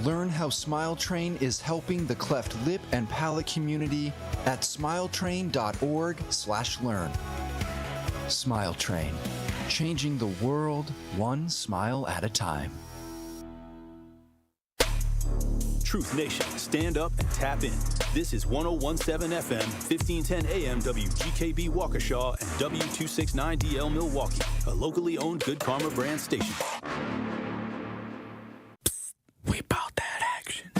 Learn how Smile Train is helping the cleft lip and palate community at smiletrain.org/learn. Smile Train, changing the world one smile at a time. Truth Nation, stand up and tap in. This is 1017 FM, 1510 AM WGKB Waukesha and W269DL Milwaukee, a locally owned Good Karma brand station. Psst, we bought that action.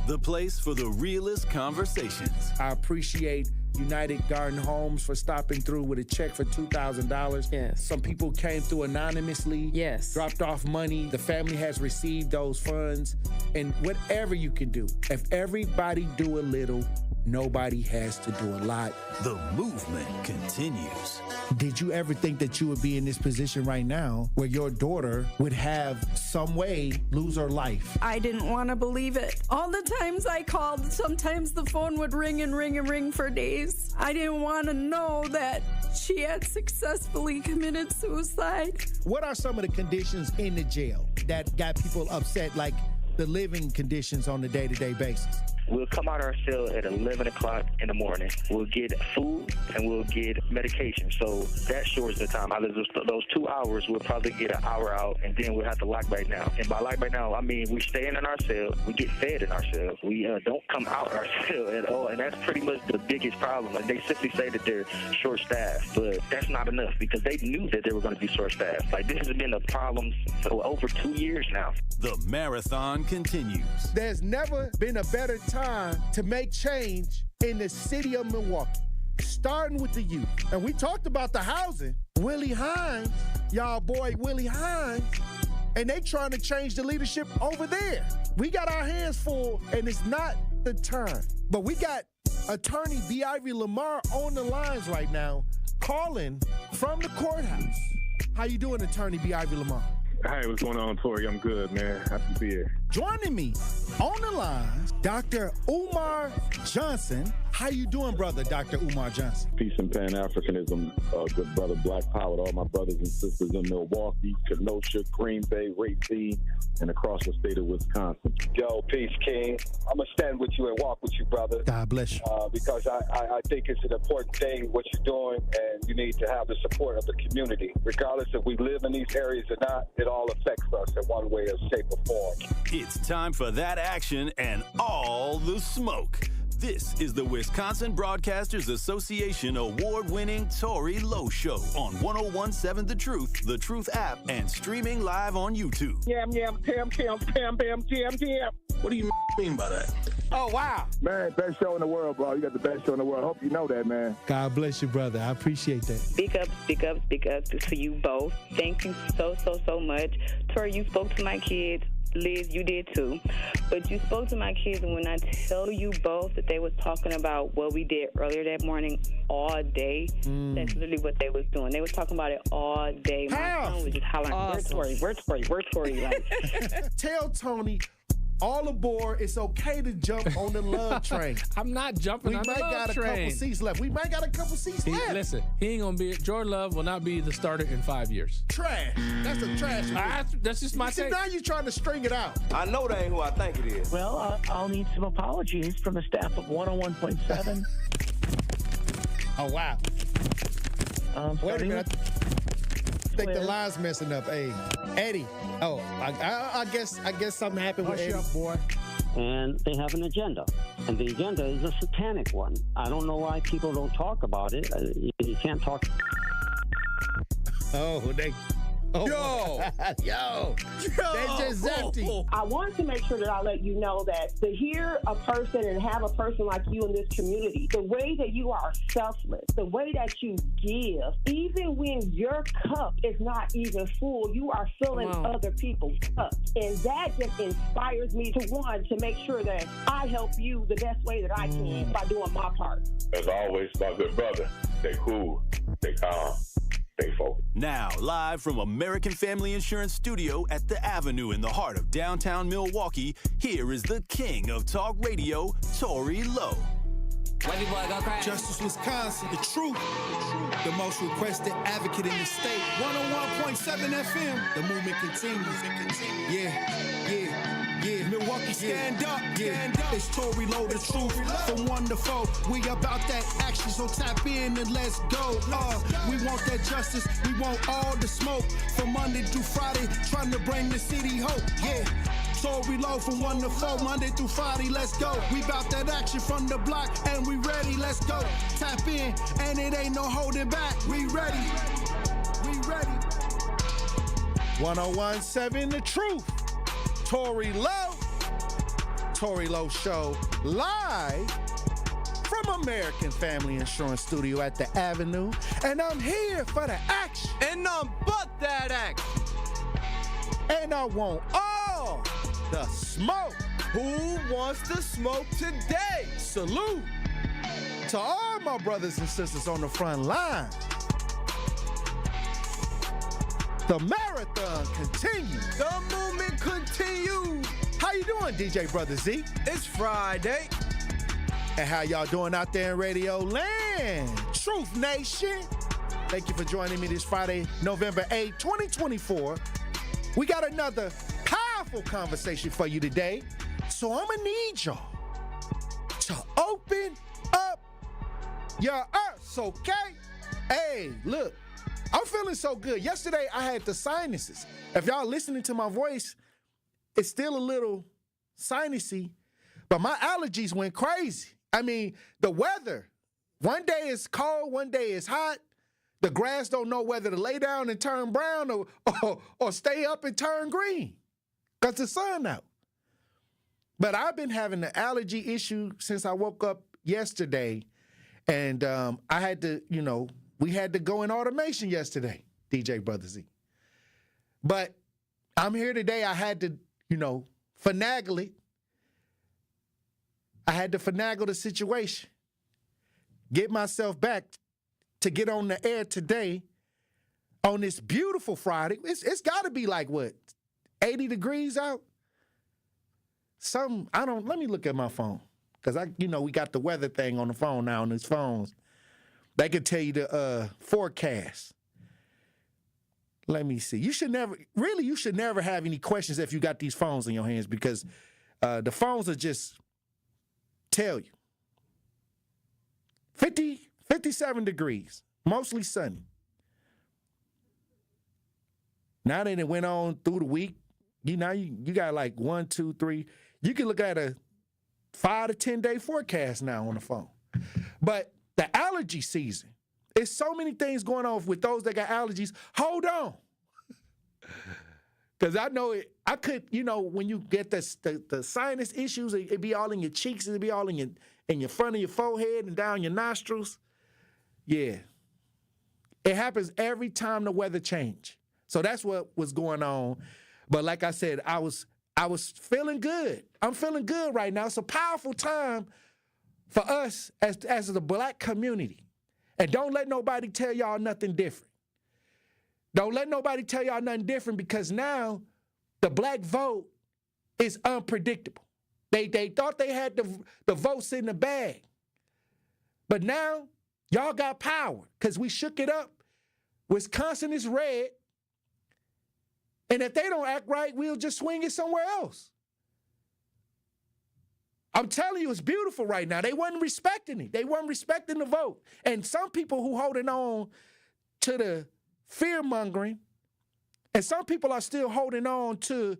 The place for the realest conversations. I appreciate United Garden Homes for stopping through with a check for $2,000. Yes. Some people came through anonymously. Yes. Dropped off money. The family has received those funds. And whatever you can do, if everybody do a little, nobody has to do a lot. The movement continues. Did you ever think that you would be in this position right now where your daughter would have some way lose her life? I didn't want to believe it. All the times I called, sometimes the phone would ring and ring and ring for days. I didn't want to know that she had successfully committed suicide. What are some of the conditions in the jail that got people upset, like the living conditions on a day-to-day basis? We'll come out our cell at 11 o'clock in the morning. We'll get food and we'll get medication. So that shortens the time. Out of those 2 hours, we'll probably get an hour out, and then we'll have to lock back down. And by lock back down, I mean we stay in our cell. We get fed in our cell. We don't come out our cell at all, and that's pretty much the biggest problem. Like, they simply say that they're short-staffed, but that's not enough because they knew that they were going to be short-staffed. Like, this has been a problem for over 2 years now. The marathon continues. There's never been a better time to make change in the city of Milwaukee, starting with the youth. And we talked about the housing. Willie Hines, y'all boy Willie Hines, and they trying to change the leadership over there. We got our hands full, and it's not the time. But we got attorney B. Ivy Lamar on the lines right now, calling from the courthouse. How you doing, attorney B. Ivy Lamar? Hey, what's going on, Tory? I'm good, man. Happy to be here. Joining me on the line, Dr. Umar Johnson. How you doing, brother, Dr. Umar Johnson? Peace and Pan-Africanism, good brother, Black Power, to all my brothers and sisters in Milwaukee, Kenosha, Green Bay, Racine, and across the state of Wisconsin. Yo, peace, King. I'm going to stand with you and walk with you, brother. God bless you. Because I think it's an important thing, what you're doing, and you need to have the support of the community. Regardless if we live in these areas or not, it all affects us in one way or shape or form. It's time for that action and all the smoke. This is the Wisconsin Broadcasters Association award-winning Tory Lowe Show on 1017 The Truth app, and streaming live on YouTube. Yam, tam, jam. What do you mean by that? Oh, wow. Man, best show in the world, bro. You got the best show in the world. Hope you know that, man. God bless you, brother. I appreciate that. Speak up to you both. Thank you so much. Tory, you spoke to my kids. Liz, you did too. But you spoke to my kids, and when I tell you both that they was talking about what we did earlier that morning all day, that's literally what they was doing. They was talking about it all day. My son was just hollering, awesome. Where's Tory? Like, tell Tony, all aboard. It's okay to jump on the love train. I'm not jumping on the love train. We might got a couple seats left. Listen, he ain't going to be, Jordan Love will not be the starter in 5 years. Trash. That's a trash. That's just my take. Now you're trying to string it out. I know that ain't who I think it is. Well, I'll need some apologies from the staff of 101.7. Oh, wow. Wait a minute. I think the line's messing up. Hey, Eddie. Oh, I guess something happened with Eddie. Hush up, boy. And they have an agenda. And the agenda is a satanic one. I don't know why people don't talk about it. You can't talk. Oh, Yo, they just empty. I want to make sure that I let you know that to hear a person and have a person like you in this community, the way that you are selfless, the way that you give, even when your cup is not even full, you are filling other people's cups. And that just inspires me to make sure that I help you the best way that I can by doing my part. As always, my good brother, stay cool, stay calm. Now, live from American Family Insurance Studio at the Avenue in the heart of downtown Milwaukee, here is the king of talk radio, Tory Lowe. Wavy boy, go crazy. Justice Wisconsin, the truth. The most requested advocate in the state. 101.7 FM. The movement continues. Yeah. Milwaukee, stand up. It's Tory, Lowe, the truth. From 1 to 4, we about that action, so tap in and let's go. We want that justice. We want all the smoke. From Monday through Friday, trying to bring the city hope. Yeah. Tory, Lowe from 1 to 4, Monday through Friday, let's go. We bout that action from the block, and we ready, let's go. Tap in, and it ain't no holding back. We ready. 101.7 The Truth. Tory Lowe. Tory Lowe Show live from American Family Insurance Studio at the Avenue. And I'm here for the action. And none but that action. And I want all the smoke. Who wants the smoke today? Salute to all my brothers and sisters on the front line. The marathon continues. The movement continues. How you doing, DJ Brother Z? It's Friday. And how y'all doing out there in Radio Land? Truth Nation. Thank you for joining me this Friday, November 8, 2024. We got another powerful conversation for you today. So I'm gonna need y'all to open up your ears, okay? Hey, look, I'm feeling so good. Yesterday, I had the sinuses. If y'all listening to my voice, it's still a little sinusy, but my allergies went crazy. I mean, the weather, one day it's cold, one day it's hot. The grass don't know whether to lay down and turn brown or stay up and turn green because the sun out. But I've been having an allergy issue since I woke up yesterday, and I had to, we had to go in automation yesterday, DJ Brother Z. But I'm here today. I had to, finagle it. I had to finagle the situation, get myself back to get on the air today on this beautiful Friday. It's got to be like, 80 degrees out? Let me look at my phone. Because, we got the weather thing on the phone now on these phones. They can tell you the forecast. Let me see. You should never have any questions if you got these phones in your hands because the phones will just tell you. 57 degrees, mostly sunny. Now that it went on through the week, you got like 1, 2, 3. You can look at a 5 to 10 day forecast now on the phone. But the allergy season, there's so many things going on with those that got allergies. Hold on. Because I know I could, when you get the sinus issues, it'd be all in your cheeks, it'd be all in your front of your forehead and down your nostrils. Yeah. It happens every time the weather change. So that's what was going on. But like I said, I was feeling good. I'm feeling good right now. It's a powerful time for us as the black community. And don't let nobody tell y'all nothing different. Don't let nobody tell y'all nothing different because now the black vote is unpredictable. They thought they had the votes in the bag. But now y'all got power because we shook it up. Wisconsin is red. And if they don't act right, we'll just swing it somewhere else. I'm telling you, it's beautiful right now. They wasn't respecting it. They weren't respecting the vote. And some people who holding on to the fear-mongering, and some people are still holding on to,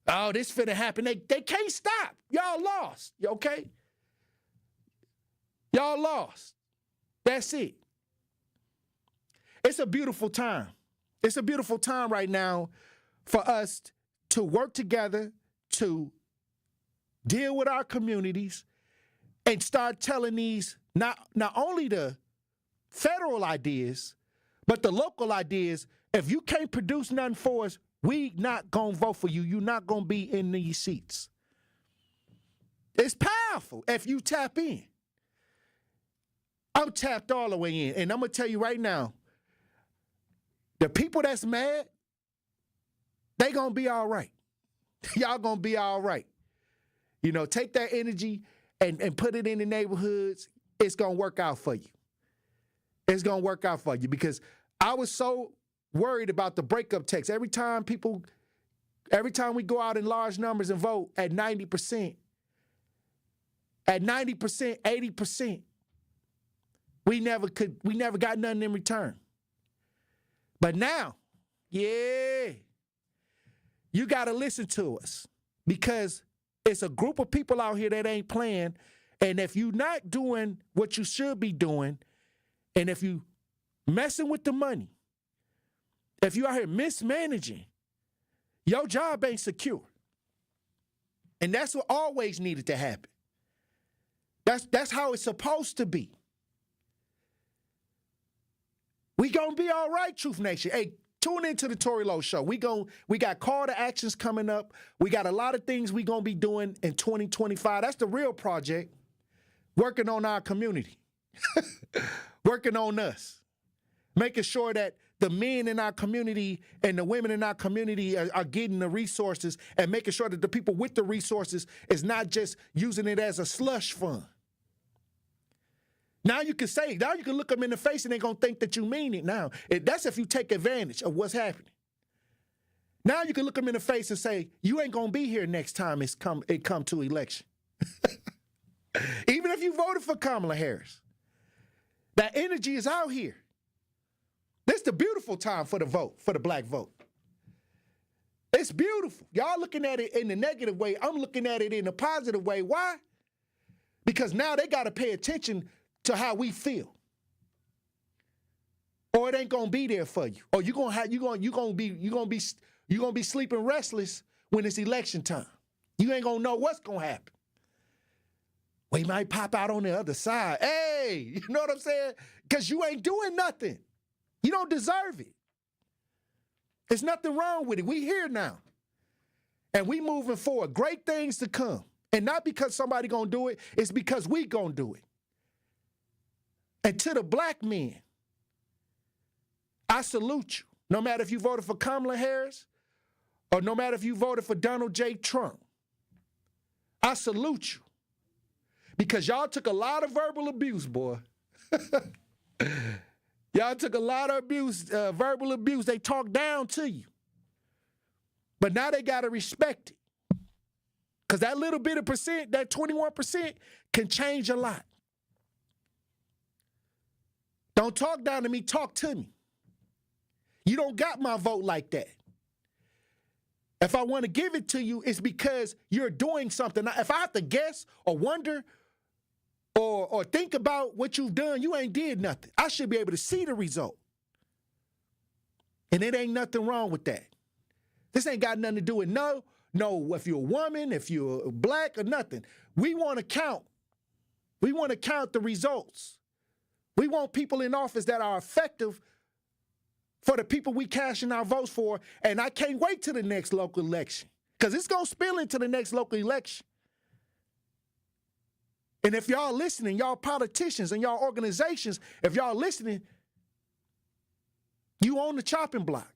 oh, this finna happen. They can't stop. Y'all lost, okay? Y'all lost. That's it. It's a beautiful time. It's a beautiful time right now for us to work together to deal with our communities and start telling these, not only the federal ideas, but the local ideas. If you can't produce nothing for us, we not going to vote for you. You're not going to be in these seats. It's powerful if you tap in. I'm tapped all the way in. And I'm going to tell you right now, the people that's mad, they going to be all right. Y'all going to be all right. Take that energy and put it in the neighborhoods. it's going to work out for you. It's going to work out for you because I was so worried about the breakup text. Every time we go out in large numbers and vote at 90%, 80%, we never got nothing in return. But now, yeah, you got to listen to us because it's a group of people out here that ain't playing. And if you're not doing what you should be doing, and if you messing with the money, if you out here mismanaging, your job ain't secure. And that's what always needed to happen. That's how it's supposed to be. We gonna be all right, Truth Nation. Hey, tune into the Tory Lowe Show. We got call to actions coming up. We got a lot of things we gonna be doing in 2025. That's the real project. Working on our community. Working on us. Making sure that the men in our community and the women in our community are getting the resources and making sure that the people with the resources is not just using it as a slush fund. Now you can look them in the face and they're going to think that you mean it now. That's if you take advantage of what's happening. Now you can look them in the face and say, you ain't going to be here next time it come to election. Even if you voted for Kamala Harris. That energy is out here. This is the beautiful time for the vote, for the black vote. It's beautiful. Y'all looking at it in the negative way. I'm looking at it in a positive way. Why? Because now they got to pay attention to how we feel. Or it ain't gonna be there for you. Or you're gonna be sleeping restless when it's election time. You ain't gonna know what's gonna happen. We might pop out on the other side. Hey, you know what I'm saying? Because you ain't doing nothing. You don't deserve it. There's nothing wrong with it. We here now. And we moving forward. Great things to come. And not because somebody gonna do it, it's because we gonna do it. And to the black men, I salute you. No matter if you voted for Kamala Harris or no matter if you voted for Donald J. Trump, I salute you. Because y'all took a lot of verbal abuse, boy. Y'all took a lot of abuse, verbal abuse. They talked down to you. But now they got to respect it. Because that little bit of percent, that 21%, can change a lot. Don't talk down to me, talk to me. You don't got my vote like that. If I want to give it to you, it's because you're doing something. Now, if I have to guess or wonder or think about what you've done, you ain't did nothing. I should be able to see the result. And it ain't nothing wrong with that. This ain't got nothing to do with no, if you're a woman, if you're black or nothing. We want to count. We want to count the results. We want people in office that are effective for the people we cashing our votes for. And I can't wait till the next local election because it's going to spill into the next local election. And if y'all listening, y'all politicians and y'all organizations, if y'all listening, you on the chopping block.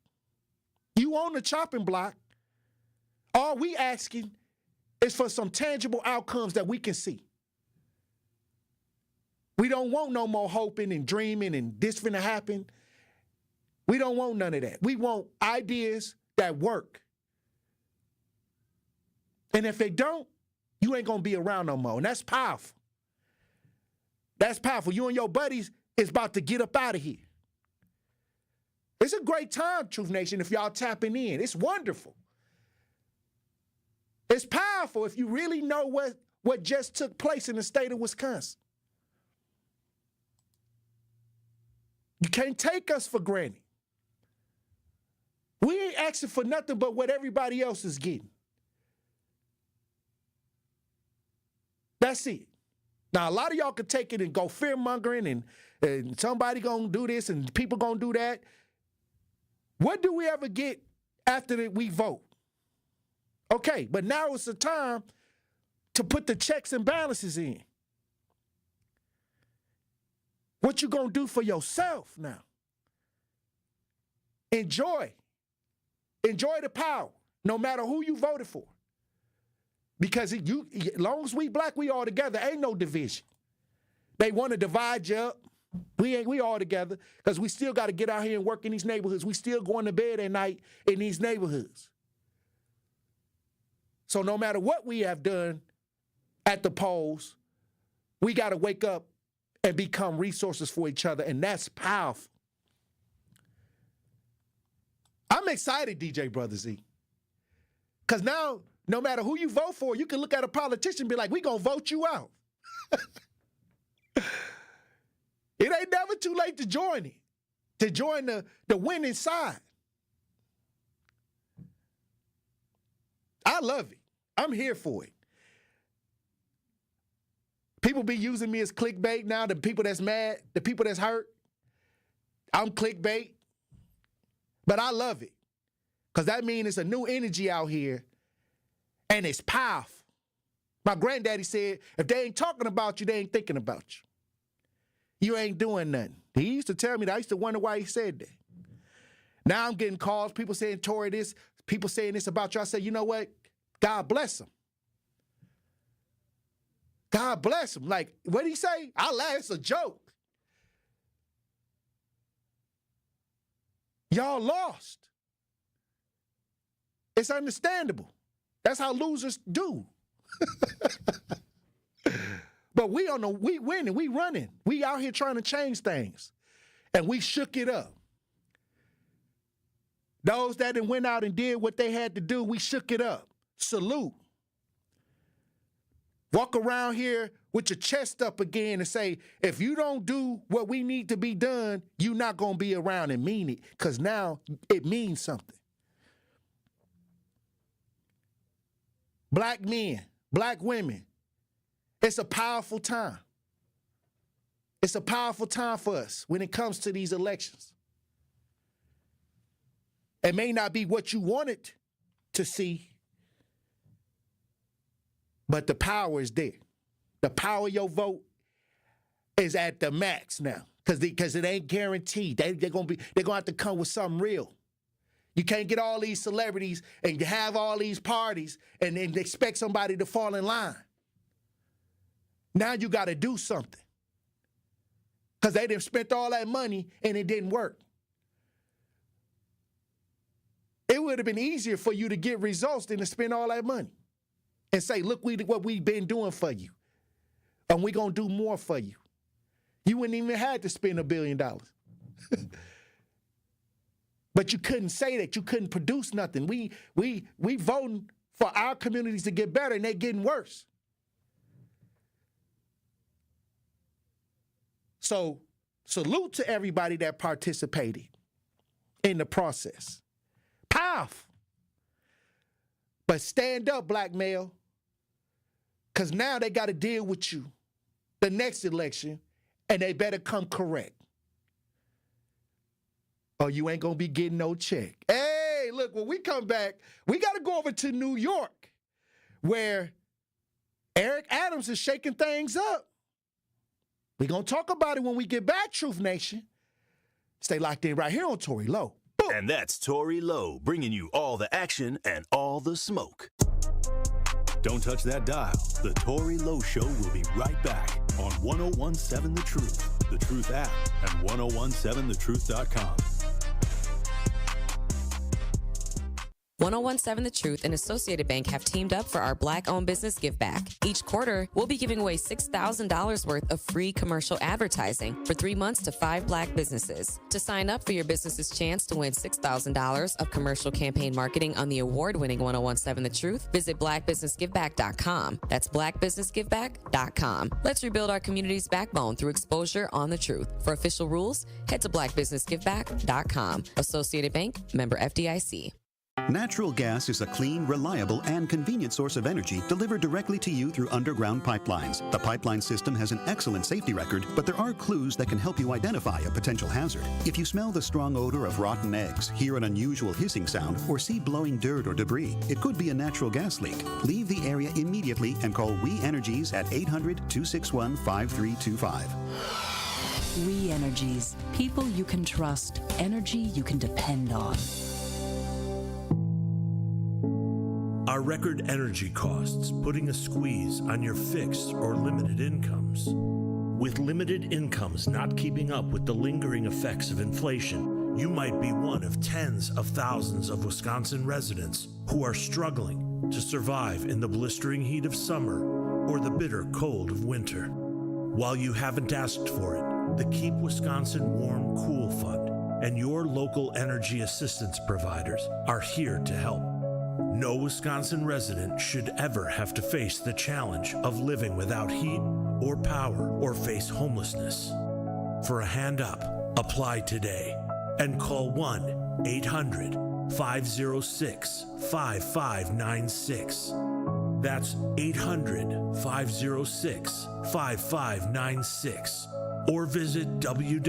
You on the chopping block. All we asking is for some tangible outcomes that we can see. We don't want no more hoping and dreaming and this finna happen. We don't want none of that. We want ideas that work. And if they don't, you ain't gonna be around no more. And that's powerful. That's powerful. You and your buddies is about to get up out of here. It's a great time, Truth Nation, if y'all tapping in. It's wonderful. It's powerful if you really know what just took place in the state of Wisconsin. You can't take us for granted. We ain't asking for nothing but what everybody else is getting. That's it. Now, a lot of y'all could take it and go fear-mongering and somebody gonna do this and people gonna do that. What do we ever get after we vote? Okay, but now it's the time to put the checks and balances in. What you gonna do for yourself now? Enjoy the power, no matter who you voted for. Because as long as we black, we all together. Ain't no division. They want to divide you up. We all together because we still got to get out here and work in these neighborhoods. We still going to bed at night in these neighborhoods. So no matter what we have done at the polls, we got to wake up and become resources for each other, and that's powerful. I'm excited, DJ Brother Z, because now no matter who you vote for, you can look at a politician and be like, we going to vote you out. It ain't never too late to join it, to join the winning side. I love it. I'm here for it. People be using me as clickbait now, the people that's mad, the people that's hurt. I'm clickbait. But I love it because that means it's a new energy out here and it's powerful. My granddaddy said, if they ain't talking about you, they ain't thinking about you. You ain't doing nothing. He used to tell me that. I used to wonder why he said that. Now I'm getting calls, people saying, Tory, this, people saying this about you. I said, you know what? God bless him. God bless him. Like, what did he say? I laugh, it's a joke. Y'all lost. It's understandable. That's how losers do. But we winning, we running. We out here trying to change things. And we shook it up. Those that went out and did what they had to do, we shook it up. Salute. Walk around here with your chest up again and say, if you don't do what we need to be done, you're not going to be around and mean it, because now it means something. Black men, black women, it's a powerful time. It's a powerful time for us when it comes to these elections. It may not be what you wanted to see, but the power is there. The power of your vote is at the max now because it ain't guaranteed. They're gonna have to come with something real. You can't get all these celebrities and have all these parties and then expect somebody to fall in line. Now you got to do something because they done spent all that money and it didn't work. It would have been easier for you to get results than to spend all that money and say, look what we've been doing for you. And we're going to do more for you. You wouldn't even have to spend $1 billion. But you couldn't say that. You couldn't produce nothing. We voting for our communities to get better, and they're getting worse. So salute to everybody that participated in the process. Powerful. But stand up, black male, because now they got to deal with you the next election, and they better come correct. Or you ain't going to be getting no check. Hey, look, when we come back, we got to go over to New York, where Eric Adams is shaking things up. We're going to talk about it when we get back, Truth Nation. Stay locked in right here on Tory Lowe. Boom. And that's Tory Lowe, bringing you all the action and all the smoke. Don't touch that dial. The Tory Lowe Show will be right back on 1017 The Truth, The Truth app, and 1017thetruth.com. 1017 The Truth and Associated Bank have teamed up for our Black-owned business give back. Each quarter, we'll be giving away $6,000 worth of free commercial advertising for 3 months to 5 Black businesses. To sign up for your business's chance to win $6,000 of commercial campaign marketing on the award-winning 1017 The Truth, visit blackbusinessgiveback.com. That's blackbusinessgiveback.com. Let's rebuild our community's backbone through exposure on the truth. For official rules, head to blackbusinessgiveback.com. Associated Bank, member FDIC. Natural gas is a clean, reliable, and convenient source of energy delivered directly to you through underground pipelines. The pipeline system has an excellent safety record, but there are clues that can help you identify a potential hazard. If you smell the strong odor of rotten eggs, hear an unusual hissing sound, or see blowing dirt or debris, it could be a natural gas leak. Leave the area immediately and call We Energies at 800-261-5325. We Energies. People you can trust. Energy you can depend on. Are record energy costs putting a squeeze on your fixed or limited incomes? With limited incomes not keeping up with the lingering effects of inflation, you might be one of tens of thousands of Wisconsin residents who are struggling to survive in the blistering heat of summer or the bitter cold of winter. While you haven't asked for it, the Keep Wisconsin Warm Cool Fund and your local energy assistance providers are here to help. No Wisconsin resident should ever have to face the challenge of living without heat or power or face homelessness. For a hand up, apply today and call 1-800-506-5596. That's 800-506-5596. Or visit www.kwwf.org.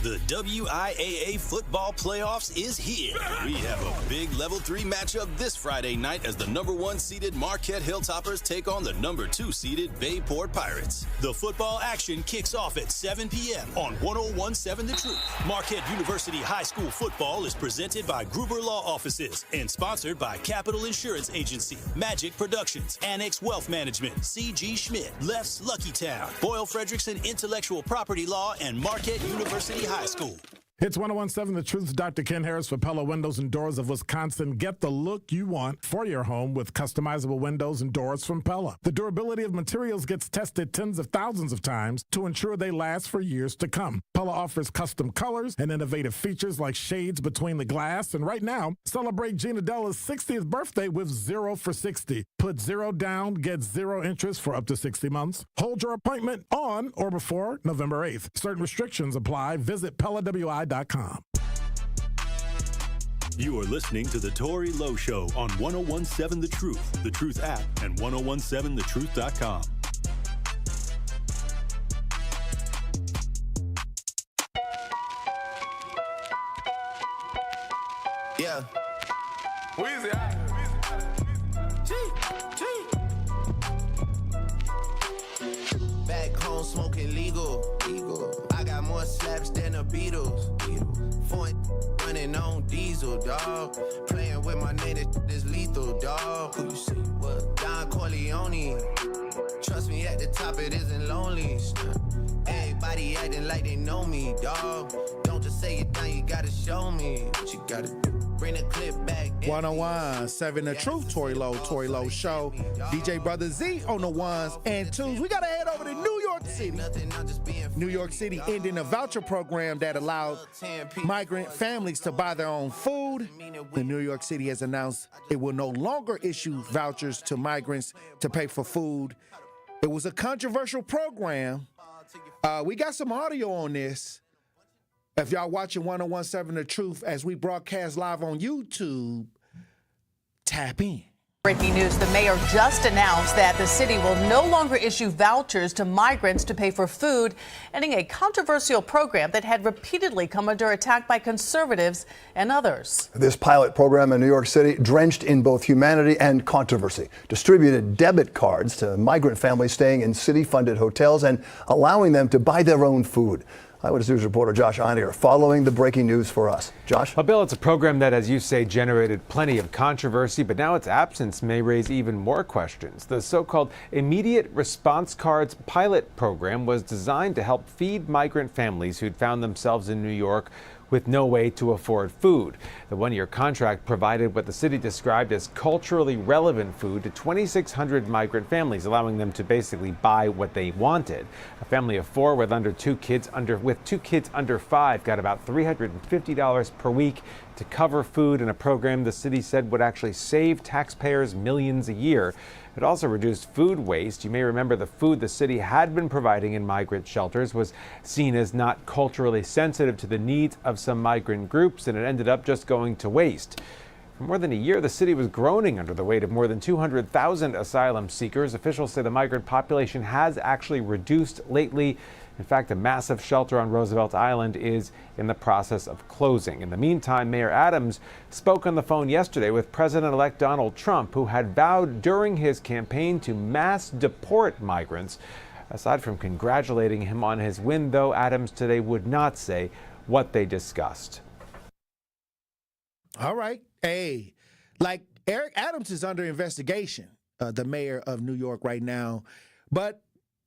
The WIAA football playoffs is here. We have a big Level 3 matchup this Friday night as the number 1 seeded Marquette Hilltoppers take on the number 2 seeded Bayport Pirates. The football action kicks off at 7 p.m. on 101.7 The Truth. Marquette University High School football is presented by Gruber Law Offices and sponsored by Capital Insurance Agency, Magic Productions, Annex Wealth Management, C.G. Schmidt, Left's Lucky Town, Boyle Frederickson Intellectual Property Law, and Marquette University High School. It's 101.7 The Truth's Dr. Ken Harris for Pella Windows and Doors of Wisconsin. Get the look you want for your home with customizable windows and doors from Pella. The durability of materials gets tested tens of thousands of times to ensure they last for years to come. Pella offers custom colors and innovative features like shades between the glass. And right now, celebrate Gina Della's 60th birthday with 0 for 60. Put 0 down, get 0 interest for up to 60 months. Hold your appointment on or before November 8th. Certain restrictions apply. Visit PellaWI.com. You are listening to the Tory Lowe Show on 101.7 The Truth, The Truth app, and 101.7thetruth.com. Yeah. Weezy Back home smoking legal. I got more slaps than the Beatles. Running on diesel, dog. Playing with my name, this lethal, dog. Who you see? What? Don Corleone. Trust me, at the top it isn't lonely. Everybody acting like they know me, dog. Don't just say it now, you gotta show me what you gotta do. Bring the clip back. 101.7 The Truth, Tory Lowe Show. DJ Brother Z on the ones and twos. We gotta head over to New York City. New York City ending a voucher program that allowed migrant families to buy their own food. The New York City has announced it will no longer issue vouchers to migrants to pay for food. It was a controversial program. We got some audio on this. If y'all watching 101.7 The Truth as we broadcast live on YouTube, tap in. Breaking news, the mayor just announced that the city will no longer issue vouchers to migrants to pay for food, ending a controversial program that had repeatedly come under attack by conservatives and others. This pilot program in New York City, drenched in both humanity and controversy, distributed debit cards to migrant families staying in city-funded hotels and allowing them to buy their own food. Eyewitness News reporter Josh Einiger following the breaking news for us. Josh? Well, Bill, it's a program that, as you say, generated plenty of controversy, but now its absence may raise even more questions. The so-called Immediate Response Cards pilot program was designed to help feed migrant families who'd found themselves in New York with no way to afford food. The one-year contract provided what the city described as culturally relevant food to 2,600 migrant families, allowing them to basically buy what they wanted. A family of 4 with two kids under 5 got about $350 per week to cover food in a program the city said would actually save taxpayers millions a year. It also reduced food waste. You may remember the food the city had been providing in migrant shelters was seen as not culturally sensitive to the needs of some migrant groups, and it ended up just going to waste. For more than a year, the city was groaning under the weight of more than 200,000 asylum seekers. Officials say the migrant population has actually reduced lately. In fact, a massive shelter on Roosevelt Island is in the process of closing. In the meantime, Mayor Adams spoke on the phone yesterday with President-elect Donald Trump, who had vowed during his campaign to mass deport migrants. Aside from congratulating him on his win, though, Adams today would not say what they discussed. All right. Hey, like Eric Adams is under investigation. the mayor of New York right now. But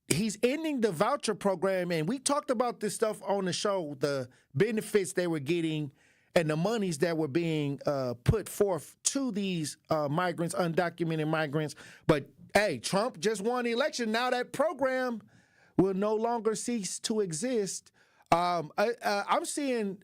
he's ending the voucher program, and we talked about this stuff on the show, the benefits they were getting and the monies that were being put forth to these migrants, undocumented migrants. But, hey, Trump just won the election. Now that program will no longer cease to exist. I'm seeing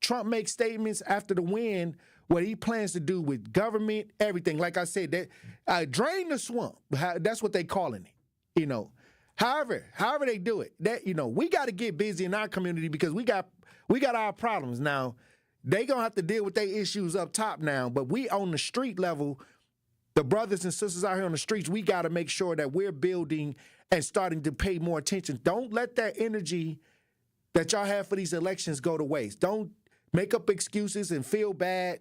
Trump make statements after the win what he plans to do with government, everything. Like I said, that drain the swamp. That's what they calling it, you know. However they do it, that, you know, we got to get busy in our community because we got our problems now. They gonna have to deal with their issues up top now, but we on the street level, the brothers and sisters out here on the streets, we got to make sure that we're building and starting to pay more attention. Don't let that energy that y'all have for these elections go to waste. Don't make up excuses and feel bad.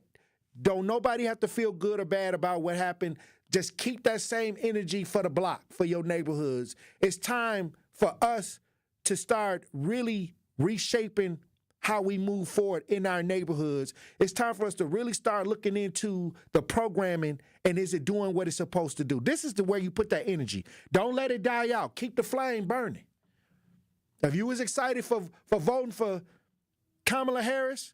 Don't nobody have to feel good or bad about what happened. Just keep that same energy for the block, for your neighborhoods. It's time for us to start really reshaping how we move forward in our neighborhoods. It's time for us to really start looking into the programming and is it doing what it's supposed to do. This is the way you put that energy. Don't let it die out. Keep the flame burning. If you was excited for voting for Kamala Harris,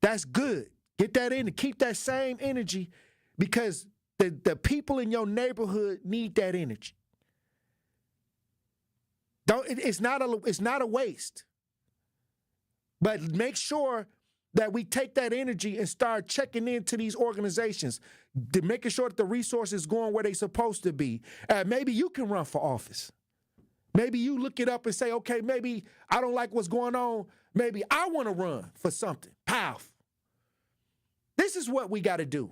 that's good. Get that in and keep that same energy because the people in your neighborhood need that energy. It's not a waste. But make sure that we take that energy and start checking into these organizations, making sure that the resources going where they're supposed to be. Maybe you can run for office. Maybe you look it up and say, okay, maybe I don't like what's going on. Maybe I want to run for something powerful. This is what we got to do.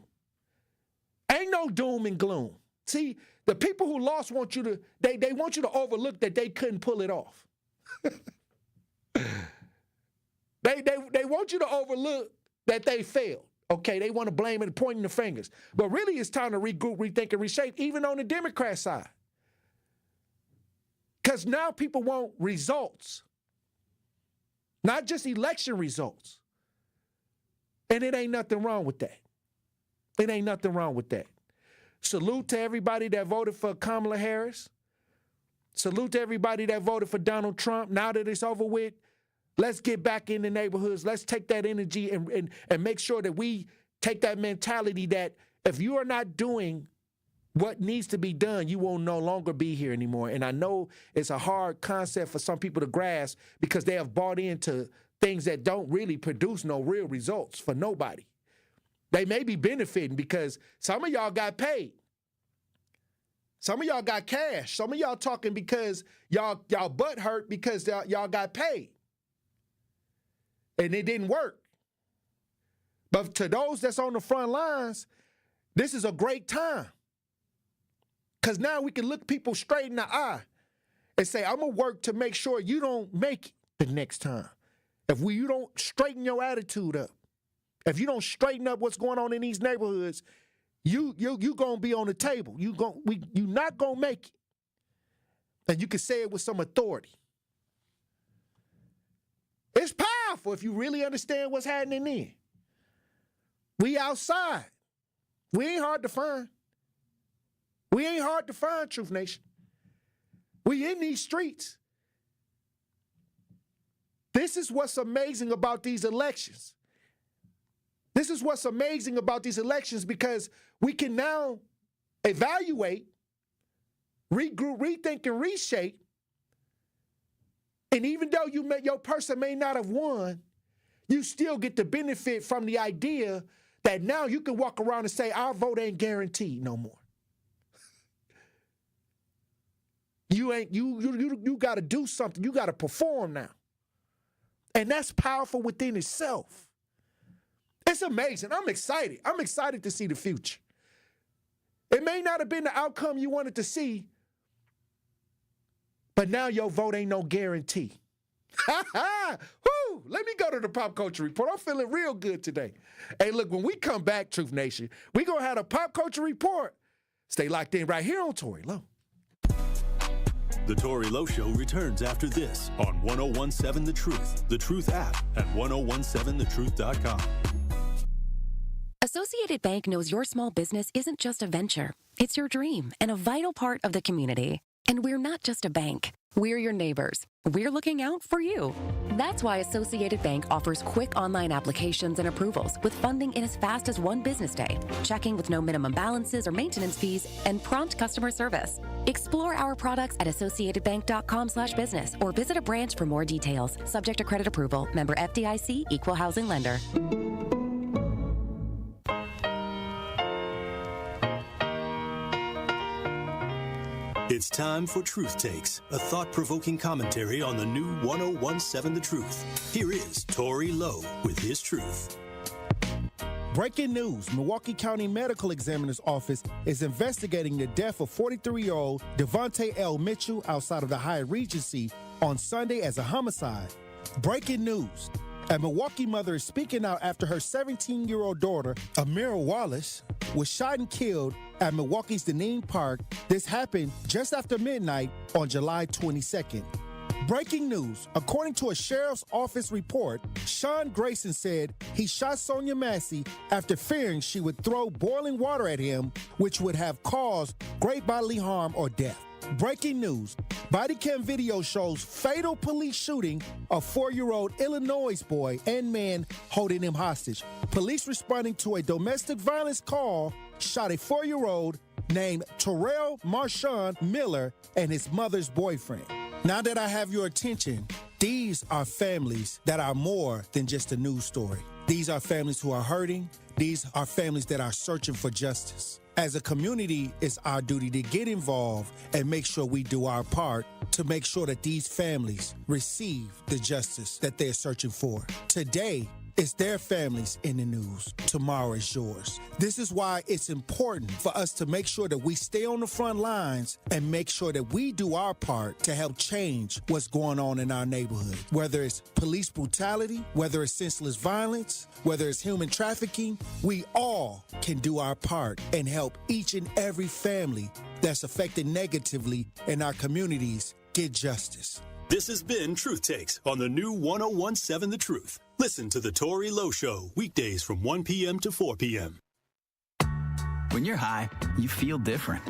Ain't no doom and gloom. See, the people who lost want you to, they want you to overlook that they couldn't pull it off. They want you to overlook that they failed. Okay, they want to blame it and pointing the fingers. But really it's time to regroup, rethink, and reshape, even on the Democrat side. Because now people want results, not just election results. And it ain't nothing wrong with that. It ain't nothing wrong with that. Salute to everybody that voted for Kamala Harris. Salute to everybody that voted for Donald Trump. Now that it's over with, let's get back in the neighborhoods. Let's take that energy and make sure that we take that mentality that if you are not doing what needs to be done, you will no longer be here anymore. And I know it's a hard concept for some people to grasp because they have bought into things that don't really produce no real results for nobody. They may be benefiting because some of y'all got paid. Some of y'all got cash. Some of y'all talking because y'all butt hurt because y'all got paid. And it didn't work. But to those that's on the front lines, this is a great time. Because now we can look people straight in the eye and say, I'm going to work to make sure you don't make it the next time. If you don't straighten your attitude up, if you don't straighten up what's going on in these neighborhoods, you going to be on the table. You not going to make it. And you can say it with some authority. It's powerful if you really understand what's happening in. We outside. We ain't hard to find. We ain't hard to find, Truth Nation. We in these streets. This is what's amazing about these elections. This is what's amazing about these elections because we can now evaluate, regroup, rethink, and reshape. And even though your person may not have won, you still get the benefit from the idea that now you can walk around and say, our vote ain't guaranteed no more. You got to do something. You got to perform now. And that's powerful within itself. It's amazing. I'm excited. I'm excited to see the future. It may not have been the outcome you wanted to see, but now your vote ain't no guarantee. Woo! Let me go to the Pop Culture Report. I'm feeling real good today. Hey, look, when we come back, Truth Nation, we're going to have a Pop Culture Report. Stay locked in right here on Tory Lowe. The Tory Lowe Show returns after this on 1017 The Truth app, at 1017thetruth.com. Associated Bank knows your small business isn't just a venture. It's your dream and a vital part of the community. And we're not just a bank. We're your neighbors. We're looking out for you. That's why Associated Bank offers quick online applications and approvals with funding in as fast as 1 business day, checking with no minimum balances or maintenance fees, and prompt customer service. Explore our products at associatedbank.com/business or visit a branch for more details. Subject to credit approval. Member FDIC, Equal Housing Lender. It's time for Truth Takes, a thought-provoking commentary on the new 1017 The Truth. Here is Tory Lowe with his truth. Breaking news, Milwaukee County Medical Examiner's Office is investigating the death of 43-year-old Devontae L. Mitchell outside of the Hyatt Regency on Sunday as a homicide. Breaking news, a Milwaukee mother is speaking out after her 17-year-old daughter, Amira Wallace, was shot and killed at Milwaukee's Deneen Park. This happened just after midnight on July 22nd. Breaking news, according to a sheriff's office report, Sean Grayson said he shot Sonia Massey after fearing she would throw boiling water at him, which would have caused great bodily harm or death. Breaking news, body cam video shows fatal police shooting of 4-year-old Illinois boy and man holding him hostage. Police responding to a domestic violence call shot a 4-year-old named Terrell Marshawn Miller and his mother's boyfriend. Now that I have your attention, these are families that are more than just a news story. These are families who are hurting. These are families that are searching for justice. As a community, it's our duty to get involved and make sure we do our part to make sure that these families receive the justice that they're searching for. Today, it's their families in the news. Tomorrow is yours. This is why it's important for us to make sure that we stay on the front lines and make sure that we do our part to help change what's going on in our neighborhood. Whether it's police brutality, whether it's senseless violence, whether it's human trafficking, we all can do our part and help each and every family that's affected negatively in our communities get justice. This has been Truth Takes on the new 1017 The Truth. Listen to The Tory Lowe Show, weekdays from 1 p.m. to 4 p.m. When you're high, you feel different.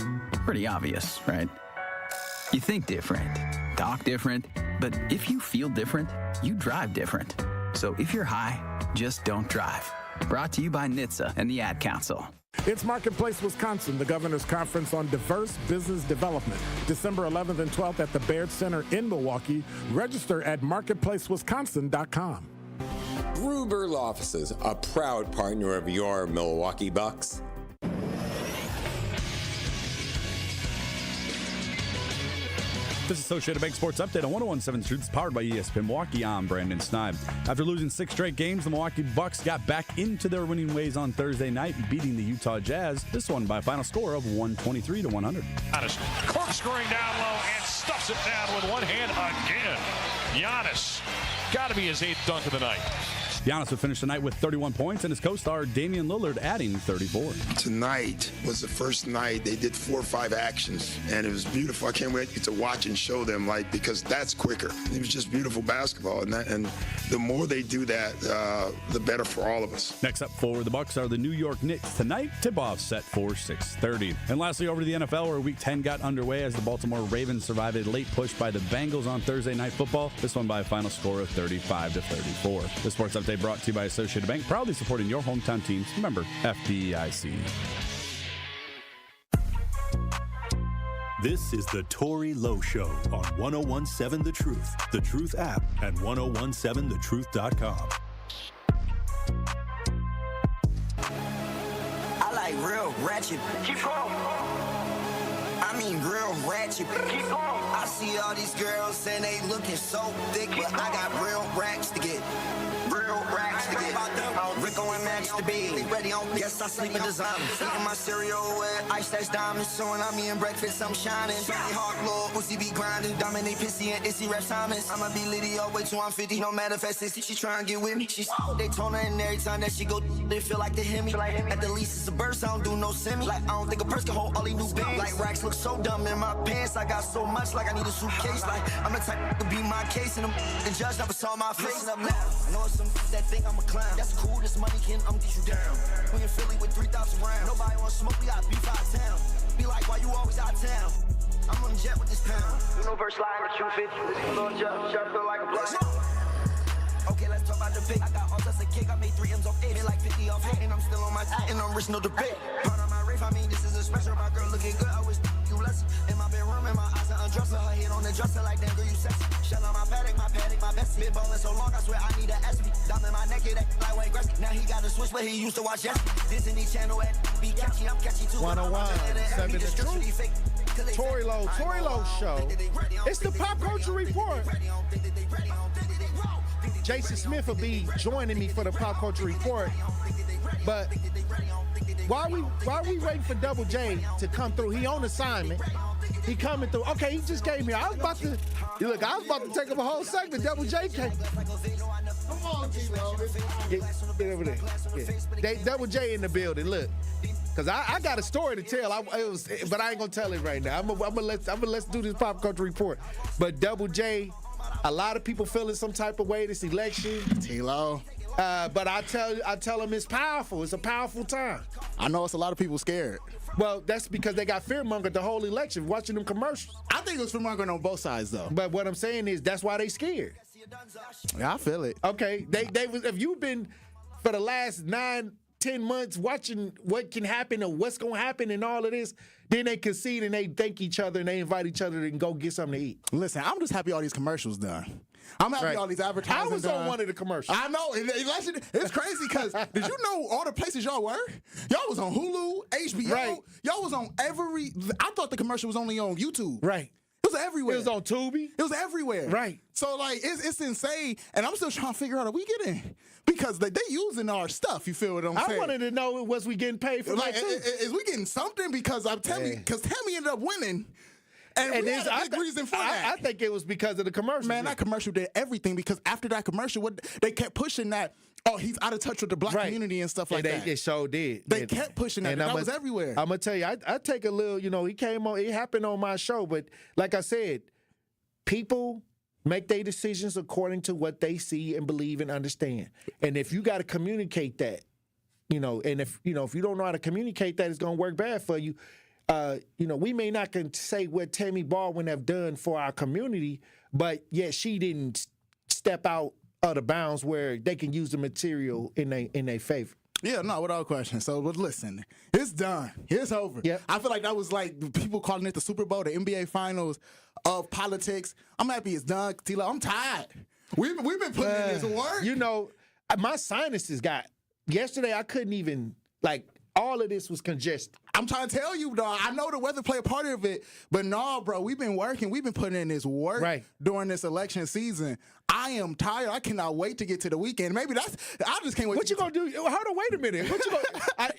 Pretty obvious, right? You think different, talk different, but if you feel different, you drive different. So if you're high, just don't drive. Brought to you by NHTSA and the Ad Council. It's Marketplace, Wisconsin, the Governor's Conference on Diverse Business Development, December 11th and 12th at the Baird Center in Milwaukee. Register at marketplacewisconsin.com. Gruber's Offices, a proud partner of your Milwaukee Bucks. This is Associated Bank Sports Update on 1017 The Truth. It's powered by ESPN Milwaukee. I'm Brandon Snipes. After losing 6 straight games, the Milwaukee Bucks got back into their winning ways on Thursday night, beating the Utah Jazz. This one by a final score of 123-100. Giannis corkscrewing down low and stuffs it down with one hand again. Giannis, got to be his 8th dunk of the night. Giannis would finish the night with 31 points, and his co-star Damian Lillard adding 34. Tonight was the first night they did 4 or 5 actions, and it was beautiful. I can't wait to watch and show them, because that's quicker. It was just beautiful basketball, and the more they do that, the better for all of us. Next up for the Bucks are the New York Knicks tonight. Tip-off set for 6:30. And lastly, over to the NFL, where Week 10 got underway as the Baltimore Ravens survived a late push by the Bengals on Thursday Night Football. This one by a final score of 35-34. The Sports Update brought to you by Associated Bank, proudly supporting your hometown teams. Member FDIC. This is the Tory Lowe Show on 1017 The Truth, The Truth app, and 1017thetruth.com. I like real ratchet. Keep going. I mean real ratchet. Keep going. I see all these girls and they looking so thick, but I got real racks to get. Real racks to get. Rico and Max to be ready on. Guess I sleep in designer. Eating my cereal with ice that's diamond. Showing on me in breakfast, I'm shining. Very hard floor, Uzi be grinding. Dominate Pissy and Issy Rap Simons. I'ma be Liddy all way till I'm 50. No matter if at 60, she try and get with me. She's Daytona, and every time that she go, they feel like they hit me. At the least, it's a burst, I don't do no semi. Like, I don't think a person can hold all these new bands. Like, racks look so dumb in my pants. I got so much, like I need a suitcase. Like, I'm the type to be my case, and the judge never saw my face. Up now, I know some that think I'm a clown. That's cool, this money can get you down. We in Philly with 3,000 rounds. Nobody want smoke, we got beef out of town. Be like, why you always out of town? I'm on the jet with this pound. Universe line, the truth is, this little jump feel like a blunt. Okay, let's talk about the big. I got all that's a kick. I made 3 M's off 8, like 50 off 8, and I'm still on my tat, and I'm rich, no debate. Part of my rave, I mean, this is a special. My girl looking good, I wish you less. In my bedroom, and my eyes are undressing. Her head on the dresser, like damn girl, you sexy. Shell on my paddock, my best. Been ballin' so long, I swear I need a SB. Diamond in my neck, it like Wayne Gretzky. Now he got a switch, but he used to watch yes. Disney Channel at be catchy, I'm catchy too. 101, 7 the truth. Tory Lowe show. It's the Pop Culture Report. Jason Smith will be joining me for the Pop Culture Report. But while we waiting for Double J to come through, he on assignment. He coming through. Okay, he just came here. I was about to take up a whole segment. Double J came. Come on, T-Lo. Get over there. Yeah. Double J in the building. Look. Because I got a story to tell, but I ain't going to tell it right now. I'm gonna let's do this Pop Culture Report. But Double J, a lot of people feeling some type of way this election. T-Lo. But I tell them it's powerful. It's a powerful time. I know it's a lot of people scared. Well, that's because they got fear-mongered the whole election, watching them commercials. I think it was fear-mongering on both sides, though. But what I'm saying is that's why they scared. Yeah, I feel it. Okay, if you've been for the last 9-10 months watching what can happen or what's going to happen and all of this, then they concede and they thank each other and they invite each other to go get something to eat. Listen, I'm just happy all these commercials done. I'm happy all these advertising I was on one of the commercials. I know. It's crazy because did you know all the places y'all were? Y'all was on Hulu, HBO. Right. Y'all was on I thought the commercial was only on YouTube. Right. It was everywhere. It was on Tubi. It was everywhere. Right. So, like, it's insane. And I'm still trying to figure out, are we getting? Because they using our stuff, you feel what I'm saying? I wanted to know, was we getting paid for that, too? Is we getting something? Because Tammy ended up winning. And we had a big reason for that. I think it was because of the commercial. Man, that commercial did everything because after that commercial, they kept pushing that, he's out of touch with the black community and stuff like that. They sure did. They kept pushing that. And that was everywhere. I'm going to tell you, I take a little, he came on, it happened on my show, but like I said, people make their decisions according to what they see and believe and understand. And if you got to communicate that, and if you don't know how to communicate that, it's going to work bad for you. We may not can say what Tammy Baldwin have done for our community, but yet she didn't step out of the bounds where they can use the material in their favor. Yeah, no, without question. So, but listen, it's done. It's over. Yep. I feel like that was like people calling it the Super Bowl, the NBA Finals of politics. I'm happy it's done, T-Lo. I'm tired. We've been putting in this work. My sinuses yesterday I couldn't even, all of this was congested. I'm trying to tell you, dog. I know the weather play a part of it, but no, bro. We've been working. We've been putting in this work during this election season. I am tired. I cannot wait to get to the weekend. Maybe I just can't wait. What you gonna do? Hold on, wait a minute.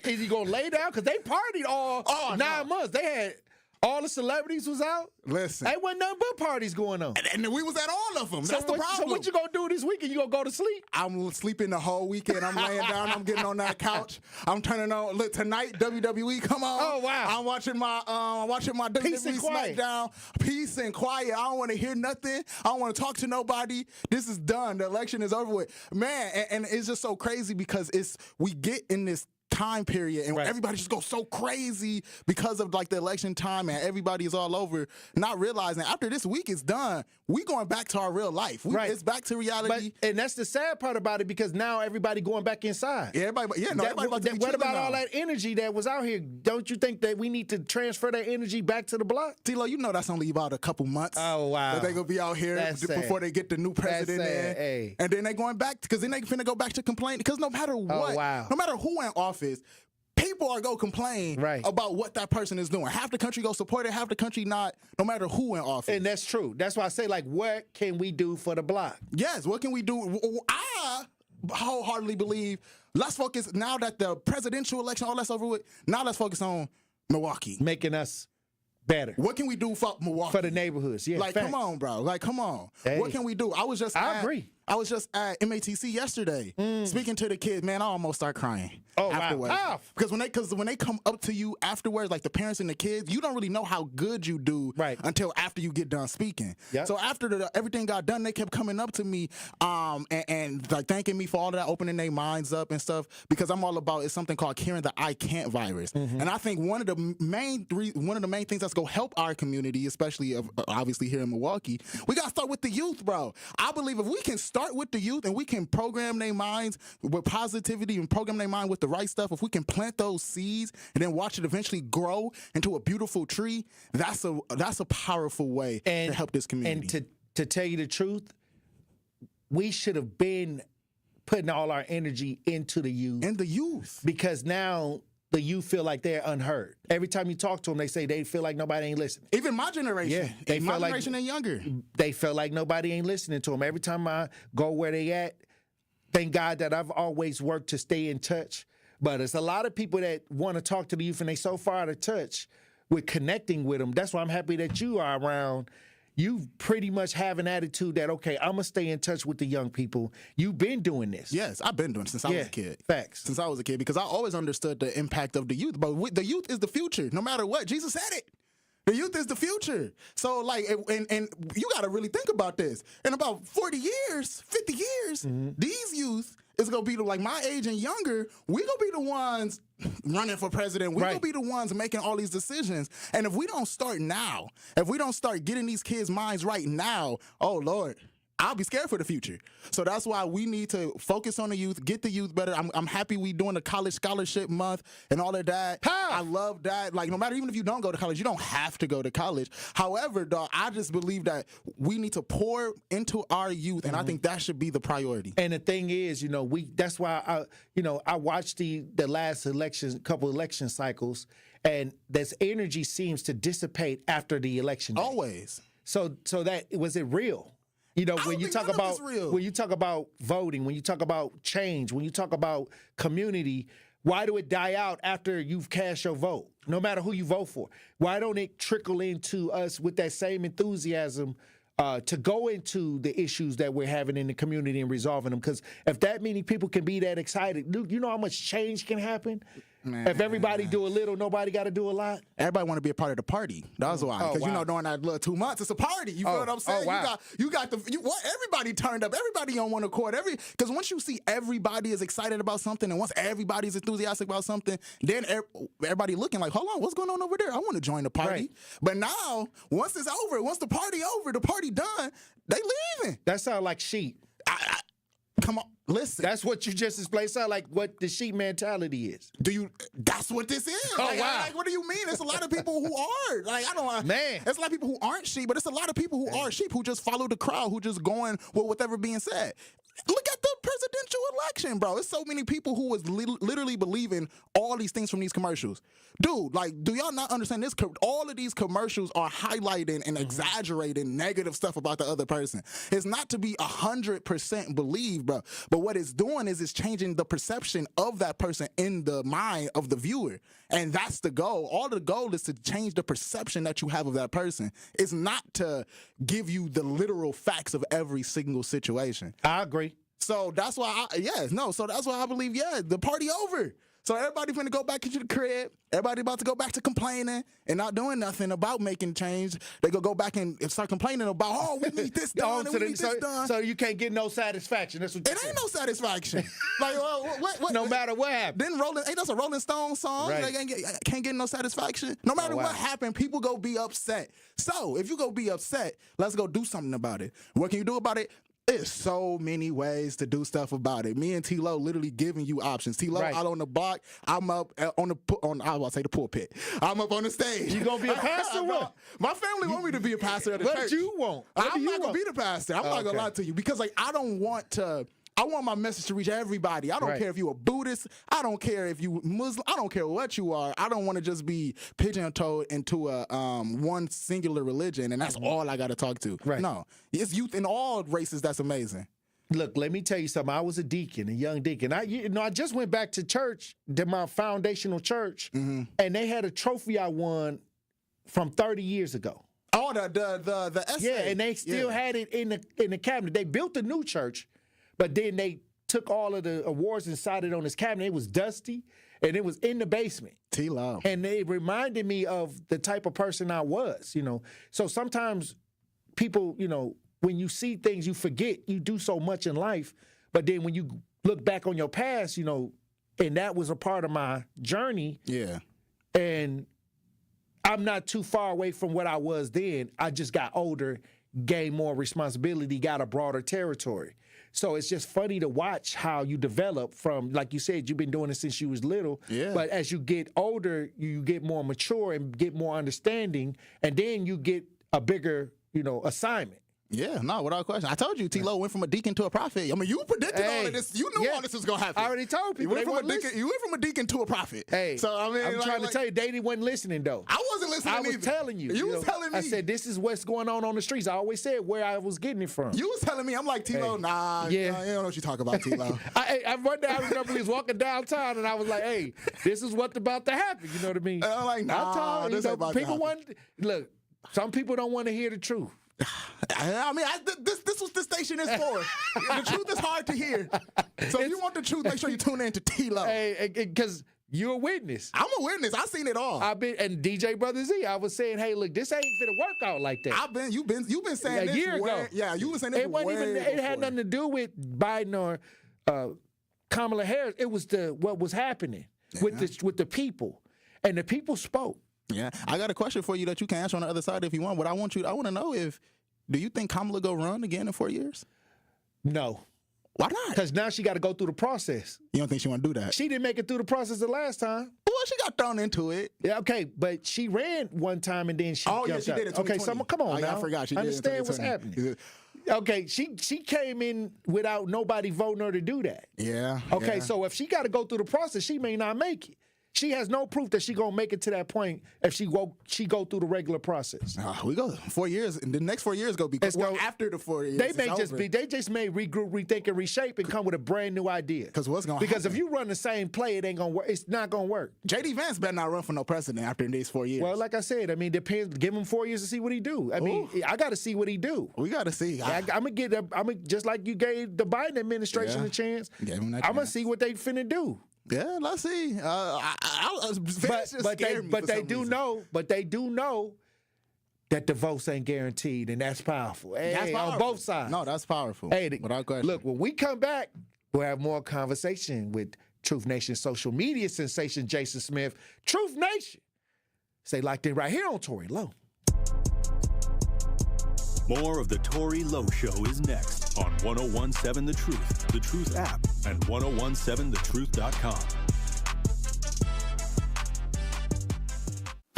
Is he gonna lay down? Because they partied all 9 months. They had all the celebrities was out. Listen, ain't wasn't nothing but parties going on, and we was at all of them. That's the problem. So what you gonna do this weekend? You gonna go to sleep? I'm sleeping the whole weekend. I'm laying down. I'm getting on that couch. I'm turning on. Look, tonight WWE. Come on. Oh wow. I'm watching my WWE SmackDown. Peace and quiet. I don't want to hear nothing. I don't want to talk to nobody. This is done. The election is over with, man. And it's just so crazy because we get in this time period and everybody just goes so crazy because of the election time and everybody is all over not realizing after this week is done, we going back to our real life. It's back to reality. And that's the sad part about it because now everybody going back inside. Yeah, everybody what about all that energy that was out here? Don't you think that we need to transfer that energy back to the block? T-Lo, that's only about a couple months. Oh, wow. That they going to be out here before they get the new president in. Hey. And then they going back because then they finna go back to complain because no matter what, no matter who in office, people are going to complain about what that person is doing. Half the country go support it, half the country not, no matter who in office. And that's true. That's why I say, what can we do for the block? Yes, what can we do? I wholeheartedly believe, let's focus, now that the presidential election, all that's over with, now let's focus on Milwaukee. Making us better. What can we do for Milwaukee? For the neighborhoods, yeah. Come on, bro. Come on. Hey. What can we do? I agree. I was just at MATC yesterday, speaking to the kids. Man, I almost start crying. Oh, afterwards. wow. Because when they come up to you afterwards, like the parents and the kids, you don't really know how good you do until after you get done speaking. Yep. So after everything got done, they kept coming up to me and like thanking me for all of that, opening their minds up and stuff. Because I'm all about, it's something called curing the I can't virus. And I think one of the main things that's gonna help our community, especially obviously here in Milwaukee, we gotta start with the youth, bro. I believe if we can start with the youth and we can program their minds with positivity and program their mind with the right stuff, if we can plant those seeds and then watch it eventually grow into a beautiful tree, that's a powerful way to help this community. And to tell you the truth, we should have been putting all our energy into the youth. And the youth. Because now the youth feel like they're unheard. Every time you talk to them, they say they feel like nobody ain't listening. Even my generation. Yeah, my generation and younger. They feel like nobody ain't listening to them. Every time I go where they at, thank God that I've always worked to stay in touch. But it's a lot of people that want to talk to the youth and they so far out of touch with connecting with them. That's why I'm happy that you are around. You pretty much have an attitude that, okay, I'm going to stay in touch with the young people. You've been doing this. Yes, I've been doing it since I was a kid. Facts. Since I was a kid, because I always understood the impact of the youth. But the youth is the future, no matter what. Jesus said it. The youth is the future. So, like, and you got to really think about this. In about 40 years, 50 years, these youth is going to be like my age and younger. We going to be the ones running for president. We're going to be the ones making all these decisions. And if we don't start now, if we don't start getting these kids' minds right now, oh, Lord, I'll be scared for the future. So that's why we need to focus on the youth, get the youth better. I'm happy we doing the college scholarship month and all of that. I love that. Like, no matter, even if you don't go to college, you don't have to go to college. However, dog, I just believe that we need to pour into our youth, and I think that should be the priority. And the thing is, that's why I watched the last elections, couple election cycles, and this energy seems to dissipate after the election day. Always. So that, was it real? When you talk about voting, when you talk about change, when you talk about community, why do it die out after you've cast your vote? No matter who you vote for, why don't it trickle into us with that same enthusiasm to go into the issues that we're having in the community and resolving them? Because if that many people can be that excited, you know how much change can happen? Man. If everybody do a little, nobody got to do a lot. Everybody want to be a part of the party. That's why. Because during that little 2 months, it's a party. You feel what I'm saying? You got everybody turned up. Everybody on one accord. Because once you see everybody is excited about something, and once everybody's enthusiastic about something, then everybody looking like, hold on, what's going on over there? I want to join the party. Right. But now, once it's over, once the party over, the party done, they leaving. That sounds like sheep. Come on, listen. That's what you just displayed. Sound like what the sheep mentality is. That's what this is. Oh, wow. What do you mean? There's a lot of people who are. There's a lot of people who aren't sheep, but it's a lot of people who are sheep who just follow the crowd, who just going with whatever being said. Look at the presidential election, bro. There's so many people who was literally believing all these things from these commercials. Dude, do y'all not understand this? All of these commercials are highlighting and exaggerating negative stuff about the other person. It's not to be 100% believed, bro. But what it's doing is it's changing the perception of that person in the mind of the viewer. And that's the goal. All the goal is to change the perception that you have of that person. It's not to give you the literal facts of every single situation. I agree. So that's why so that's why I believe, the party over. So everybody finna go back into the crib. Everybody about to go back to complaining and not doing nothing about making change. They go back and start complaining about, we need this done, we need this done. So you can't get no satisfaction. That's what it ain't no satisfaction. What? No matter what happened. Ain't that's a Rolling Stone song? Right. They can't get no satisfaction. No matter what happened, people go be upset. So if you go be upset, let's go do something about it. What can you do about it? There's so many ways to do stuff about it. Me and T. Lowe literally giving you options. T. Lowe out on the block. I'm up on the pulpit. I'm up on the stage. You gonna be a pastor? My family want me to be a pastor at the church. What you want? I'm not gonna be the pastor. I'm not gonna lie to you because I want my message to reach everybody. I don't care if you're a Buddhist. I don't care if you Muslim. I don't care what you are. I don't want to just be pigeon-toed into a one singular religion, and that's all I got to talk to. Right. No, it's youth in all races. That's amazing. Look, let me tell you something. I was a deacon, a young deacon. I just went back to church, did my foundational church, and they had a trophy I won from 30 years ago. Oh, the essay. Yeah, and they still had it in the cabinet. They built a new church. But then they took all of the awards and sided on his cabinet. It was dusty, and it was in the basement. T-Lowe. And it reminded me of the type of person I was, you know. So sometimes people, you know, when you see things, you forget. You do so much in life, but then when you look back on your past, you know, and that was a part of my journey. Yeah. And I'm not too far away from what I was then. I just got older, gained more responsibility, got a broader territory. So it's just funny to watch how you develop from, like you said, you've been doing it since you was little. Yeah. But as you get older, you get more mature and get more understanding, and then you get a bigger, you know, assignment. Yeah, no, without question. I told you, T-Lowe went from a deacon to a prophet. I mean, you predicted all of this. You knew all this was going to happen. I already told people. You went from a deacon to a prophet. Hey, so I mean, I'm trying to tell you, they wasn't listening, though. I wasn't listening I was either. telling you. You was telling me. I said, this is what's going on the streets. I always said where I was getting it from. You was telling me. I'm like, T-Lowe, nah, you don't know what you talk about, T-Lowe. One day I remember we was walking downtown, and I was like, hey, this is what's about to happen. You know what I mean? And I'm like, nah, this ain't about to happen. Look, some people don't want to hear the truth. I mean, this was the station is for. The truth is hard to hear. So if you want the truth, make sure you tune in to T-Lowe. Hey, because you're a witness. I'm a witness. I seen it all. And DJ Brother Z, I was saying, hey, look, this ain't finna work out like that. You've been saying a this year ago. Yeah, you been saying this. It had nothing to do with Biden or Kamala Harris. It was what was happening with the people, and the people spoke. Yeah, I got a question for you that you can answer on the other side if you want. But I want to know do you think Kamala go run again in 4 years? No. Why not? Because now she got to go through the process. You don't think she want to do that? She didn't make it through the process the last time. Well, she got thrown into it. Yeah, okay, but she ran one time and then she she did it. Okay, so come on now. I forgot. She understand what's happening. Okay, she came in without nobody voting her to do that. Yeah. Okay, so if she got to go through the process, she may not make it. She has no proof that she gonna make it to that point if she go through the regular process. We go 4 years, and the next 4 years go be after the 4 years. They just may regroup, rethink, and reshape and come with a brand new idea. Because what's gonna Because happen? if you run the same play, it ain't gonna work. It's not gonna work. JD Vance better not run for no president after these 4 years. Well, like I said, I mean, depends. Give him 4 years to see what he do. I mean, I got to see what he do. We got to see. I'm gonna just like you gave the Biden administration a chance. I'm gonna see what they finna do. Yeah, let's see. But they do know that the votes ain't guaranteed, and that's powerful. Hey, that's powerful. On both sides. No, that's powerful. Hey, without question. Look, when we come back, we'll have more conversation with Truth Nation social media sensation Jason Smith. Truth Nation. Stay locked in right here on Tory Lowe. More of the Tory Lowe Show is next on 1017 The Truth app, and 1017thetruth.com.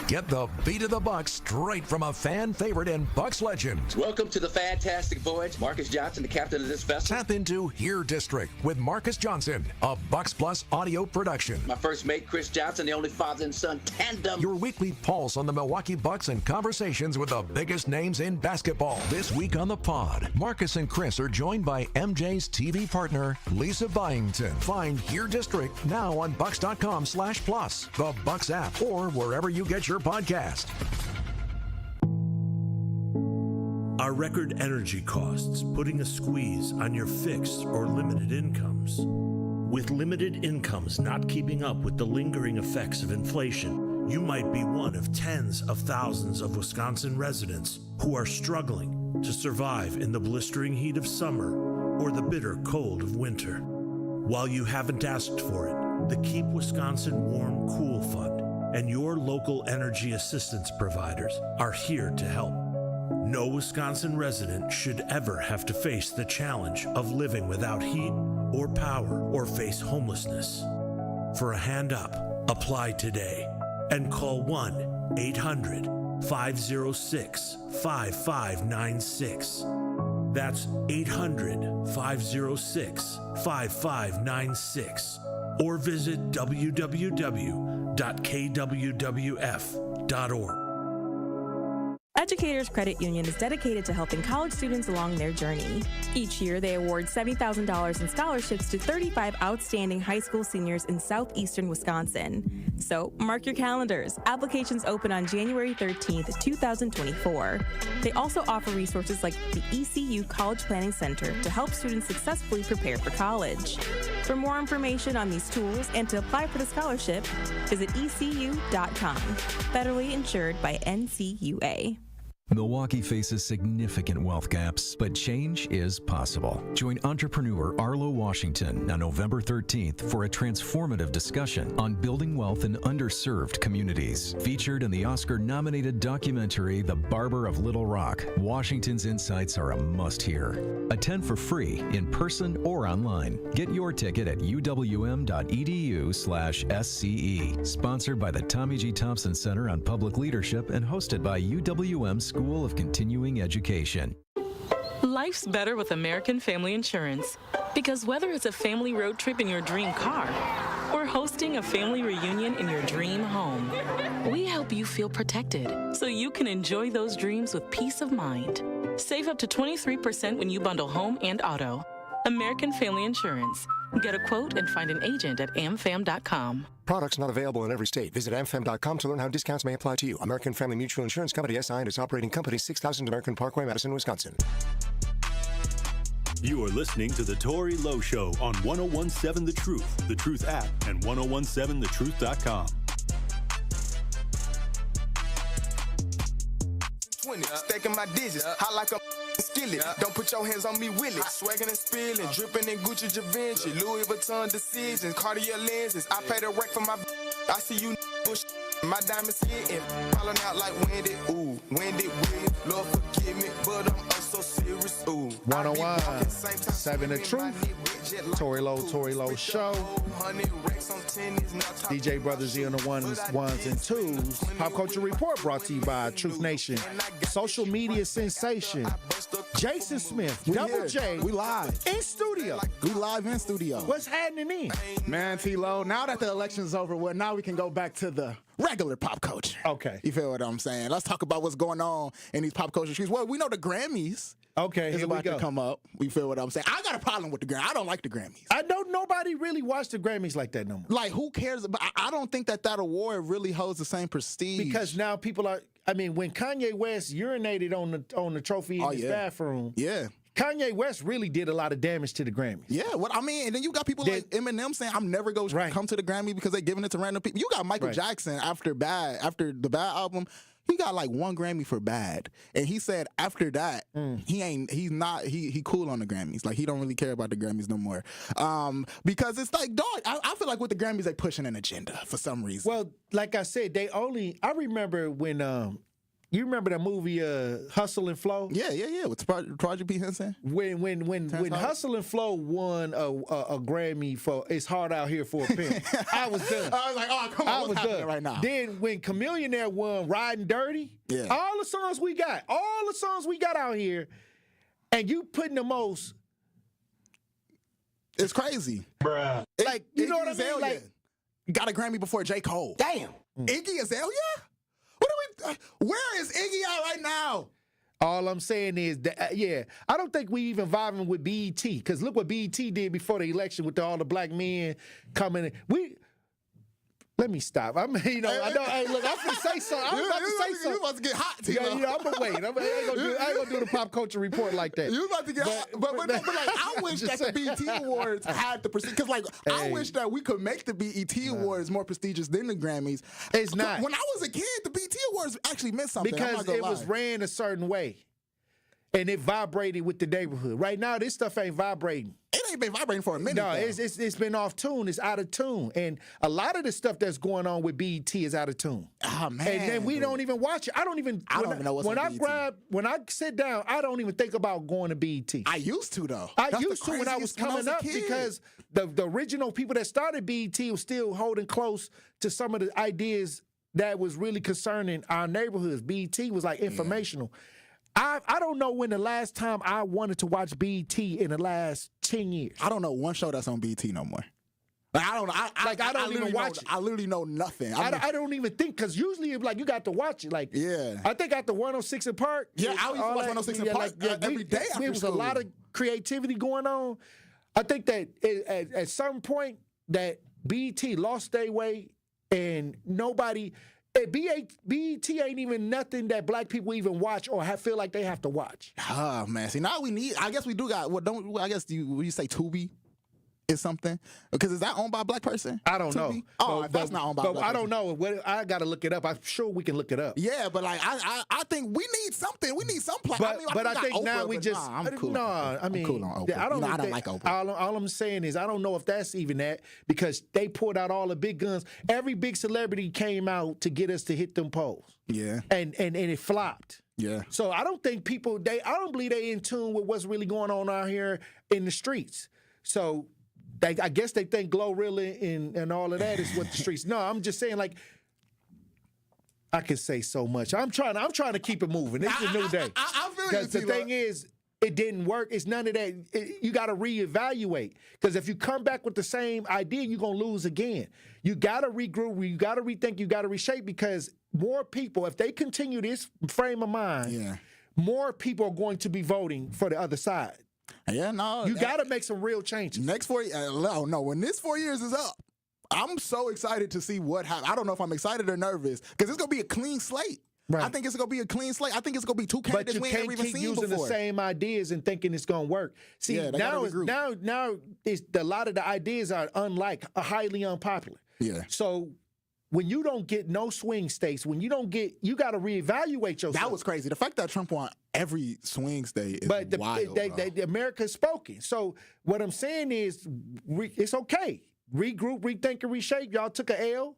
Get the beat of the Bucks straight from a fan favorite and Bucks legend. Welcome to the fantastic voyage. Marcus Johnson, the captain of this vessel. Tap into Here District with Marcus Johnson, a Bucks Plus audio production. My first mate, Chris Johnson, the only father and son tandem. Your weekly pulse on the Milwaukee Bucks and conversations with the biggest names in basketball. This week on the pod, Marcus and Chris are joined by MJ's TV partner, Lisa Byington. Find Here District now on Bucks.com/plus, the Bucks app, or wherever you get your podcast. Are record energy costs putting a squeeze on your fixed or limited incomes? With limited incomes not keeping up with the lingering effects of inflation, you might be one of tens of thousands of Wisconsin residents who are struggling to survive in the blistering heat of summer or the bitter cold of winter. While you haven't asked for it, the Keep Wisconsin Warm Cool Fund and your local energy assistance providers are here to help. No Wisconsin resident should ever have to face the challenge of living without heat or power or face homelessness. For a hand up, apply today and call 1-800-506-5596. That's 800-506-5596. Or visit www.kwwf.org. At Educators Credit Union is dedicated to helping college students along their journey. Each year, they award $70,000 in scholarships to 35 outstanding high school seniors in southeastern Wisconsin. So, mark your calendars. Applications open on January 13th, 2024. They also offer resources like the ECU College Planning Center to help students successfully prepare for college. For more information on these tools and to apply for the scholarship, visit ecu.com. Federally insured by NCUA. Milwaukee faces significant wealth gaps, but change is possible. Join entrepreneur Arlo Washington on November 13th for a transformative discussion on building wealth in underserved communities. Featured in the Oscar-nominated documentary The Barber of Little Rock, Washington's insights are a must-hear. Attend for free, in person or online. Get your ticket at uwm.edu/SCE. Sponsored by the Tommy G. Thompson Center on Public Leadership and hosted by UWM School of Continuing Education. Life's better with American Family Insurance, because whether it's a family road trip in your dream car or hosting a family reunion in your dream home, we help you feel protected so you can enjoy those dreams with peace of mind. Save up to 23% when you bundle home and auto. American Family Insurance. Get a quote and find an agent at amfam.com. Products not available in every state. Visit amfam.com to learn how discounts may apply to you. American Family Mutual Insurance Company, SI, and its operating company, 6000 American Parkway, Madison, Wisconsin. You are listening to The Tory Lowe Show on 1017 The Truth, The Truth app, and 1017thetruth.com. 20, stacking my digits, hot like a skillet. Don't put your hands on me, will it? Swagging and spilling, dripping in Gucci Givenchy, Louis Vuitton decisions, Cartier lenses. I pay the rent for my. I see you push. My diamonds hitting, falling out like Wendy. Ooh, Wendy Williams, Lord forgive me, but I'm so serious. Ooh, 101.7 The Truth. Tory Lowe Show. DJ Brothers E on the ones and twos. Pop Culture Report brought to you by Truth Nation. Social media sensation Jason Smith, Double J. We live. In studio. We live in studio. What's happening in? Man, T-Lo, now that the election's over, well, now we can go back to the regular pop culture. Okay. You feel what I'm saying? Let's talk about what's going on in these pop culture streets. Well, we know the Grammys. Okay, is about to come up. We feel what I'm saying. I got a problem with the Grammys. I don't like the Grammys. I don't. Nobody really watched the Grammys like that no more. Like, who cares? But I don't think that award really holds the same prestige. Because now people are. I mean, when Kanye West urinated on the trophy in his bathroom. Yeah. Kanye West really did a lot of damage to the Grammys. Yeah, what I mean, and then you got people like Eminem saying, "I'm never going to come to the Grammy because they're giving it to random people." You got Michael Jackson after the Bad album. He got like 1 Grammy for Bad, and he said after that he cool on the Grammys. Like, he don't really care about the Grammys no more, because it's like, dog. I feel like with the Grammys they pushing an agenda for some reason. Well, like I said, I remember when you remember the movie Hustle and Flow? Yeah. With Project P. Henson. When Hustle and Flow won a Grammy for "It's Hard Out Here for a Pimp," I was done. I was like, oh, come on, what's happening right now? Then when Chamillionaire won "Riding Dirty," all the songs we got out here, and you putting the most. It's crazy, bruh. Like, you know what I mean? Like, got a Grammy before J. Cole. Damn. Iggy Azalea. Where is Iggy at right now? All I'm saying is that, I don't think we even vibing with BET, because look what BET did before the election with all the black men coming in. Let me stop. I mean, hey, look, I'm finna say something. I'm about to say something. You about to get hot, T-Lo. I'm gonna wait. I ain't gonna do the pop culture report like that. You about to get hot. But like, I wish that the BET Awards had the prestige. Because, like, I wish that we could make the BET Awards more prestigious than the Grammys. It's not. When I was a kid, the BET Awards actually meant something. Because it was ran a certain way. And it vibrated with the neighborhood. Right now, this stuff ain't vibrating. It ain't been vibrating for a minute. No, it's been off tune. It's out of tune. And a lot of the stuff that's going on with BET is out of tune. Oh, man. And then we don't even watch it. I don't even know what's on BET. When I sit down, I don't even think about going to BET. I used to, though. I used to when I was coming up, because the original people that started BET was still holding close to some of the ideas that was really concerning our neighborhoods. BET was like informational. I don't know when the last time I wanted to watch BET in the last 10 years. I don't know one show that's on BET no more. Like, I don't know. I don't even watch it. I literally know nothing. I don't even think, because usually it's like you got to watch it. Like, yeah. I think after 106 in Park. Yeah, I used to watch 106 in Park every day after There was school. a lot of creativity going on. I think that at some point that BET lost their way, and nobody. BET ain't even nothing that black people even watch or feel like they have to watch. Oh, man. See, now we need, I guess we do got, would you say Tubi is something? Because is that owned by a black person? I don't know. Oh, if that's not owned by a black person. I don't know. I got to look it up. I'm sure we can look it up. Yeah, but like, I think we need something. We need some platform. But I think now we just, I'm cool. No, I mean, I'm cool on Oprah. I don't like Oprah. All I'm saying is I don't know if that's even that, because they pulled out all the big guns. Every big celebrity came out to get us to hit them polls. Yeah. And it flopped. Yeah. So I don't think I don't believe they in tune with what's really going on out here in the streets. So I guess they think Glorilla and all of that is what the streets. No, I'm just saying, like, I can say so much. I'm trying to keep it moving. It's a new day. I feel you. Because the thing is, it didn't work. It's none of that. You got to reevaluate. Because if you come back with the same idea, you're going to lose again. You got to regroup. You got to rethink. You got to reshape, because more people, if they continue this frame of mind, more people are going to be voting for the other side. Yeah, no. You got to make some real changes. Next 4 years, no, when this 4 years is up, I'm so excited to see what happens. I don't know if I'm excited or nervous, because it's going to be a clean slate. Right. I think it's going to be a clean slate. I think it's going to be two candidates we ain't ever even seen before. But you can't keep using the same ideas and thinking it's going to work. See, now it's, a lot of the ideas are highly unpopular. Yeah. So when you don't get no swing states, you got to reevaluate yourself. That was crazy. The fact that Trump won every swing state is wild. America's spoken. So what I'm saying is, it's okay. Regroup, rethink, and reshape. Y'all took an L.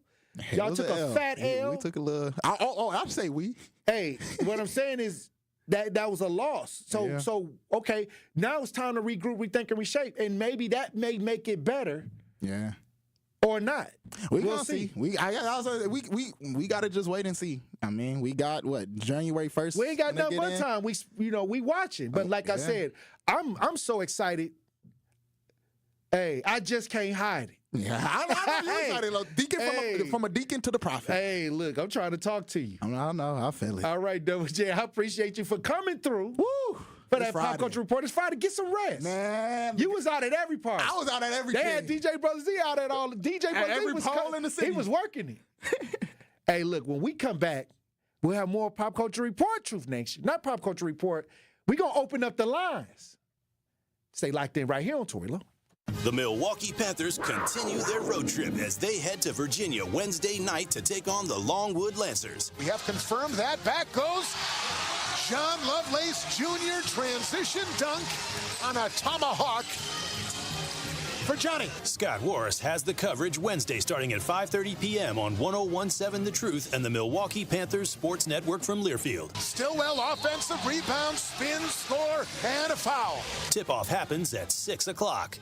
Y'all took a fat L. We took a little. I'd say we. Hey, what I'm saying is that was a loss. So okay, now it's time to regroup, rethink, and reshape, and maybe that may make it better. Yeah. Or not. We'll gonna see. We gotta just wait and see. I mean, we got January 1st. We ain't got nothing but time. We watching. But like I said, I'm so excited. Hey, I just can't hide it. Yeah, I know you're excited. From a deacon to the prophet. Hey, look, I'm trying to talk to you. I know. I feel it. All right, Double J, I appreciate you for coming through. Woo! For that Pop Culture Report. It's Friday. Get some rest. Man. You was out at every party. I was out at everything. They had DJ Brother Z out at all. DJ Brother Z was poll in the city. He was working it. Hey, look, when we come back, we'll have more Pop Culture Report, Truth Nation. Not Pop Culture Report. We're going to open up the lines. Stay locked in right here on Tory Lowe. The Milwaukee Panthers continue their road trip as they head to Virginia Wednesday night to take on the Longwood Lancers. We have confirmed that. Back goes John Lovelace Jr. Transition dunk on a tomahawk for Johnny. Scott Warris has the coverage Wednesday starting at 5:30 p.m. on 101.7 The Truth and the Milwaukee Panthers Sports Network from Learfield. Stillwell offensive rebound, spin, score, and a foul. Tip-off happens at 6 o'clock.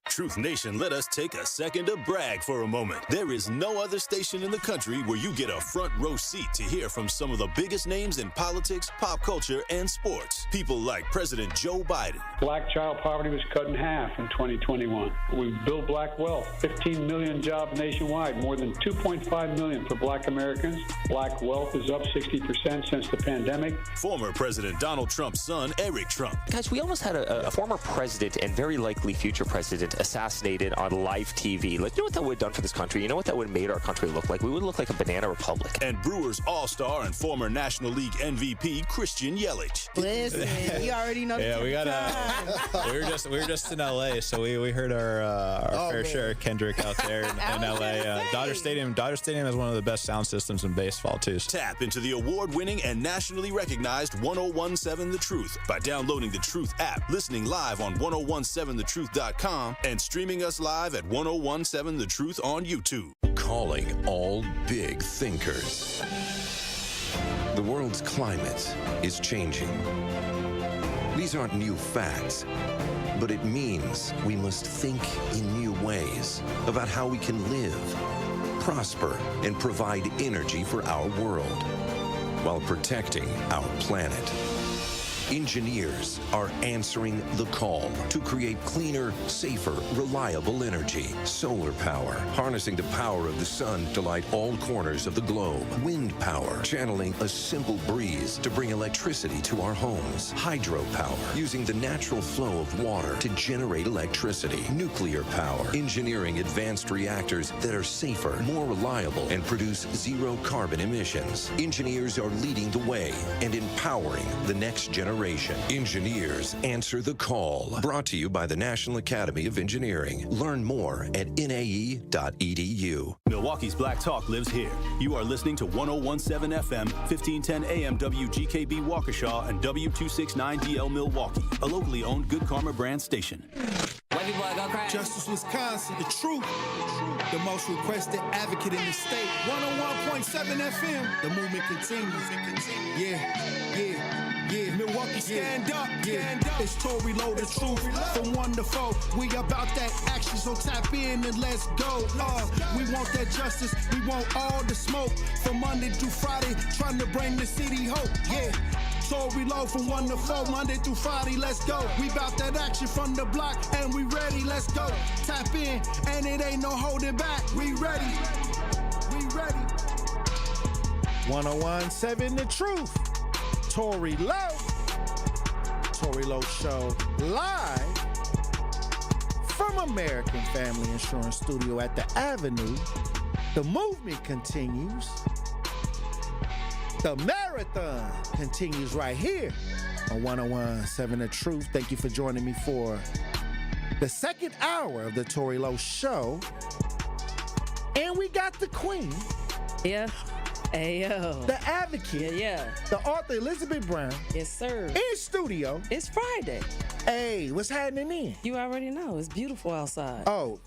Truth Nation, let us take a second to brag for a moment. There is no other station in the country where you get a front row seat to hear from some of the biggest names in politics, pop culture, and sports. People like President Joe Biden. Black child poverty was cut in half in 2021. We built black wealth, 15 million jobs nationwide, more than 2.5 million for black Americans. Black wealth is up 60% since the pandemic. Former President Donald Trump's son, Eric Trump. Guys, we almost had a former president and very likely future president assassinated on live TV. Like, you know what that would have done for this country? You know what that would have made our country look like? We would look like a banana republic. And Brewers All-Star and former National League MVP Christian Yelich. Listen, you already know. Yeah, we were just in LA, so we heard our fair share of Kendrick out there in LA. Dodger Stadium has one of the best sound systems in baseball too. Tap into the award-winning and nationally recognized 101.7 The Truth by downloading the Truth app, listening live on 101.7thetruth.com, and streaming us live at 101.7 The Truth on YouTube. Calling all big thinkers. The world's climate is changing. These aren't new facts, but it means we must think in new ways about how we can live, prosper, and provide energy for our world while protecting our planet. Engineers are answering the call to create cleaner, safer, reliable energy. Solar power, harnessing the power of the sun to light all corners of the globe. Wind power, channeling a simple breeze to bring electricity to our homes. Hydropower, using the natural flow of water to generate electricity. Nuclear power, engineering advanced reactors that are safer, more reliable, and produce zero carbon emissions. Engineers are leading the way and empowering the next generation. Engineers answer the call. Brought to you by the National Academy of Engineering. Learn more at nae.edu. Milwaukee's Black Talk lives here. You are listening to 101.7 FM, 1510 AM WGKB Waukesha, and W269DL Milwaukee, a locally owned Good Karma brand station. Justice, Wisconsin, the truth, the most requested advocate in the state. 101.7 FM, the movement continues. Yeah. Milwaukee, stand up. It's Tory, Lowe, the truth. From 1 to 4, we about that action, so tap in and let's go. We want that justice, we want all the smoke. From Monday through Friday, trying to bring the city hope. Yeah. Tory, Lowe from 1 to 4, Monday through Friday, let's go. We bout that action from the block, and we ready, let's go. Tap in, and it ain't no holding back. We ready. 101.7 The Truth. Tory Lowe. Tory Lowe Show live from American Family Insurance Studio at the Avenue. The movement continues. The marathon continues right here on 101.7 The Truth. Thank you for joining me for the second hour of the Tory Lowe Show. And we got the queen. Yeah. Ayo. The advocate. Yeah. The author, Elizabeth Brown. Yes, sir. In studio. It's Friday. Hey, what's happening in? You already know. It's beautiful outside. Oh.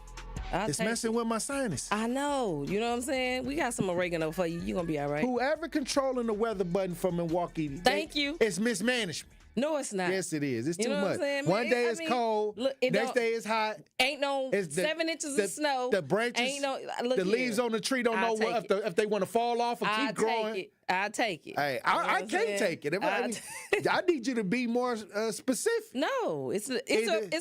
It's messing with my sinus. I know. You know what I'm saying? We got some oregano for you. You're going to be all right. Whoever controlling the weather button for Milwaukee. Thank you. It's mismanagement. No, it's not. Yes, it is. It's you too know much. What I'm saying, One day it's cold. Look, next day it's hot. Ain't no 7 inches of snow. The branches, ain't no, look the here. leaves on the tree don't know if they want to fall off or keep growing. I take it. Hey, I can't take it. I need you to be more specific. No, it's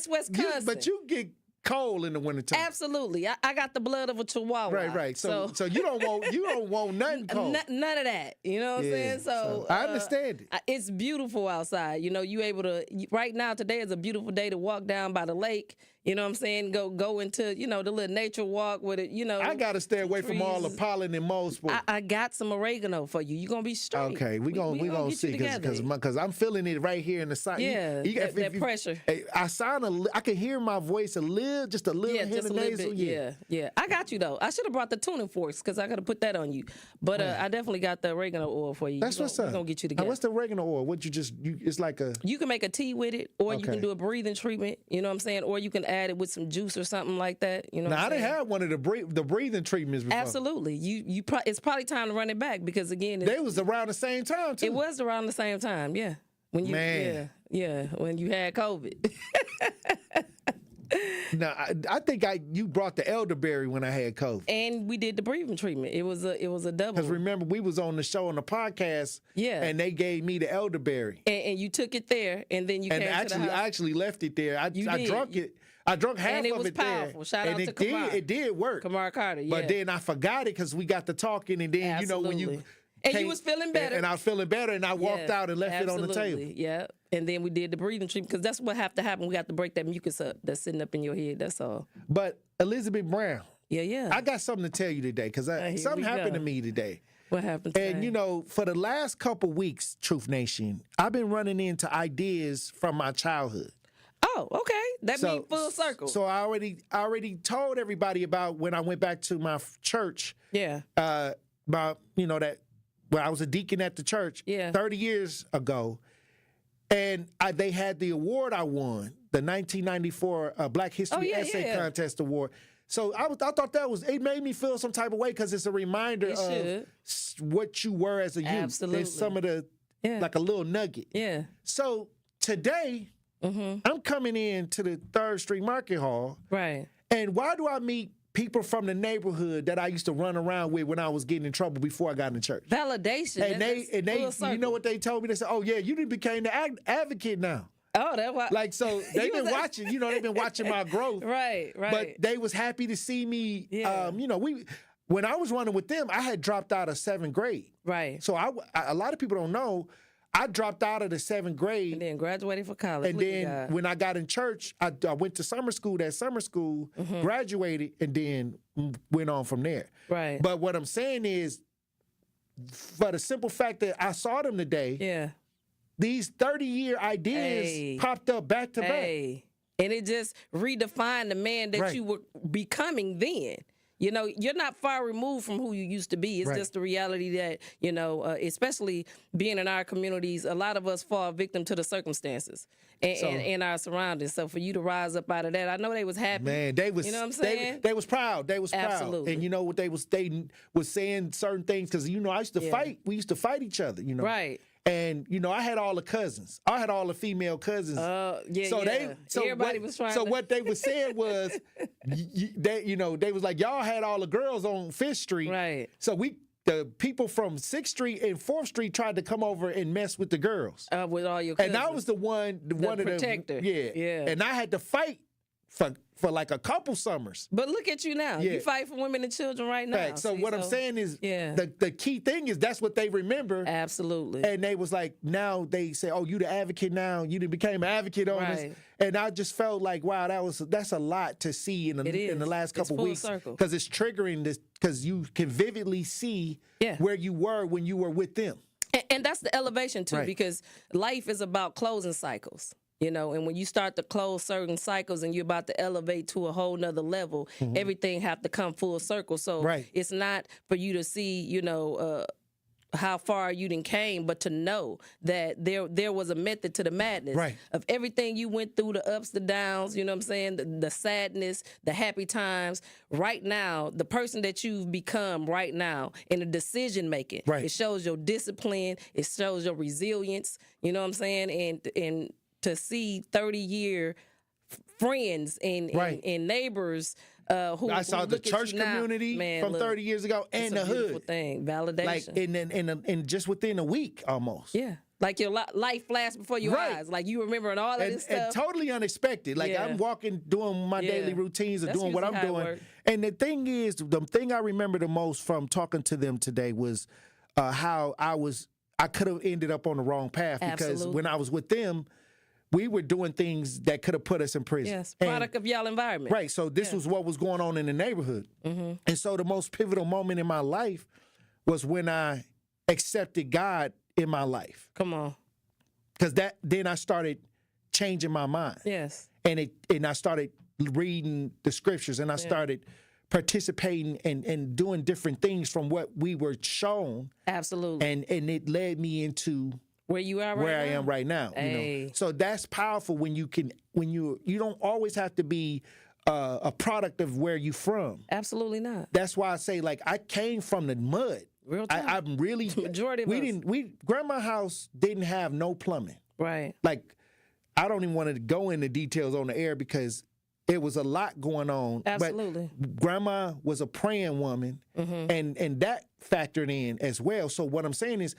Wisconsin. But you get cold in the wintertime. Absolutely. I got the blood of a chihuahua. Right. So you don't want nothing cold. None of that. You know what I'm saying? So I understand it. It's beautiful outside. You know, you able to right now today is a beautiful day to walk down by the lake. You know what I'm saying? Go into, the little nature walk with it, I got to stay away from all the pollen and mold sport. I got some oregano for you. You're going to be straight. Okay, we gonna see because I'm feeling it right here in the side. Yeah, that pressure. I can hear my voice just a little just a little nasal. bit. Yeah. I got you though. I should have brought the tuning forks because I got to put that on you. But I definitely got the oregano oil for you. That's what's up. We're going to get you together. What's the oregano oil? It's like a... You can make a tea with it or you can do a breathing treatment, you know what I'm saying? Or you can add it with some juice or something like that. You know now, I didn't have one of the breathing treatments before. Absolutely. It's probably time to run it back because, again... They was around the same time, too. It was around the same time, yeah. When you, when you had COVID. No, I think you brought the elderberry when I had COVID, and we did the breathing treatment. It was a double. Because remember, we was on the show on the podcast, and they gave me the elderberry, and you took it there, and then you came to the house. I actually left it there. I drank it. I drank half and it of was it powerful. there. Shout out to Kamar. It did work. Kamar Carter, yeah. But then I forgot it because we got to talking, and then Absolutely. When you. And you was feeling better. And I was feeling better, and I walked out and left it on the table. Yeah. And then we did the breathing treatment because that's what have to happen. We got to break that mucus up that's sitting up in your head. That's all. But Elizabeth Brown. Yeah. I got something to tell you today because something happened to me today. What happened today? And, for the last couple weeks, Truth Nation, I've been running into ideas from my childhood. Oh, okay. That means full circle. So I already told everybody about when I went back to my church. Yeah. When I was a deacon at the church 30 years ago, and they had the award I won, the 1994 Black History Essay Contest Award. So I thought it made me feel some type of way because it's a reminder of what you were as a youth. Absolutely. There's some of the, like a little nugget. Yeah. So today, I'm coming in to the 3rd Street Market Hall. Right. And why do I meet people from the neighborhood that I used to run around with when I was getting in trouble before I got in church. Validation. And they, you know what they told me? They said, "Oh yeah, you done became the advocate now." Oh, that's why. Like, so they've been watching. You know, they've been watching my growth. Right. But they was happy to see me. Yeah. You know, when I was running with them, I had dropped out of 7th grade. Right. So a lot of people don't know. I dropped out of the 7th grade. And then graduated for college. And then when I got in church, I went to summer school, graduated, and then went on from there. Right. But what I'm saying is, for the simple fact that I saw them today, these 30-year ideas popped up back to back. And it just redefined the man that you were becoming then. You know, you're not far removed from who you used to be. It's just the reality that, you know, especially being in our communities, a lot of us fall victim to the circumstances and our surroundings. So for you to rise up out of that, I know they was happy. Man, they was, you know what I'm saying? They was proud. They was Absolutely. proud. And you know what they was saying certain things because, you know, I used to fight. We used to fight each other, you know. Right. And, you know, I had all the cousins. I had all the female cousins. Everybody was trying So what they were saying was, they was like, y'all had all the girls on 5th Street. Right. So the people from 6th Street and 4th Street tried to come over and mess with the girls. With all your cousins. And I was the one of the protector. Yeah. And I had to fight for like a couple summers. But look at you now. Yeah. You fight for women and children right now. Right. So what I'm saying is the key thing is that's what they remember. Absolutely. And they was like, now they say, oh, you the advocate now. You became an advocate on this. And I just felt like, wow, that's a lot to see in the last couple weeks. Because it's triggering this, because you can vividly see where you were when you were with them. And that's the elevation too, because life is about closing cycles. You know, and when you start to close certain cycles and you're about to elevate to a whole nother level, everything have to come full circle. So it's not for you to see, you know, how far you done came, but to know that there was a method to the madness of everything you went through, the ups, the downs, you know what I'm saying, the sadness, the happy times. Right now, the person that you've become right now in the decision making, it shows your discipline, it shows your resilience, you know what I'm saying, and to see 30-year friends and neighbors who I saw the church community from 30 years ago and the hood thing, validation, like in just within a week almost. Yeah, like your life flashed before your eyes, like you remembering all of this stuff, and totally unexpected. Like I'm walking, doing my daily routines or doing what I'm doing, and the thing is, the thing I remember the most from talking to them today was how I could have ended up on the wrong path because when I was with them, we were doing things that could have put us in prison. Yes, product of y'all environment. Right, so this was what was going on in the neighborhood. And so the most pivotal moment in my life was when I accepted God in my life. Come on. Because then I started changing my mind. Yes. And I started reading the scriptures and I started participating and doing different things from what we were shown. Absolutely. And it led me into where you are where I am right now. You know? So that's powerful when you don't always have to be a product of where you from. Absolutely not. That's why I say, like, I came from the mud. Real time. I'm really majority of us. Grandma's house didn't have no plumbing. Right. Like, I don't even want to go into details on the air because it was a lot going on. Absolutely. But Grandma was a praying woman, and that factored in as well. So what I'm saying is,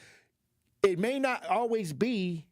it may not always be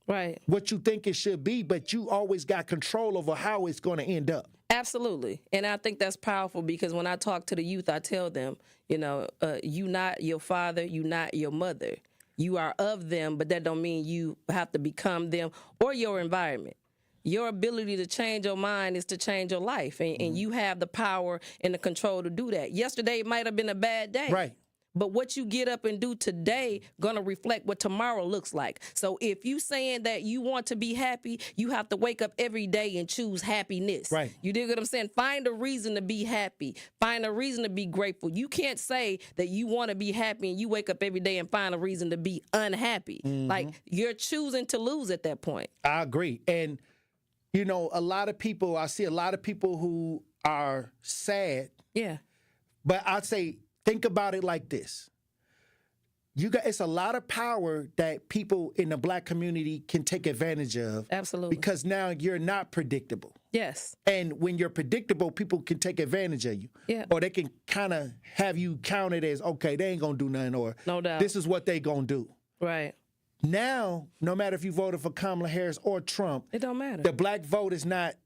what you think it should be, but you always got control over how it's going to end up. Absolutely. And I think that's powerful because when I talk to the youth, I tell them, you know, you not your father, you not your mother. You are of them, but that don't mean you have to become them or your environment. Your ability to change your mind is to change your life, and you have the power and the control to do that. Yesterday might have been a bad day. Right. But what you get up and do today gonna reflect what tomorrow looks like. So if you saying that you want to be happy, you have to wake up every day and choose happiness. Right. You dig what I'm saying? Find a reason to be happy. Find a reason to be grateful. You can't say that you want to be happy and you wake up every day and find a reason to be unhappy. Like you're choosing to lose at that point. I agree. And you know, I see a lot of people who are sad. Yeah. But I'd say, think about it like this. It's a lot of power that people in the black community can take advantage of. Absolutely. Because now you're not predictable. Yes. And when you're predictable, people can take advantage of you. Yeah. Or they can kind of have you counted as, okay, they ain't going to do nothing, or no doubt. This is what they going to do. Right. Now, no matter if you voted for Kamala Harris or Trump, it don't matter. The black vote is not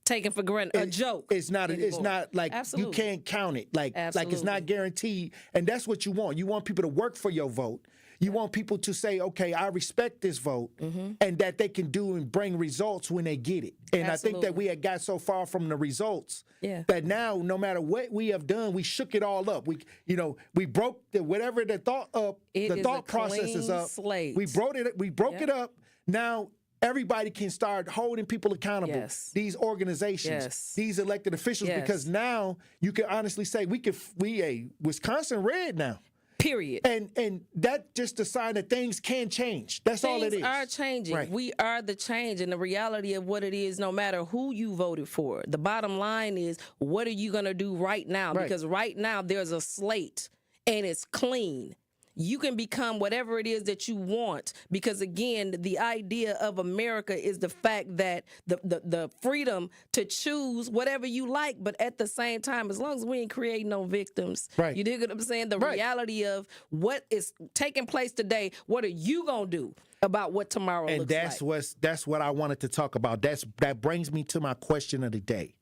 taken for granted. A joke. It's not. It's not like Absolutely. you can't count it. Like Absolutely. it's not guaranteed. And that's what you want. You want people to work for your vote. You want people to say, okay, I respect this vote, and that they can do and bring results when they get it. And I think that we had got so far from the results that now, no matter what we have done, we shook it all up. We broke whatever the thought up. The thought process is up. Slate. We broke it. We broke it up. Now everybody can start holding people accountable. Yes. These organizations, these elected officials, because now you can honestly say we Wisconsin red now. Period. And that just a sign that things can change. That's all it is. Things are changing. Right. We are the change, and the reality of what it is, no matter who you voted for, the bottom line is, what are you going to do right now? Right. Because right now there's a slate, and it's clean. You can become whatever it is that you want, because again, the idea of America is the fact that the freedom to choose whatever you like, but at the same time, as long as we ain't creating no victims, right. You dig what I'm saying? The reality of what is taking place today, what are you gonna do about what tomorrow looks like? And that's what I wanted to talk about. That brings me to my question of the day.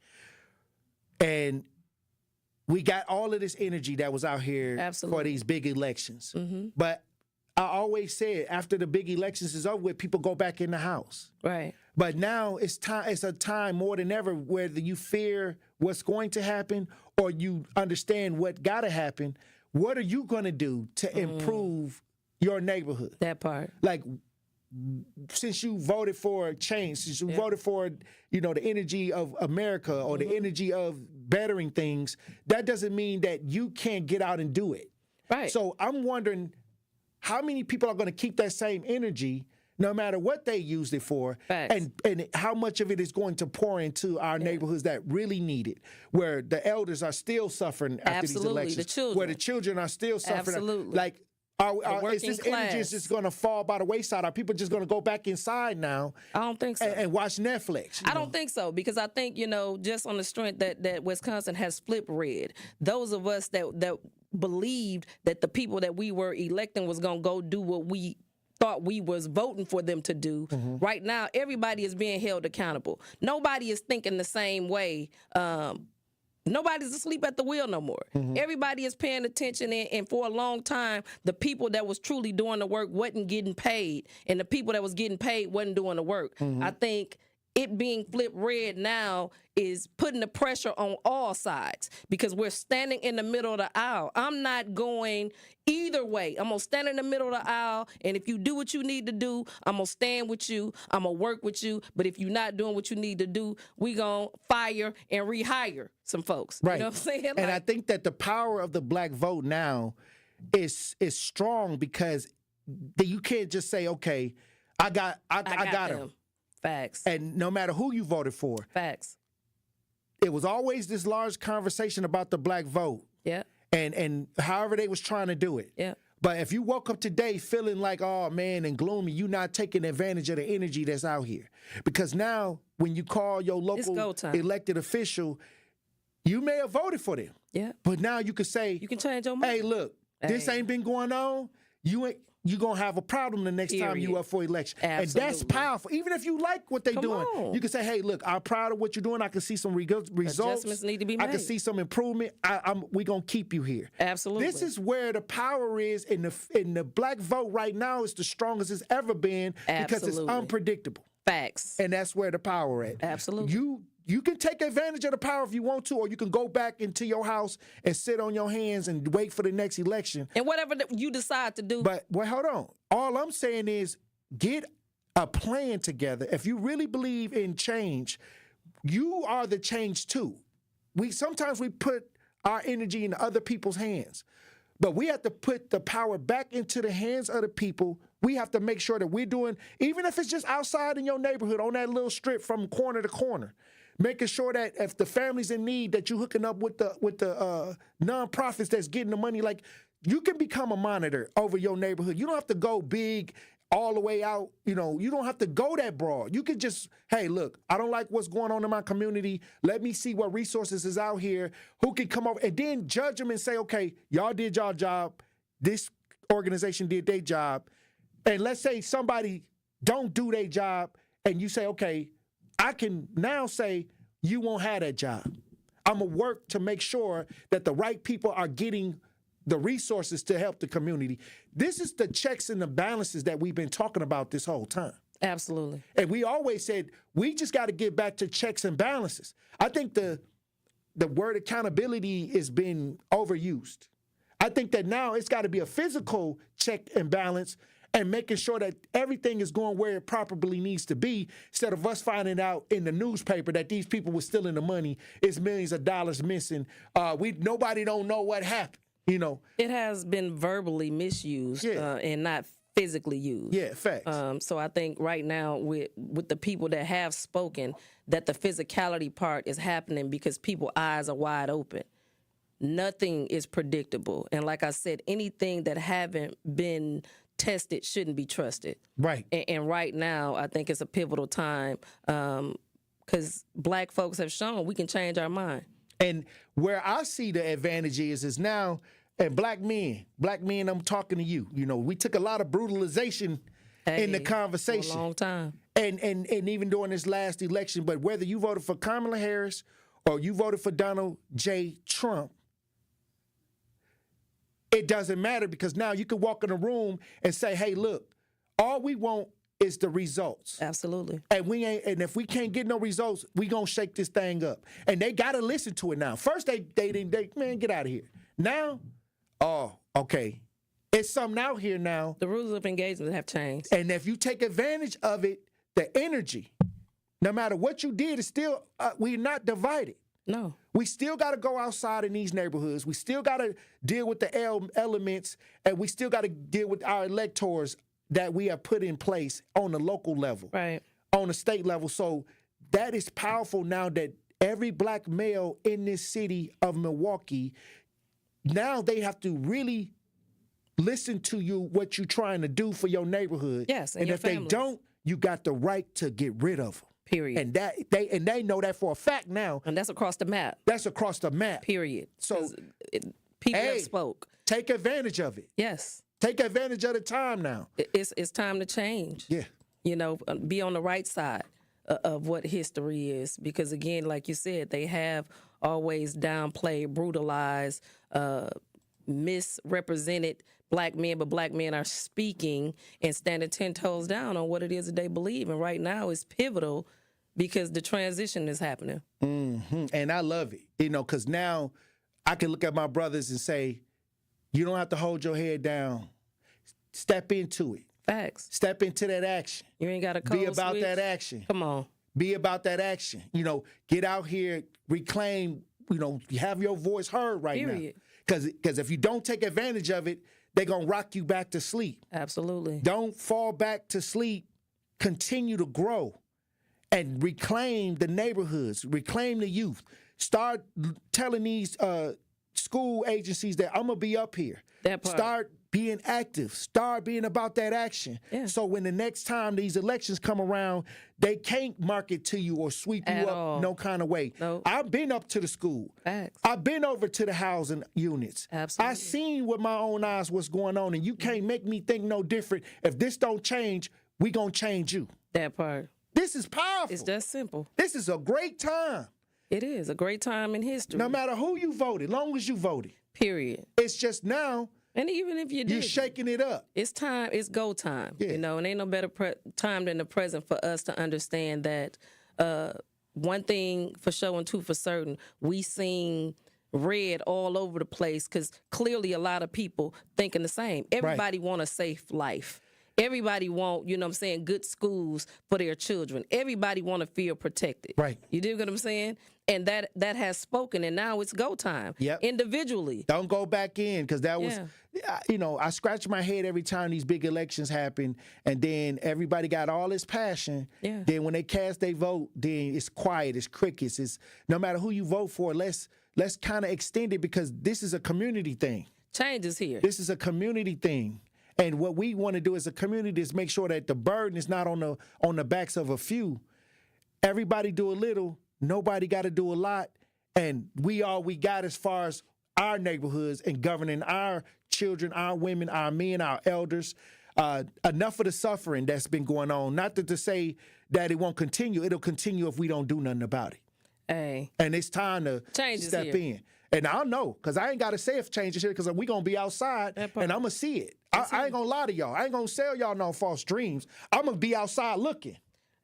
And we got all of this energy that was out here for these big elections. But I always said, after the big elections is over with, people go back in the house. Right. But now it's a time more than ever, whether you fear what's going to happen or you understand what got to happen. What are you going to do to improve your neighborhood? That part. Like, since you voted for change, since you voted for, the energy of America or the energy of bettering things, that doesn't mean that you can't get out and do it. Right. So I'm wondering how many people are going to keep that same energy no matter what they used it for, and how much of it is going to pour into our neighborhoods that really need it, where the elders are still suffering after these elections, the children. where the children are still suffering. Absolutely. Like, is this energy just going to fall by the wayside? Are people just going to go back inside now? I don't think so. And watch Netflix? I don't think so, because I think, just on the strength that Wisconsin has flipped red, those of us that believed that the people that we were electing was going to go do what we thought we was voting for them to do. Right now, everybody is being held accountable. Nobody is thinking the same way. Nobody's asleep at the wheel no more. Everybody is paying attention, and for a long time, the people that was truly doing the work wasn't getting paid, and the people that was getting paid wasn't doing the work. I think it being flipped red now is putting the pressure on all sides, because we're standing in the middle of the aisle. I'm not going either way. I'm going to stand in the middle of the aisle, and if you do what you need to do, I'm going to stand with you. I'm going to work with you. But if you're not doing what you need to do, we going to fire and rehire some folks. Right. You know what I'm saying? And I think that the power of the black vote now is strong, because you can't just say, okay, I got him. Facts. And no matter who you voted for. Facts. It was always this large conversation about the black vote. Yeah. And however they was trying to do it. Yeah. But if you woke up today feeling like, oh man, and gloomy, you're not taking advantage of the energy that's out here. Because now when you call your local elected official, you may have voted for them. Yeah. But now you can say, you can change your mind. Hey, look, this ain't been going on. You're going to have a problem the next time you up for election. Absolutely. And that's powerful. Even if you like what they're doing, you can say, hey, look, I'm proud of what you're doing. I can see some results. Adjustments need to be made. I can see some improvement. We're going to keep you here. Absolutely. This is where the power is in the black vote right now is the strongest it's ever been, because it's unpredictable. Facts. And that's where the power is. Absolutely. You can take advantage of the power if you want to, or you can go back into your house and sit on your hands and wait for the next election. And whatever you decide to do. But hold on. All I'm saying is get a plan together. If you really believe in change, you are the change too. Sometimes we put our energy in other people's hands, but we have to put the power back into the hands of the people. We have to make sure that we're doing, even if it's just outside in your neighborhood on that little strip from corner to corner, making sure that if the family's in need, that you're hooking up with the nonprofits that's getting the money. Like, you can become a monitor over your neighborhood. You don't have to go big all the way out. You don't have to go that broad. You could just, hey, look, I don't like what's going on in my community. Let me see what resources is out here. Who can come over and then judge them and say, okay, y'all did y'all job. This organization did their job. And let's say somebody don't do their job and you say, okay, I can now say you won't have that job. I'm going to work to make sure that the right people are getting the resources to help the community. This is the checks and the balances that we've been talking about this whole time. Absolutely. And we always said, we just got to get back to checks and balances. I think the word accountability has been overused. I think that now it's got to be a physical check and balance and making sure that everything is going where it properly needs to be, instead of us finding out in the newspaper that these people were stealing the money, it's millions of dollars missing. Nobody don't know what happened. It has been verbally misused and not physically used. Yeah, facts. So I think right now with the people that have spoken, that the physicality part is happening because people's eyes are wide open. Nothing is predictable. And like I said, anything that haven't been tested shouldn't be trusted. Right. And right now, I think it's a pivotal time because black folks have shown we can change our mind. And where I see the advantage is now, and black men, I'm talking to you. We took a lot of brutalization in the conversation. For a long time. And even during this last election, but whether you voted for Kamala Harris or you voted for Donald J. Trump, it doesn't matter, because now you can walk in a room and say, hey, look, all we want is the results. Absolutely. And if we can't get no results, we gonna shake this thing up. And they gotta listen to it now. First they man, get out of here. Now, oh, okay. It's something out here now. The rules of engagement have changed. And if you take advantage of it, the energy, no matter what you did, it's still, we're not divided. No. We still got to go outside in these neighborhoods. We still got to deal with the elements, and we still got to deal with our electors that we have put in place on the local level, right, on the state level. So that is powerful now that every black male in this city of Milwaukee, now they have to really listen to you, what you're trying to do for your neighborhood. Yes, and your if families. they don't, you got the right to get rid of them. Period. And they know that for a fact now. And that's across the map. That's across the map. Period. So people have spoke. Take advantage of it. Yes. Take advantage of the time now. It's time to change. Yeah. Be on the right side of what history is. Because again, like you said, they have always downplayed, brutalized, misrepresented black men, but black men are speaking and standing 10 toes down on what it is that they believe. And right now it's pivotal because the transition is happening. Mm-hmm. And I love it, because now I can look at my brothers and say, you don't have to hold your head down. Step into it. Facts. Step into that action. You ain't got to be about that action. Come on. Be about that action. Get out here, reclaim, have your voice heard right Period. now. Because if you don't take advantage of it, they're going to rock you back to sleep. Absolutely. Don't fall back to sleep. Continue to grow and reclaim the neighborhoods, reclaim the youth. Start telling these school agencies that I'm going to be up here. That part. Start being active. Start being about that action. Yeah. So when the next time these elections come around, they can't market to you or sweep you At up all. no kind of way. Nope. I've been up to the school. Facts. I've been over to the housing units. Absolutely. I seen with my own eyes what's going on, and you can't make me think no different. If this don't change, we gonna change you. That part. This is powerful. It's that simple. This is a great time. It is a great time in history. No matter who you voted, long as you voted. Period. It's just now. And even if you you're shaking it up. It's time. It's go time. Yeah. And ain't no better time than the present for us to understand that one thing for sure and two for certain, we seen red all over the place because clearly a lot of people thinking the same. Everybody want a safe life. Everybody want, good schools for their children. Everybody want to feel protected. Right. You dig what I'm saying? And that has spoken, and now it's go time. Yep. Individually. Don't go back in, because that was, I scratch my head every time these big elections happen, and then everybody got all this passion. Yeah. Then when they cast their vote, then it's quiet, it's crickets. It's no matter who you vote for, let's kind of extend it, because this is a community thing. Change is here. This is a community thing. And what we want to do as a community is make sure that the burden is not on the backs of a few. Everybody do a little. Nobody got to do a lot. And we got as far as our neighborhoods and governing our children, our women, our men, our elders. Enough of the suffering that's been going on. Not to say that it won't continue. It'll continue if we don't do nothing about it. Hey. And it's time to step in. And I know, because I ain't got to say if change is here, because we going to be outside, and I'm going to see it. I ain't going to lie to y'all. I ain't going to sell y'all no false dreams. I'm going to be outside looking.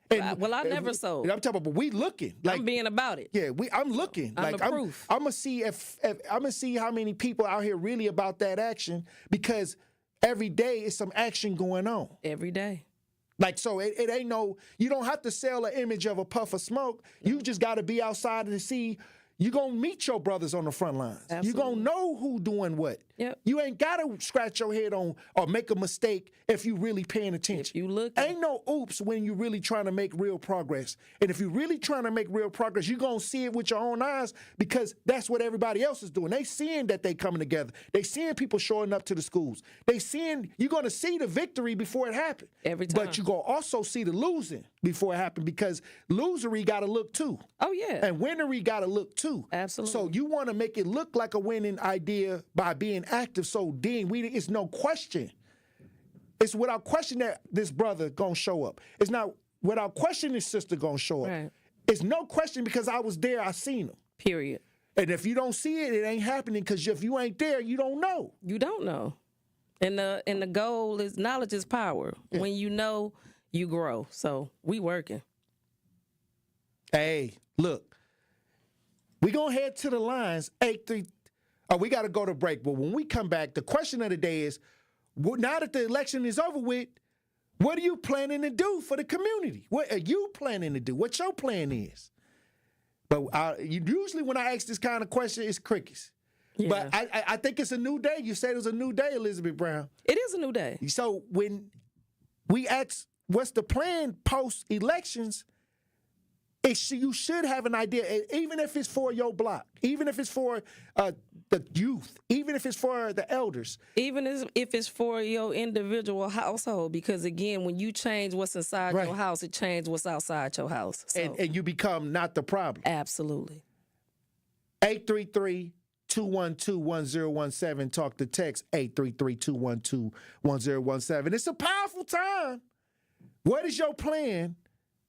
And, I never sold. I'm talking about, but we looking. Like, I'm being about it. Yeah, I'm looking. I'm the proof. I'm gonna see if I'm gonna see how many people out here really about that action, because every day is some action going on. Every day. Like, so it ain't you don't have to sell an image of a puff of smoke. You just got to be outside to see. You're going to meet your brothers on the front lines. You're going to know who doing what. Yep. You ain't got to scratch your head on or make a mistake if you really paying attention. If you look. Ain't no oops when you're really trying to make real progress. And if you're really trying to make real progress, you're going to see it with your own eyes, because that's what everybody else is doing. They seeing that they coming together. They seeing people showing up to the schools. You're going to see the victory before it happened. Every time. But you're going to also see the losing before it happened, because losery got to look too. Oh, yeah. And winnery got to look too. Absolutely. So you want to make it look like a winning idea by being active. So Dean, it's no question. It's without question that this brother gonna show up. It's not without question this sister gonna show up. Right. It's no question, because I was there, I seen them. Period. And if you don't see it, it ain't happening, because if you ain't there, you don't know. You don't know. And the goal is knowledge is power. Yeah. When you know, you grow. So we working. Hey, look. We gonna head to the lines. 8-3. Oh, we got to go to break. But when we come back, the question of the day is, now that the election is over with, what are you planning to do for the community? What are you planning to do? What your plan is? But usually when I ask this kind of question, it's crickets. Yeah. But I think it's a new day. You said it was a new day, Elizabeth Brown. It is a new day. So when we ask what's the plan post-elections, you should have an idea, even if it's for your block, even if it's for the youth, even if it's for the elders. Even if it's for your individual household, because, again, when you change what's inside your house, it changes what's outside your house. So. And you become not the problem. Absolutely. 833-212-1017. Talk to text 833-212-1017. It's a powerful time. What is your plan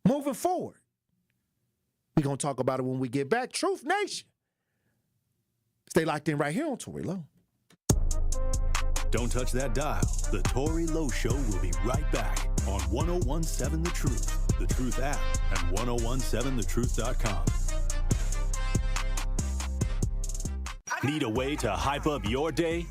moving forward? We're going to talk about it when we get back. Truth Nation. Stay locked in right here on Tory Lowe. Don't touch that dial. The Tory Lowe Show will be right back on 1017 The Truth, The Truth app, and 1017thetruth.com. Need a way to hype up your day?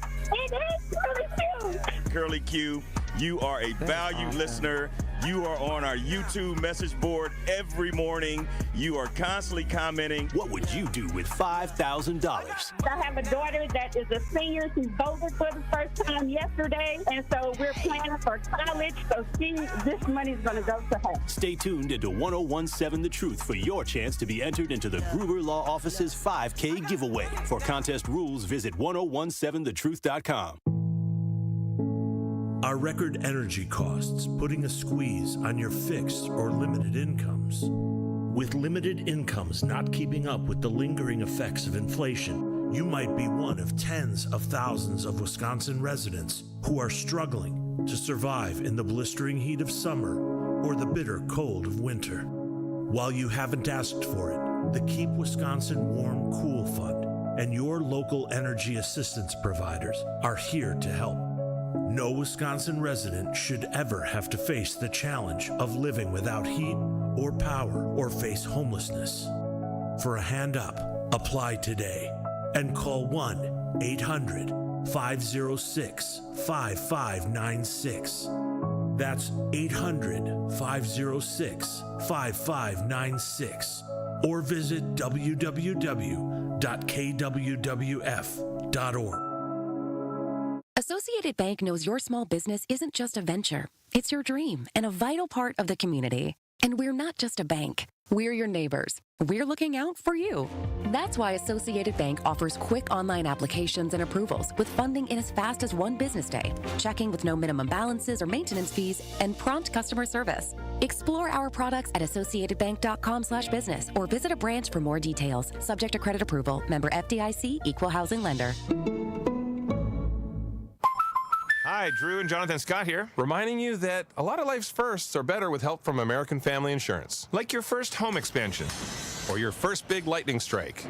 Curly Q, you are a valued listener. You are on our YouTube message board every morning. You are constantly commenting. What would you do with $5,000? I have a daughter that is a senior. She voted for the first time yesterday, and so we're planning for college. So this money is going to go to her. Stay tuned into 1017 The Truth for your chance to be entered into the Gruber Law Office's 5K giveaway. For contest rules, visit 1017thetruth.com. Are record energy costs putting a squeeze on your fixed or limited incomes? With limited incomes not keeping up with the lingering effects of inflation, you might be one of tens of thousands of Wisconsin residents who are struggling to survive in the blistering heat of summer or the bitter cold of winter. While you haven't asked for it, the Keep Wisconsin Warm Cool Fund and your local energy assistance providers are here to help. No Wisconsin resident should ever have to face the challenge of living without heat or power or face homelessness. For a hand up, apply today and call 1-800-506-5596. That's 800-506-5596. Or visit www.kwwf.org. Associated Bank knows your small business isn't just a venture. It's your dream and a vital part of the community. And we're not just a bank. We're your neighbors. We're looking out for you. That's why Associated Bank offers quick online applications and approvals with funding in as fast as one business day, checking with no minimum balances or maintenance fees, and prompt customer service. Explore our products at associatedbank.com/business or visit a branch for more details. Subject to credit approval. Member FDIC, Equal Housing Lender. Hi, Drew and Jonathan Scott here, reminding you that a lot of life's firsts are better with help from American Family Insurance. Like your first home expansion or your first big lightning strike.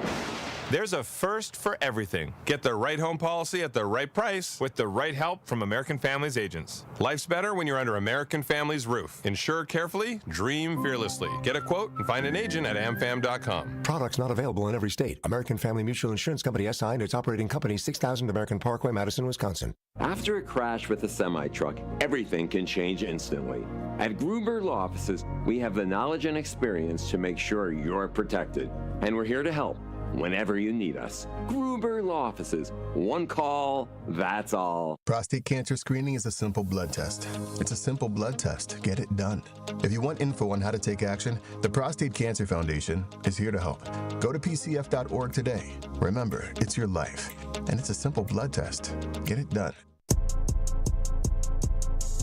There's a first for everything. Get the right home policy at the right price with the right help from American Family's agents. Life's better when you're under American Family's roof. Insure carefully, dream fearlessly. Get a quote and find an agent at amfam.com. Products not available in every state. American Family Mutual Insurance Company SI and its operating company 6000 American Parkway, Madison, Wisconsin. After a crash with a semi-truck, everything can change instantly. At Gruber Law Offices, we have the knowledge and experience to make sure you're protected. And we're here to help whenever you need us. Gruber Law Offices. One call, that's all. Prostate cancer screening is a simple blood test. It's a simple blood test. Get it done. If you want info on how to take action, the Prostate Cancer Foundation is here to help. Go to pcf.org today. Remember, it's your life, and it's a simple blood test. Get it done.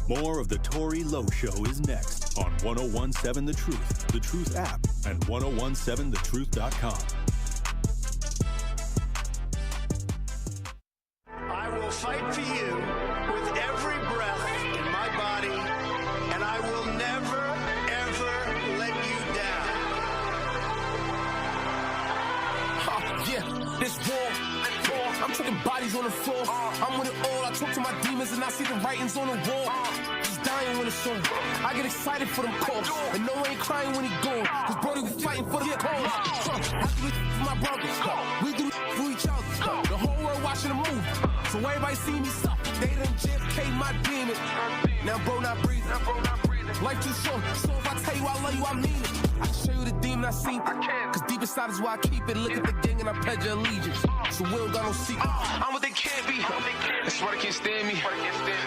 More of the Tory Lowe Show is next on 1017 The Truth, The Truth app, and 1017thetruth.com. I will fight for you with every breath in my body, and I will never, ever let you down. Yeah, this war. I'm taking bodies on the floor. I'm with it all. I talk to my demons and I see the writings on the wall. He's dying when it's on. I get excited for them calls. And no one ain't crying when he gone. Cause Brody was fighting for the cause. I do it for my brothers. We do it for each other. The whole world watching the movie. So everybody see me suffer. They done JFK my demon. Now bro not breathing. Life too short. So if I tell you I love you, I mean it. I can show you the demon I seen. Cause deep inside is why I keep it. Look at the gang and I pledge your allegiance. So we don't got no secret. I'm what they can't be. That's why they can't stand me.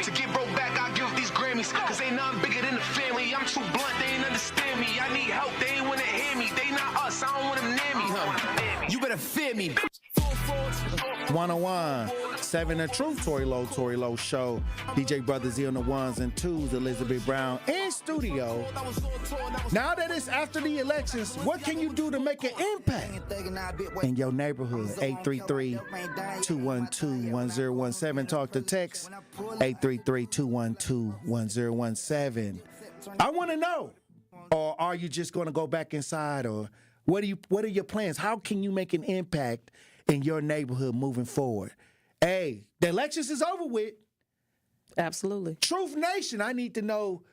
To get broke back, I give these Grammys. Cause ain't nothing bigger than the family. I'm too blunt, they ain't understand me. I need help, they ain't wanna hear me. They not us, I don't want them near me, huh? You better fear me. 101.7 The Truth, Tory Lowe Show. DJ Brother Z on the ones and twos, Elizabeth Brown in studio. Now that it's after the elections, what can you do to make an impact in your neighborhood? 833-212-1017. Talk to text 833-212-1017. I want to know, or are you just going to go back inside, or what are your plans? How can you make an impact in your neighborhood moving forward? Hey, the elections is over with. Absolutely. Truth Nation, I need to know,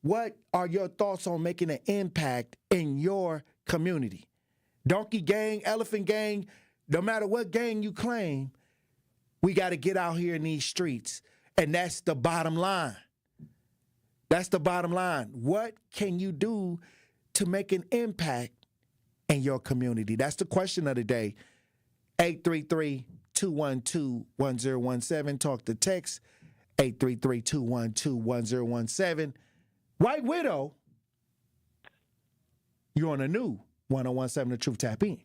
what are your thoughts on making an impact in your community? Donkey gang, elephant gang, no matter what gang you claim, we got to get out here in these streets. And that's the bottom line. That's the bottom line. What can you do to make an impact in your community? That's the question of the day. 833-212-1017. Talk to text 833-212-1017. White Widow, you're on a new 1017 The Truth. Tap in.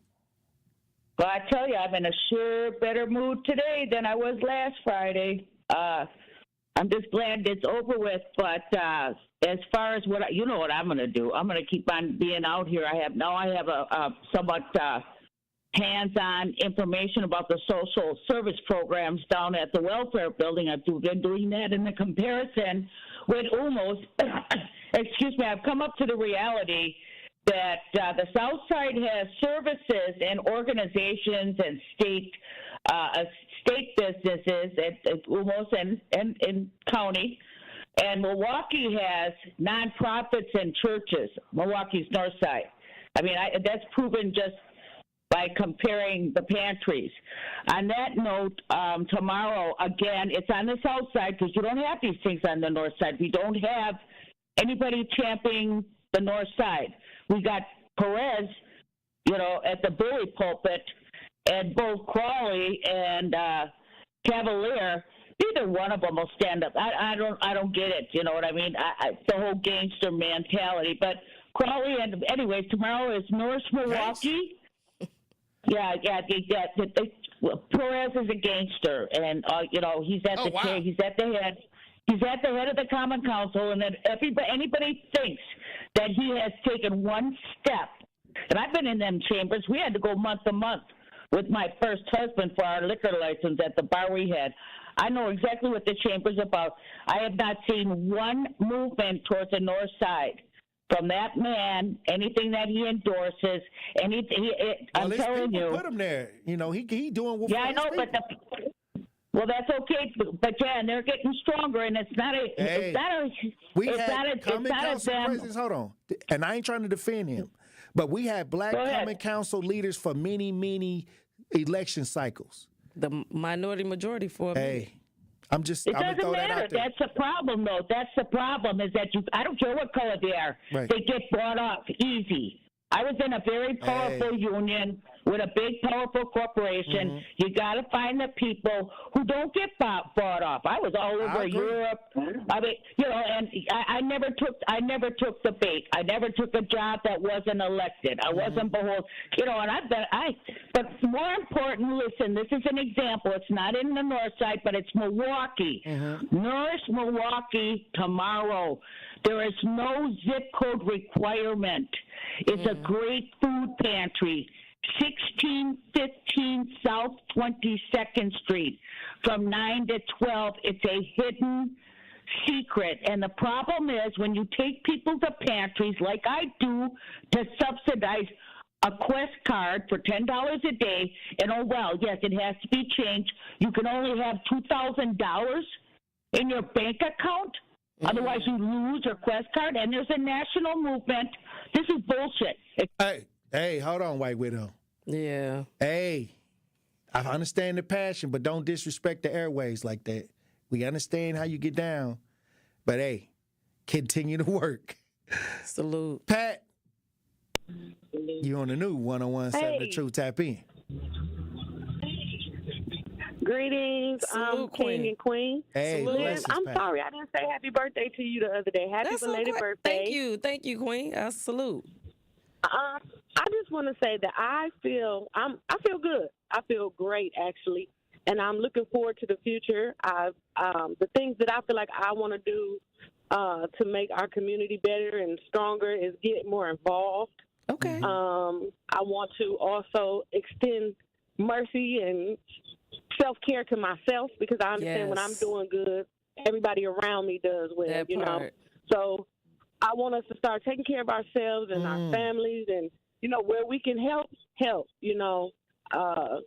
Well, I tell you, I'm in a sure better mood today than I was last Friday. I'm just glad it's over with. But as far as what you know what I'm going to do, I'm going to keep on being out here. I have a somewhat hands-on information about the social service programs down at the welfare building. I've been doing that in the comparison with UMOS. Excuse me, I've come up to the reality that the South Side has services and organizations and state businesses at UMOS and county. And Milwaukee has nonprofits and churches, Milwaukee's North Side. I mean, that's proven just by comparing the pantries. On that note, tomorrow, again, it's on the South Side because you don't have these things on the North Side. We don't have anybody championing the North Side. We got Perez, at the bully pulpit, and both Crawley and Cavalier. Either one of them will stand up. I don't get it. You know what I mean? The whole gangster mentality. But Crowley, and anyways, tomorrow is North Milwaukee. Yeah. Perez is a gangster, and he's at he's at the head. He's at the head of the Common Council, and then anybody thinks that he has taken one step. And I've been in them chambers. We had to go month to month with my first husband for our liquor license at the bar we had. I know exactly what the chamber's about. I have not seen one movement towards the north side from that man. Anything that he endorses, I'm telling you, put him there. You know, he doing what. Yeah, I know, but well, that's okay. But yeah, and they're getting stronger, and it's not a. Hold on, and I ain't trying to defend him, but we had black common council leaders for many election cycles. The minority majority for a minute. I'm just. It doesn't matter. That's the problem, though. That's the problem is that I don't care what color they are. Right. They get bought off easy. I was in a very powerful union with a big, powerful corporation. Mm-hmm. You got to find the people who don't get bought off. I was all over Europe. I mean, and I never took the bait. I never took a job that wasn't elected. I wasn't beholden. But more important, listen, this is an example. It's not in the north side, but it's Milwaukee. North Milwaukee tomorrow. There is no zip code requirement. It's a great food pantry. 1615 South 22nd Street from 9 to 12. It's a hidden secret. And the problem is when you take people to pantries like I do to subsidize a Quest card for $10 a day, and yes, it has to be changed. You can only have $2,000 in your bank account. Otherwise, you lose your Quest card, and there's a national movement. This is bullshit. Hey, hold on, White Widow. Yeah. Hey, I understand the passion, but don't disrespect the airways like that. We understand how you get down, but hey, continue to work. Salute. Pat, you on the new 101.7 The Truth. Tap in. Greetings, King and Queen. Hey, I'm sorry I didn't say happy birthday to you the other day. Happy belated birthday. Thank you, Queen. I salute. I just want to say that I feel good. I feel great actually, and I'm looking forward to the future. The things that I feel like I want to do to make our community better and stronger is get more involved. Okay. I want to also extend mercy and self-care to myself because I understand when I'm doing good, everybody around me does well, know. So I want us to start taking care of ourselves and our families and, where we can help.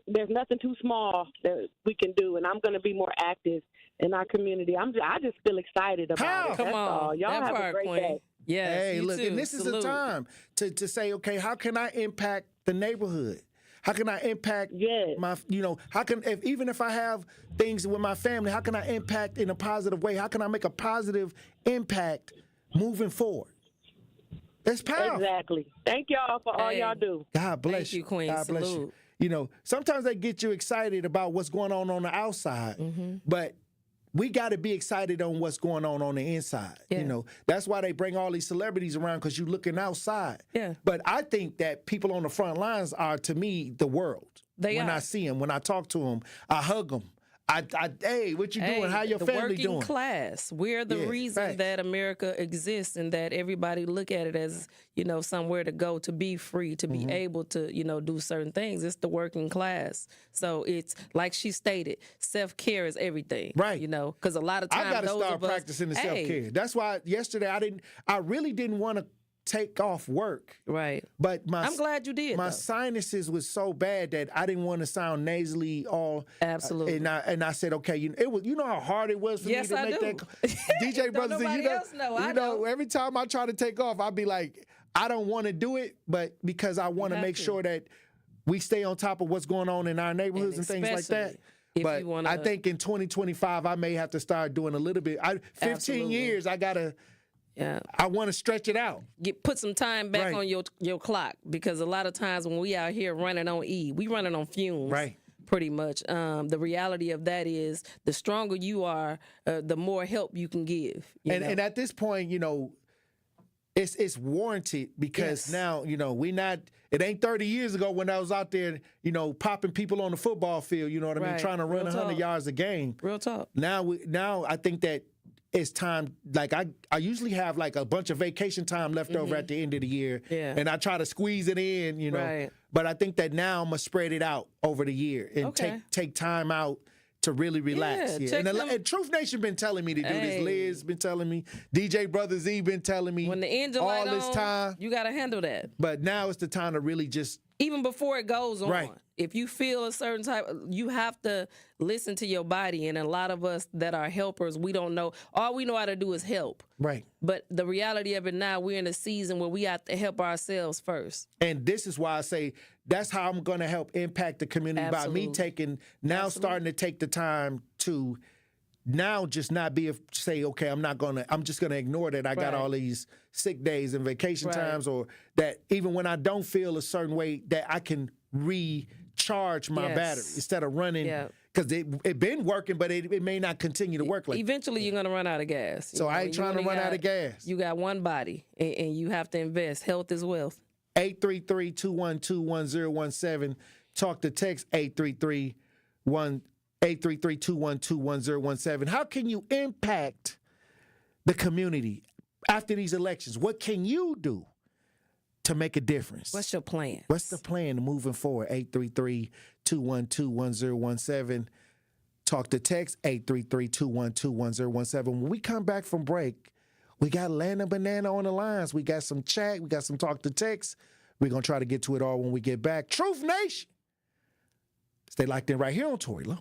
There's nothing too small that we can do, and I'm going to be more active in our community. I just feel excited about it. Come That's on. all. Y'all have a great day. Yes, hey, look, and this is a time to say, okay, how can I impact the neighborhood? How can I impact my, even if I have things with my family, how can I impact in a positive way? How can I make a positive impact moving forward? That's powerful. Exactly. Thank y'all for all y'all do. God bless you. Thank you, Queen. God bless Salute. you. Sometimes they get you excited about what's going on the outside, but we got to be excited on what's going on the inside. Yeah. That's why they bring all these celebrities around because you're looking outside. Yeah. But I think that people on the front lines are, to me, the world. When I see them, when I talk to them, I hug them. Hey, what you doing? How your family doing? The working class. We're the reason that America exists and that everybody look at it as, somewhere to go, to be free, to be able to, do certain things. It's the working class. So it's, like she stated, self-care is everything. Right. Because a lot of times I got to start practicing the self-care. That's why yesterday I really didn't want to take off work. Right. But I'm glad you did. My sinuses was so bad that I didn't want to sound nasally all. Absolutely. And I said, okay, it was. You know how hard it was for me to make that. DJ Brothers, every time I try to take off, I'd be like, I don't want to do it, but because I want to make sure that we stay on top of what's going on in our neighborhoods and things like that. But I think in 2025, I may have to start doing a little bit. 15 years, I gotta. Yeah, I want to stretch it out. Put some time back on your clock because a lot of times when we out here running on E, we running on fumes. Right. Pretty much. The reality of that is the stronger you are, the more help you can give. And at this point, it's warranted because now, it ain't 30 years ago when I was out there, popping people on the football field, you know what I mean, trying to run 100 yards a game. Real talk. Now I think that it's time, like I usually have like a bunch of vacation time left over at the end of the year, and I try to squeeze it in, Right. But I think that now I'm going to spread it out over the year and take time out to really relax. Yeah, and Truth Nation been telling me to do this. Liz been telling me. DJ Brother Z been telling me. When the engine all light this on, time. you got to handle that. But now it's the time to really just. Even before it goes on. Right. If you feel a certain type, you have to listen to your body. And a lot of us that are helpers, we don't know. All we know how to do is help. Right. But the reality of it now, we're in a season where we have to help ourselves first. And this is why I say that's how I'm going to help impact the community by me starting to take the time to now just not say, okay, I'm just going to ignore that I got all these sick days and vacation times, or that even when I don't feel a certain way that I can recharge my battery instead of running. Because it been working, but it may not continue to work like eventually you're going to run out of gas. So I ain't trying to run out of gas. You got one body, and you have to invest. Health is wealth. 833-212-1017. Talk to text 833-212-1017. How can you impact the community after these elections? What can you do to make a difference? What's your plan? What's the plan moving forward? 833-212-1017. Talk to text 833-212-1017. When we come back from break, we got Land and Banana on the lines. We got some chat. We got some talk to text. We're going to try to get to it all when we get back. Truth Nation. Stay locked in right here on Tory Lowe.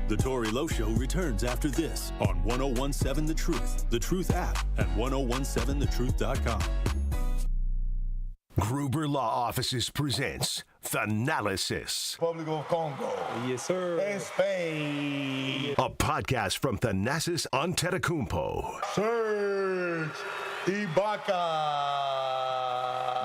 The Tory Lowe Show returns after this on 1017 The Truth app at 1017thetruth.com. Gruber Law Offices presents Thanalysis. Republic of Congo. Yes, sir. And Spain. A podcast from Thanasis Antetokounmpo. Serge Ibaka.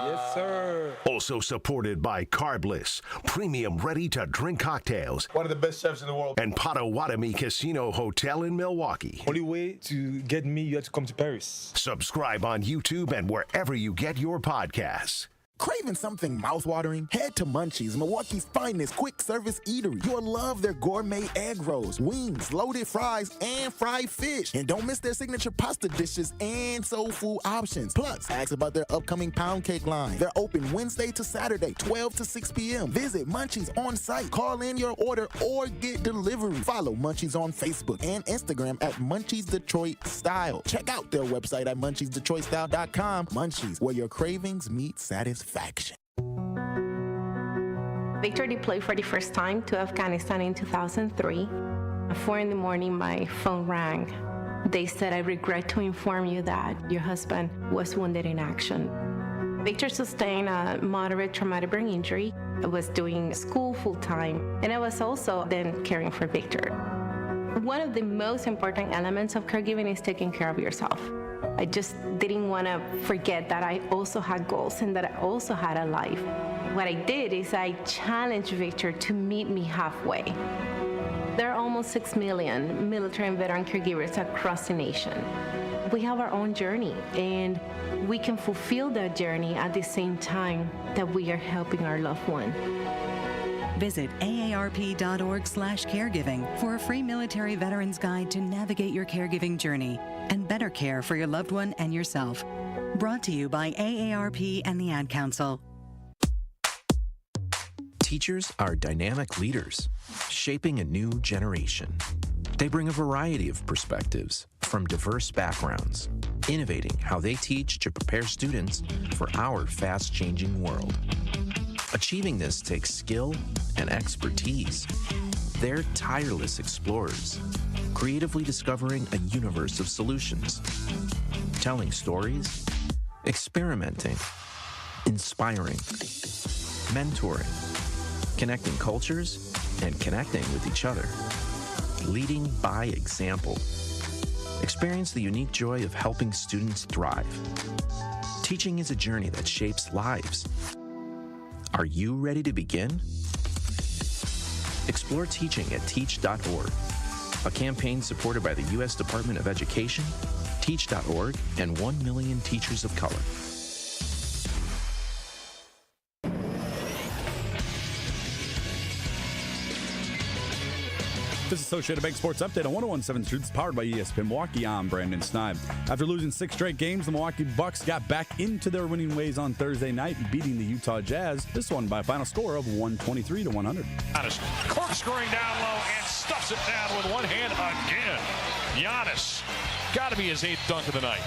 Yes, sir. Also supported by Carbless, premium ready-to-drink cocktails. One of the best chefs in the world. And Potawatomi Casino Hotel in Milwaukee. Only way to get me, you have to come to Paris. Subscribe on YouTube and wherever you get your podcasts. Craving something mouthwatering? Head to Munchies, Milwaukee's finest quick-service eatery. You'll love their gourmet egg rolls, wings, loaded fries, and fried fish. And don't miss their signature pasta dishes and soul food options. Plus, ask about their upcoming pound cake line. They're open Wednesday to Saturday, 12 to 6 p.m. Visit Munchies on site. Call in your order or get delivery. Follow Munchies on Facebook and Instagram at Munchies Detroit Style. Check out their website at munchiesdetroitstyle.com. Munchies, where your cravings meet satisfaction. Victor deployed for the first time to Afghanistan in 2003. At 4 in the morning, my phone rang. They said, "I regret to inform you that your husband was wounded in action." Victor sustained a moderate traumatic brain injury. I was doing school full-time, and I was also then caring for Victor. One of the most important elements of caregiving is taking care of yourself. I just didn't want to forget that I also had goals and that I also had a life. What I did is I challenged Victor to meet me halfway. There are almost 6 million military and veteran caregivers across the nation. We have our own journey, and we can fulfill that journey at the same time that we are helping our loved one. Visit aarp.org/caregiving for a free military veterans guide to navigate your caregiving journey and better care for your loved one and yourself. Brought to you by AARP and the Ad Council. Teachers are dynamic leaders, shaping a new generation. They bring a variety of perspectives from diverse backgrounds, innovating how they teach to prepare students for our fast-changing world. Achieving this takes skill and expertise. They're tireless explorers, creatively discovering a universe of solutions, telling stories, experimenting, inspiring, mentoring, connecting cultures, and connecting with each other, leading by example. Experience the unique joy of helping students thrive. Teaching is a journey that shapes lives. Are you ready to begin? Explore teaching at teach.org, a campaign supported by the U.S. Department of Education Teach.org, and 1 million teachers of color. This is Associated Bank Sports Update on 101.7 Truths, powered by ESPN Milwaukee. I'm Brandon Snibe. After losing 6 straight games, the Milwaukee Bucks got back into their winning ways on Thursday night, beating the Utah Jazz. This one by a final score of 123-100. Corkscrewing down low and stuffs it down with one hand again. Giannis, got to be his 8th dunk of the night.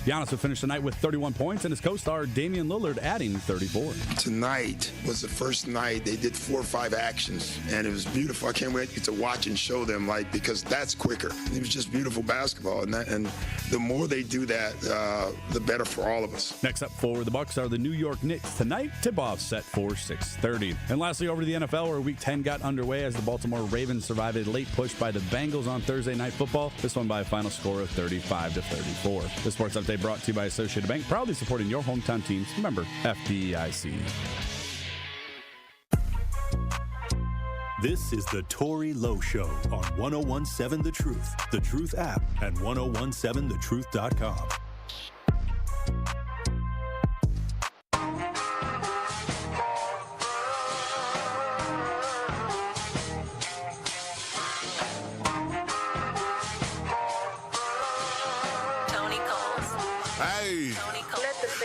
Giannis would finish the night with 31 points, and his co-star Damian Lillard adding 34. Tonight was the first night they did 4 or 5 actions, and it was beautiful. I can't wait to watch and show them, because that's quicker. It was just beautiful basketball, and the more they do that, the better for all of us. Next up for the Bucks are the New York Knicks. Tonight, tip-off set for 6:30. And lastly, over to the NFL, where Week 10 got underway as the Baltimore Ravens survived a late push by the Bengals on Thursday Night Football. This one by a final score of 35-34. The Sports Update brought to you by Associated Bank, proudly supporting your hometown teams. Remember, FDIC. This is the Tory Lowe Show on 101.7 The Truth app, and 1017thetruth.com.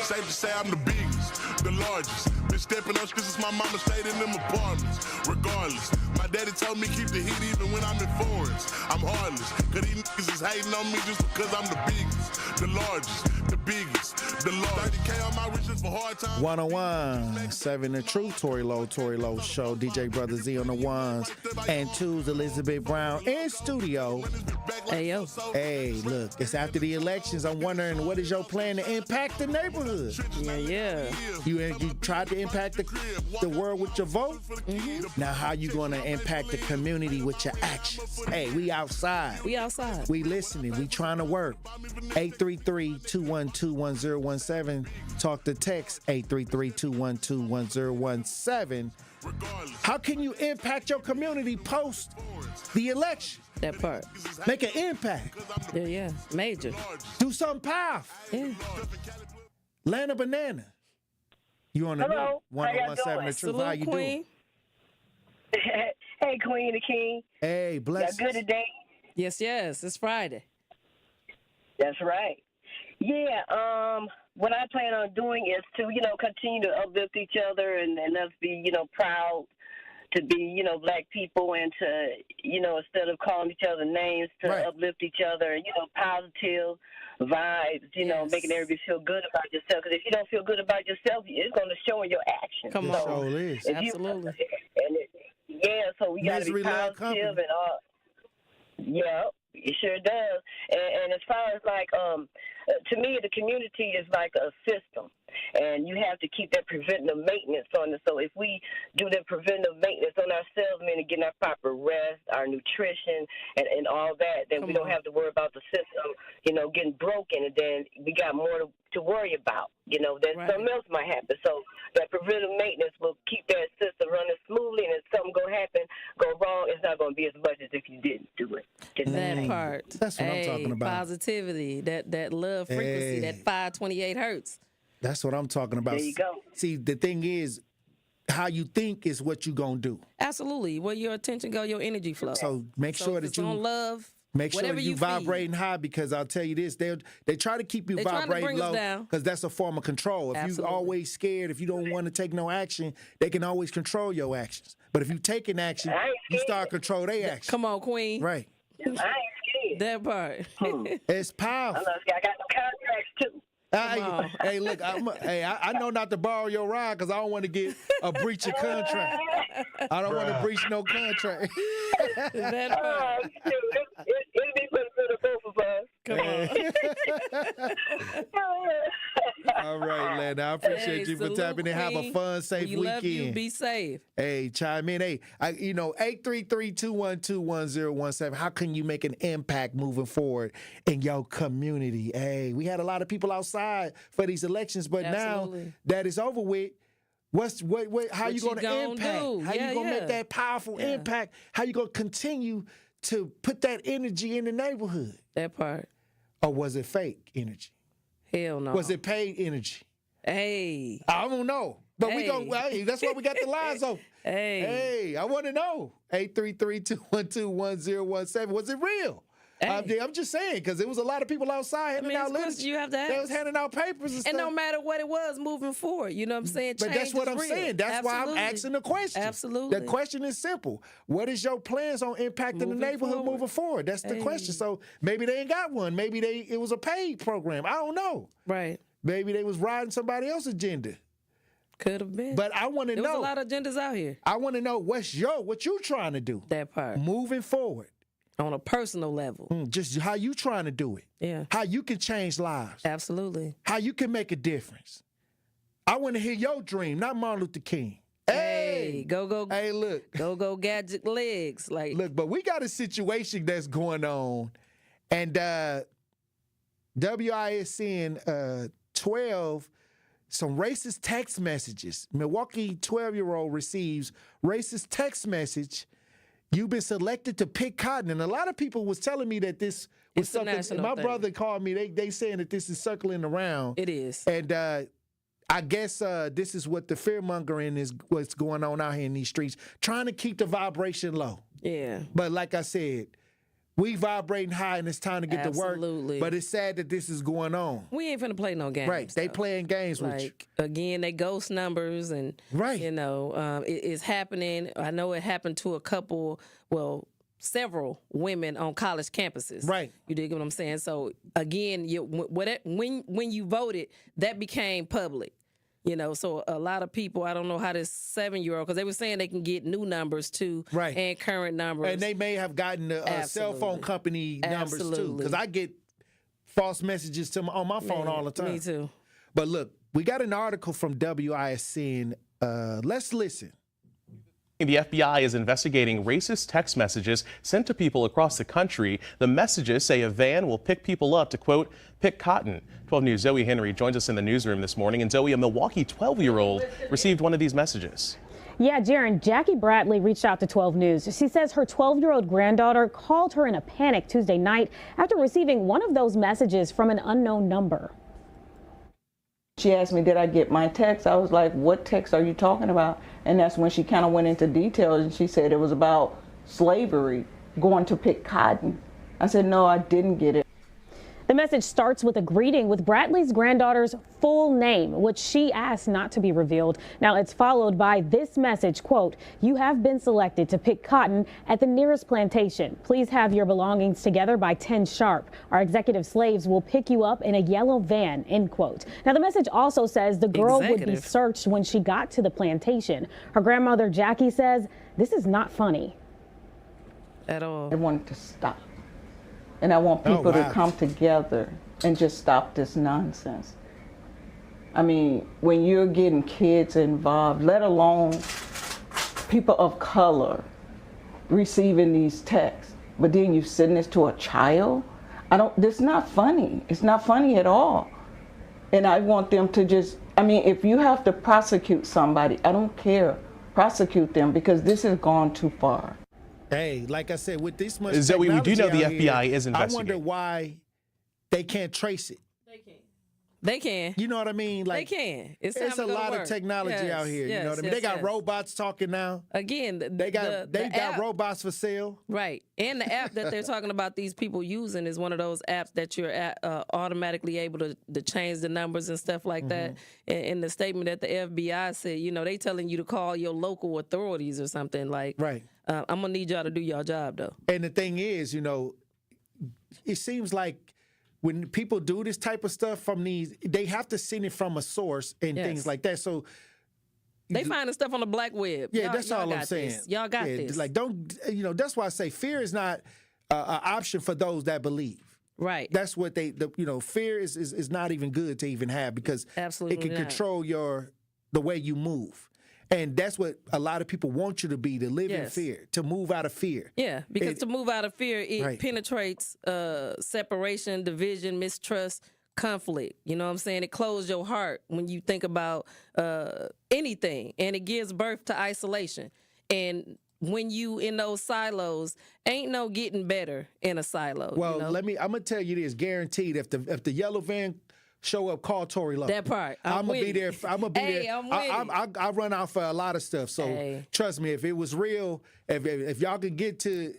Safe to say I'm the biggest, the largest. Been stepping up since my mama stayed in them apartments. Regardless, my daddy told me keep the heat even when I'm in foreigns. I'm heartless, cause these niggas is hating on me just because I'm the biggest, the largest, the biggest, the largest. 30K on my riches for hard times. 101.7 The Truth, Tory Lowe Show. DJ Brother Z on the ones and twos, Elizabeth Brown in studio. Hey, yo. Hey, look, it's after the elections. I'm wondering, what is your plan to impact the neighborhood? Yeah. You tried to impact the world with your vote? Mm-hmm. Now, how you going to impact the community with your actions? Hey, we outside. We outside. We listening. We trying to work. 833-212-1017. Talk to text 833-212-1017. How can you impact your community post the election? That part. Make an impact. Yeah. Major. Do something powerful. Yeah. Land a banana. You on the Hello. 101.7 The Truth. How you Queen. doing? Hey, Queen the King. Hey, bless. Y'all good today? Yes. It's Friday. That's right. Yeah, what I plan on doing is to, continue to uplift each other and us be, proud to be, black people and to, instead of calling each other names, to uplift each other and, positive vibes, making everybody feel good about yourself. Because if you don't feel good about yourself, it's going to show in your actions. Come on. So absolutely. So we got to be positive and all. Yeah. It sure does. And as far as to me, the community is like a system, and you have to keep that preventive maintenance on it. So if we do that preventive maintenance on ourselves, meaning getting our proper rest, our nutrition, and all that, then we don't have to worry about the system, getting broken, and then we got more to worry about. Then something else might happen. So that preventive maintenance will keep that system running smoothly, and if something go wrong, it's not going to be as much as if you didn't do it. That part. That's what I'm talking about. Positivity, that love frequency, that 528 hertz. That's what I'm talking about. There you go. See, the thing is, how you think is what you going to do. Absolutely. Where your attention go, your energy flow. So make sure that you on love. Make sure you vibrating high, because I'll tell you this, they try to keep you vibrating low because that's a form of control. If you're always scared, if you don't want to take no action, they can always control your actions. But if you take an action, you start control their action. Come on, Queen. Right. I ain't scared. That part. It's powerful. I got no contracts too. Hey, look, I know not to borrow your ride because I don't want to get a breach of contract. I don't want to breach no contract. That part. It'll be for the both of us. Come on. All right, Landon. I appreciate you for tapping in. Have a fun, safe weekend. Love you. Be safe. Hey, chime in. Hey, 833-212-1017. How can you make an impact moving forward in your community? Hey, we had a lot of people outside for these elections, but now that it's over with, how you going to impact? How you going to make that powerful impact? How you going to continue to put that energy in the neighborhood? That part. Or was it fake energy? Hell no. Was it paid energy? Hey. I don't know. But hey, that's why we got the lines open. Hey, I want to know. 833-212-1017. Was it real? Hey. I'm just saying, because there was a lot of people outside handing out literature. You have to ask. They was handing out papers and stuff. And no matter what it was, moving forward, you know what I'm saying? But that's what I'm saying. That's why I'm asking the question. Absolutely. The question is simple. What is your plans on impacting the neighborhood moving forward? That's the question. So maybe they ain't got one. Maybe it was a paid program. I don't know. Right. Maybe they was riding somebody else's agenda. Could have been. But I want to know. There was a lot of agendas out here. I want to know what you trying to do. That part. Moving forward. On a personal level. Just how you trying to do it. Yeah. How you can change lives. Absolutely. How you can make a difference. I want to hear your dream, not Martin Luther King. Hey, go. Hey, look. Go gadget legs. Look, but we got a situation that's going on. And WISN 12, some racist text messages. Milwaukee 12-year-old receives racist text message. You've been selected to pick cotton. And a lot of people was telling me that this was something. My brother called me. They saying that this is circling around. It is. And I guess this is what the fear-mongering is, what's going on out here in these streets, trying to keep the vibration low. Yeah. But like I said, we vibrating high and it's time to get to work. But it's sad that this is going on. We ain't finna play no games. Right. They playing games with you. Again, they ghost numbers and, you know, it's happening. I know it happened to several women on college campuses. Right. You dig what I'm saying? So, again, when you voted, that became public. You know, so a lot of people, I don't know how this 7-year-old, because they were saying they can get new numbers too, and current numbers. And they may have gotten cell phone company numbers too, because I get false messages on my phone all the time. Me too. But look, we got an article from WISN. Let's listen. The FBI is investigating racist text messages sent to people across the country. The messages say a van will pick people up to, quote, pick cotton. 12 News' Zoe Henry joins us in the newsroom this morning. And Zoe, a Milwaukee 12-year-old received one of these messages. Yeah, Jaron, Jackie Bradley reached out to 12 News. She says her 12-year-old granddaughter called her in a panic Tuesday night after receiving one of those messages from an unknown number. She asked me, did I get my text? I was like, what text are you talking about? And that's when she kind of went into details, and she said it was about slavery, going to pick cotton. I said, no, I didn't get it. The message starts with a greeting with Bradley's granddaughter's full name, which she asked not to be revealed. Now it's followed by this message, quote, you have been selected to pick cotton at the nearest plantation. Please have your belongings together by 10 sharp. Our executive slaves will pick you up in a yellow van, end quote. Now the message also says the girl would be searched when she got to the plantation. Her grandmother, Jackie, says this is not funny. At all. I wanted to stop. And I want people to come together and just stop this nonsense. I mean, when you're getting kids involved, let alone people of color receiving these texts, but then you send this to a child? This is not funny. It's not funny at all. And I want them to just, I mean, if you have to prosecute somebody, I don't care. Prosecute them, because this has gone too far. Hey, like I said, with this much Zoe, we do know the FBI is investigating. I wonder why they can't trace it. They can. You know what I mean? Like, they can. It's a lot of technology out here. You know what I mean? They got robots talking now. Again, they got robots for sale. Right. And the app that they're talking about these people using is one of those apps that you're automatically able to change the numbers and stuff like that. In the statement that the FBI said, you know, they telling you to call your local authorities or something like. Right. I'm gonna need y'all to do your job though. And the thing is, you know, it seems like when people do this type of stuff from these, they have to send it from a source and things like that. So they finding stuff on the black web. Yeah, that's all I'm saying. Y'all got this. Like, that's why I say fear is not an option for those that believe. Right. That's what fear is not even good to even have, because it can control the way you move. And that's what a lot of people want you to be, to live in fear, to move out of fear. Yeah, because to move out of fear, it penetrates separation, division, mistrust, conflict. You know what I'm saying? It closes your heart when you think about anything, and it gives birth to isolation. And when you in those silos, ain't no getting better in a silo. Well, I'm gonna tell you this, guaranteed. If the yellow van show up, call Tory Lowe. That part. I'm gonna be there. I'm gonna be there. I'm with I run out for a lot of stuff. So trust me, if it was real, if y'all could get to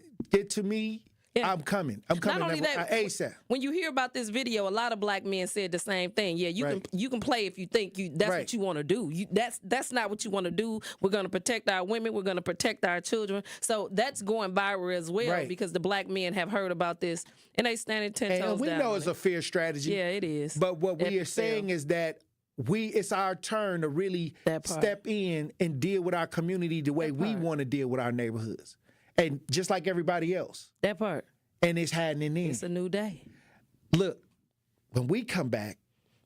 me, I'm coming. I'm coming. Not only that, ASAP. When you hear about this video, a lot of black men said the same thing. Yeah, you can play if you think that's what you want to do. That's not what you want to do. We're going to protect our women. We're going to protect our children. So that's going viral as well because the black men have heard about this and they standing 10 toes down. And we know it's a fair strategy. Yeah, it is. But what we are saying is that it's our turn to really step in and deal with our community the way we want to deal with our neighborhoods. And just like everybody else. That part. And it's happening in. It's a new day. Look, when we come back,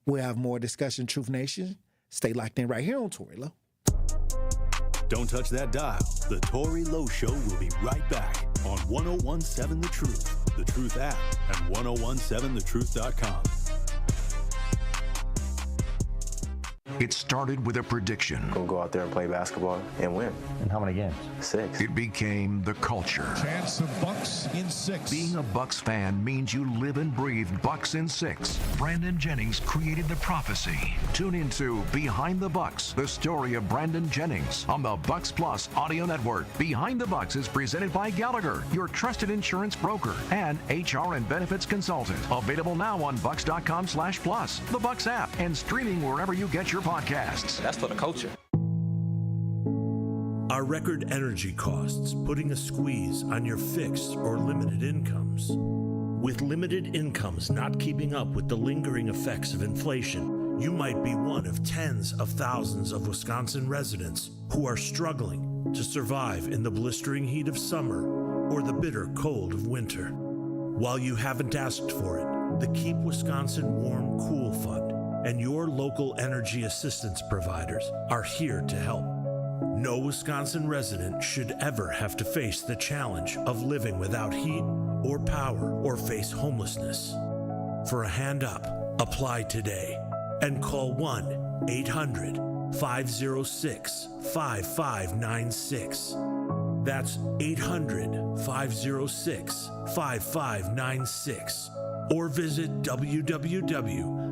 we'll have more discussion, Truth Nation. Stay locked in right here on Tory Lowe. Don't touch that dial. The Tory Lowe Show will be right back on 1017 The Truth, The Truth app, and 1017thetruth.com. It started with a prediction. We'll go out there and play basketball and win. And how many games? 6. It became the culture. Chance of Bucks in 6. Being a Bucks fan means you live and breathe Bucks in 6. Brandon Jennings created the prophecy. Tune into Behind the Bucks, the story of Brandon Jennings on the Bucks Plus audio network. Behind the Bucks is presented by Gallagher, your trusted insurance broker and HR and benefits consultant. Available now on bucks.com/plus, the Bucks app, and streaming wherever you get your podcasts. That's for the culture. Are record energy costs putting a squeeze on your fixed or limited incomes? With limited incomes not keeping up with the lingering effects of inflation, you might be one of tens of thousands of Wisconsin residents who are struggling to survive in the blistering heat of summer or the bitter cold of winter. While you haven't asked for it, the Keep Wisconsin Warm Cool Fund and your local energy assistance providers are here to help. No Wisconsin resident should ever have to face the challenge of living without heat or power or face homelessness. For a hand up, apply today and call 1-800-506-5596. That's 800-506-5596. Or visit www.kwwf.org.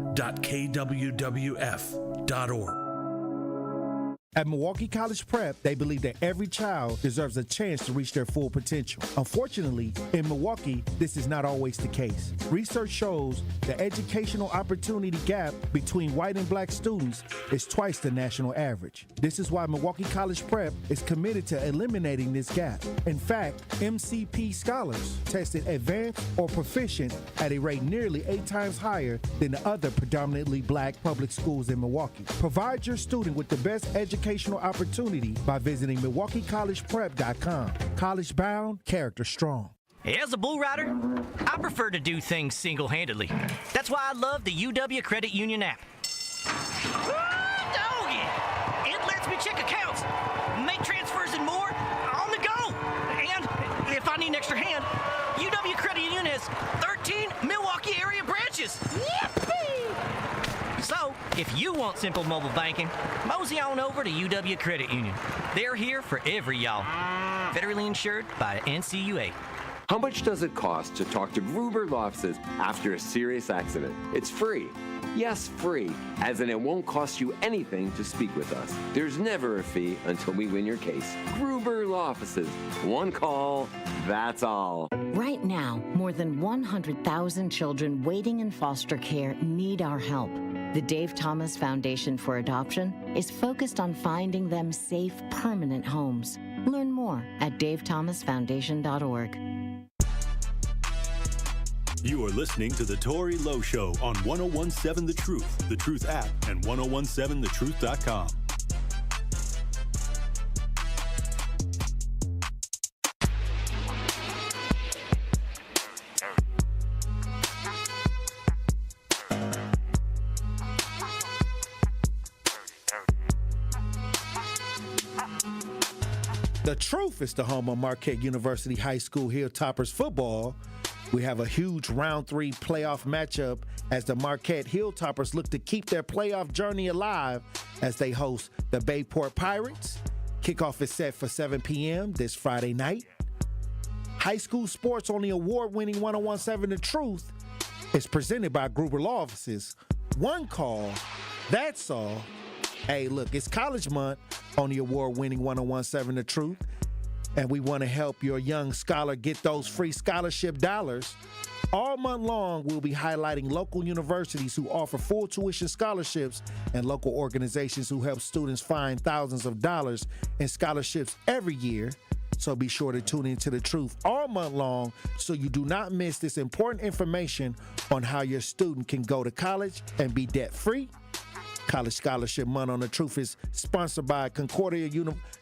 At Milwaukee College Prep, they believe that every child deserves a chance to reach their full potential. Unfortunately, in Milwaukee, this is not always the case. Research shows the educational opportunity gap between white and black students is twice the national average. This is why Milwaukee College Prep is committed to eliminating this gap. In fact, MCP scholars tested advanced or proficient at a rate nearly 8 times higher than the other predominantly black public schools in Milwaukee. Provide your student with the best educational opportunity by visiting MilwaukeeCollegePrep.com. College bound, character strong. As a bull rider, I prefer to do things single-handedly. That's why I love the UW Credit Union app. Doggy! It lets me check accounts, make transfers and more on the go. And if I need an extra hand, UW Credit Union has 13 Milwaukee area branches. Yippee! So, if you want simple mobile banking, mosey on over to UW Credit Union. They're here for every y'all. Federally insured by NCUA. How much does it cost to talk to Gruber Law Offices after a serious accident? It's free. Yes, free, as in it won't cost you anything to speak with us. There's never a fee until we win your case. Gruber Law Offices. One call, that's all. Right now, more than 100,000 children waiting in foster care need our help. The Dave Thomas Foundation for Adoption is focused on finding them safe, permanent homes. Learn more at davethomasfoundation.org. You are listening to The Tory Lowe Show on 1017 The Truth app, and 1017thetruth.com. The Truth is the home of Marquette University High School Hilltoppers football. We have a huge round 3 playoff matchup as the Marquette Hilltoppers look to keep their playoff journey alive as they host the Bayport Pirates Kickoff is set for 7 p.m. this Friday night. High school sports on the award-winning 101.7 The Truth is presented by Gruber Law Offices. One call, that's all. Hey, look, it's college month on the award-winning 101.7 The Truth, and we want to help your young scholar get those free scholarship dollars. All month long, we'll be highlighting local universities who offer full tuition scholarships and local organizations who help students find thousands of dollars in scholarships every year. So be sure to tune into The Truth all month long so you do not miss this important information on how your student can go to college and be debt-free. College Scholarship Month on The Truth is sponsored by Concordia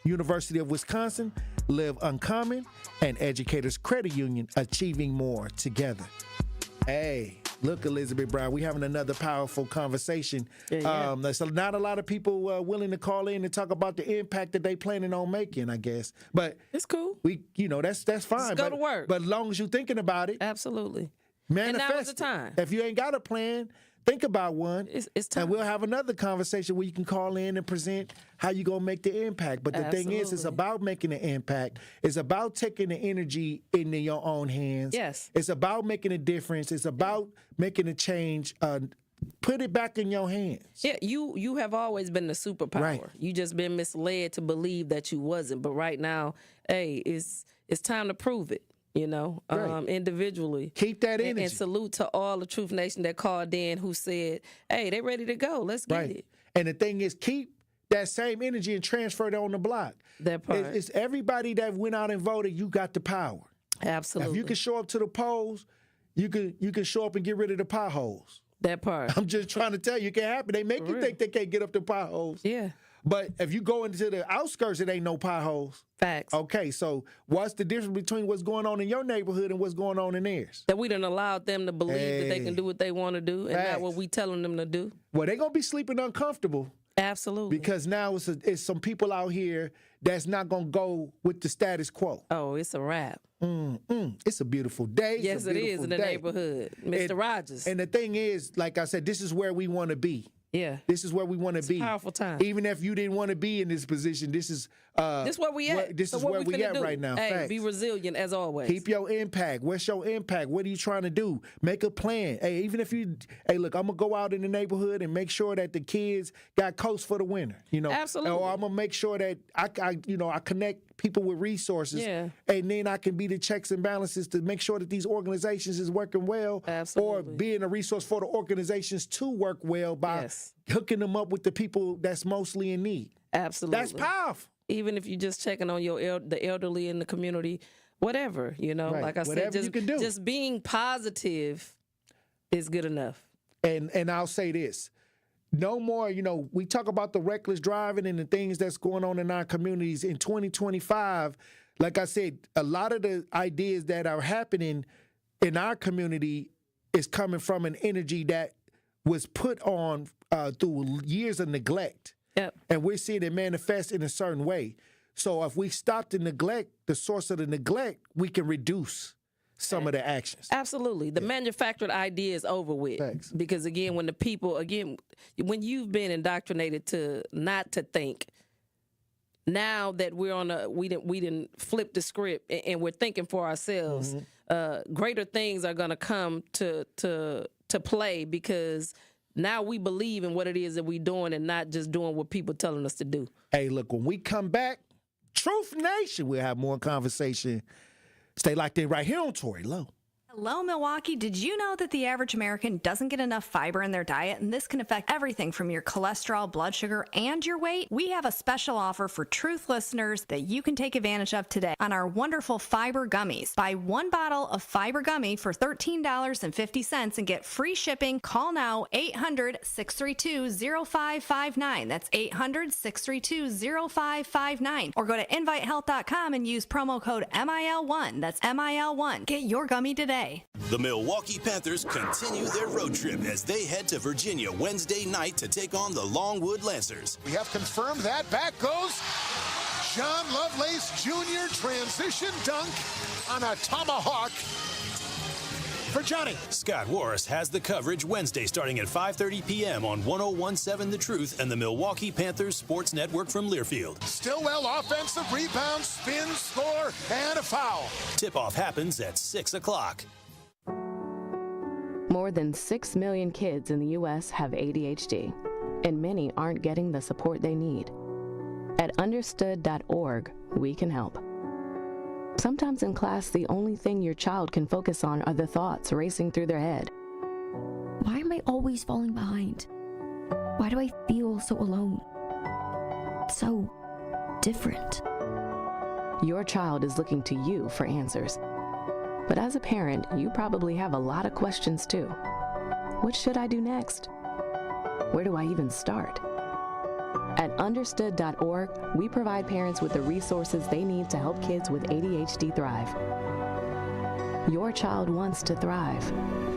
University of Wisconsin, Live Uncommon, and Educators Credit Union, Achieving More Together. Hey, look, Elizabeth Brown, we're having another powerful conversation. There's not a lot of people willing to call in and talk about the impact that they planning on making, I guess. But it's cool. That's fine. Let's go to work. But as long as you're thinking about it, absolutely. Manifest. And now is the time. If you ain't got a plan, think about one. It's time. And we'll have another conversation where you can call in and present how you're going to make the impact. But the thing is, it's about making an impact. It's about taking the energy into your own hands. Yes. It's about making a difference. It's about making a change. Put it back in your hands. Yeah, you have always been the superpower. Right. You just been misled to believe that you wasn't. But right now, hey, it's time to prove it. Individually. Keep that energy. And salute to all the Truth Nation that called in who said, hey, they ready to go. Let's get it. And the thing is, keep that same energy and transfer it on the block. That part. It's everybody that went out and voted, you got the power. Absolutely. If you can show up to the polls, you can show up and get rid of the potholes. That part. I'm just trying to tell you, it can happen. They make you think they can't get up the potholes. Yeah. But if you go into the outskirts, it ain't no potholes. Facts. Okay, so what's the difference between what's going on in your neighborhood and what's going on in theirs? That we done allowed them to believe that they can do what they want to do and not what we telling them to do. Well, they're going to be sleeping uncomfortable. Absolutely. Because now it's some people out here that's not going to go with the status quo. Oh, it's a wrap. It's a beautiful day. Yes, it is in the neighborhood. Mr. Rogers. And the thing is, like I said, this is where we want to be. Yeah. This is where we want to be. It's a powerful time. Even if you didn't want to be in this position, this is where we at. This is where we at right now. Hey, Facts. be resilient as always. Keep your impact. What's your impact? What are you trying to do? Make a plan. Hey, even if look, I'm gonna go out in the neighborhood and make sure that the kids got coats for the winter. Absolutely. Or I'm gonna make sure that I connect people with resources. Yeah. And then I can be the checks and balances to make sure that these organizations is working well. Absolutely. Or being a resource for the organizations to work well by hooking them up with the people that's mostly in need. Absolutely. That's powerful. Even if you're just checking on the elderly in the community, whatever, Right. Like I Whatever said, you can do. just being positive is good enough. And I'll say this. No more, we talk about the reckless driving and the things that's going on in our communities. In 2025, like I said, a lot of the ideas that are happening in our community is coming from an energy that was put on through years of neglect. Yep. And we're seeing it manifest in a certain way. So if we stop the neglect, the source of the neglect, we can reduce some of the actions. Absolutely. The manufactured idea is over with. Thanks. Because again, when you've been indoctrinated to not to think, now that we didn't flip the script and we're thinking for ourselves, greater things are gonna come to play because now we believe in what it is that we're doing and not just doing what people telling us to do. Hey, look, when we come back, Truth Nation, we'll have more conversation. Stay locked in right here on Tory Lowe. Hello, Milwaukee. Did you know that the average American doesn't get enough fiber in their diet, and this can affect everything from your cholesterol, blood sugar, and your weight? We have a special offer for Truth listeners that you can take advantage of today on our wonderful fiber gummies. Buy one bottle of fiber gummy for $13.50 and get free shipping. Call now, 800-632-0559. That's 800-632-0559. Or go to invitehealth.com and use promo code MIL1. That's MIL1. Get your gummy today. The Milwaukee Panthers continue their road trip as they head to Virginia Wednesday night to take on the Longwood Lancers. We have confirmed that. Back goes John Lovelace Jr. Transition dunk on a tomahawk. for Johnny. Scott Warris has the coverage Wednesday starting at 5:30 p.m. on 101.7 The Truth and the Milwaukee Panthers Sports Network from Learfield. Stillwell offensive rebound, spin, score, and a foul. Tip-off happens at 6 o'clock. More than 6 million kids in the U.S. have ADHD, and many aren't getting the support they need. At understood.org, we can help. Sometimes in class, the only thing your child can focus on are the thoughts racing through their head. Why am I always falling behind? Why do I feel so alone? So different. Your child is looking to you for answers. But as a parent, you probably have a lot of questions too. What should I do next? Where do I even start? At understood.org, we provide parents with the resources they need to help kids with ADHD thrive. Your child wants to thrive.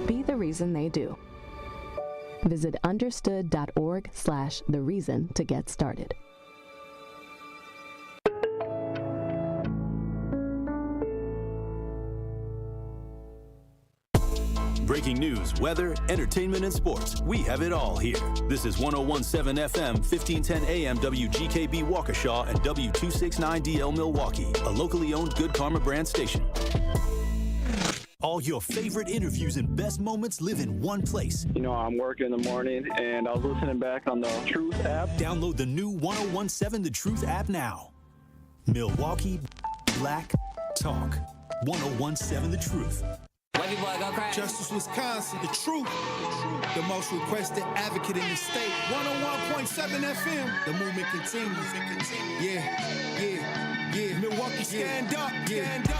Be the reason they do. Visit understood.org/the reason to get started. Breaking news, weather, entertainment, and sports. We have it all here. This is 101.7 FM, 1510 AM WGKB Waukesha and W269DL Milwaukee, a locally owned Good Karma brand station. All your favorite interviews and best moments live in one place. You know, I'm working in the morning, and I was listening back on the Truth app. Download the new 101.7 The Truth app now. Milwaukee Black Talk. 101.7 The Truth. Justice, Wisconsin, the truth, the most requested advocate in the state. 101.7 FM, the movement continues. Yeah. Milwaukee, stand up.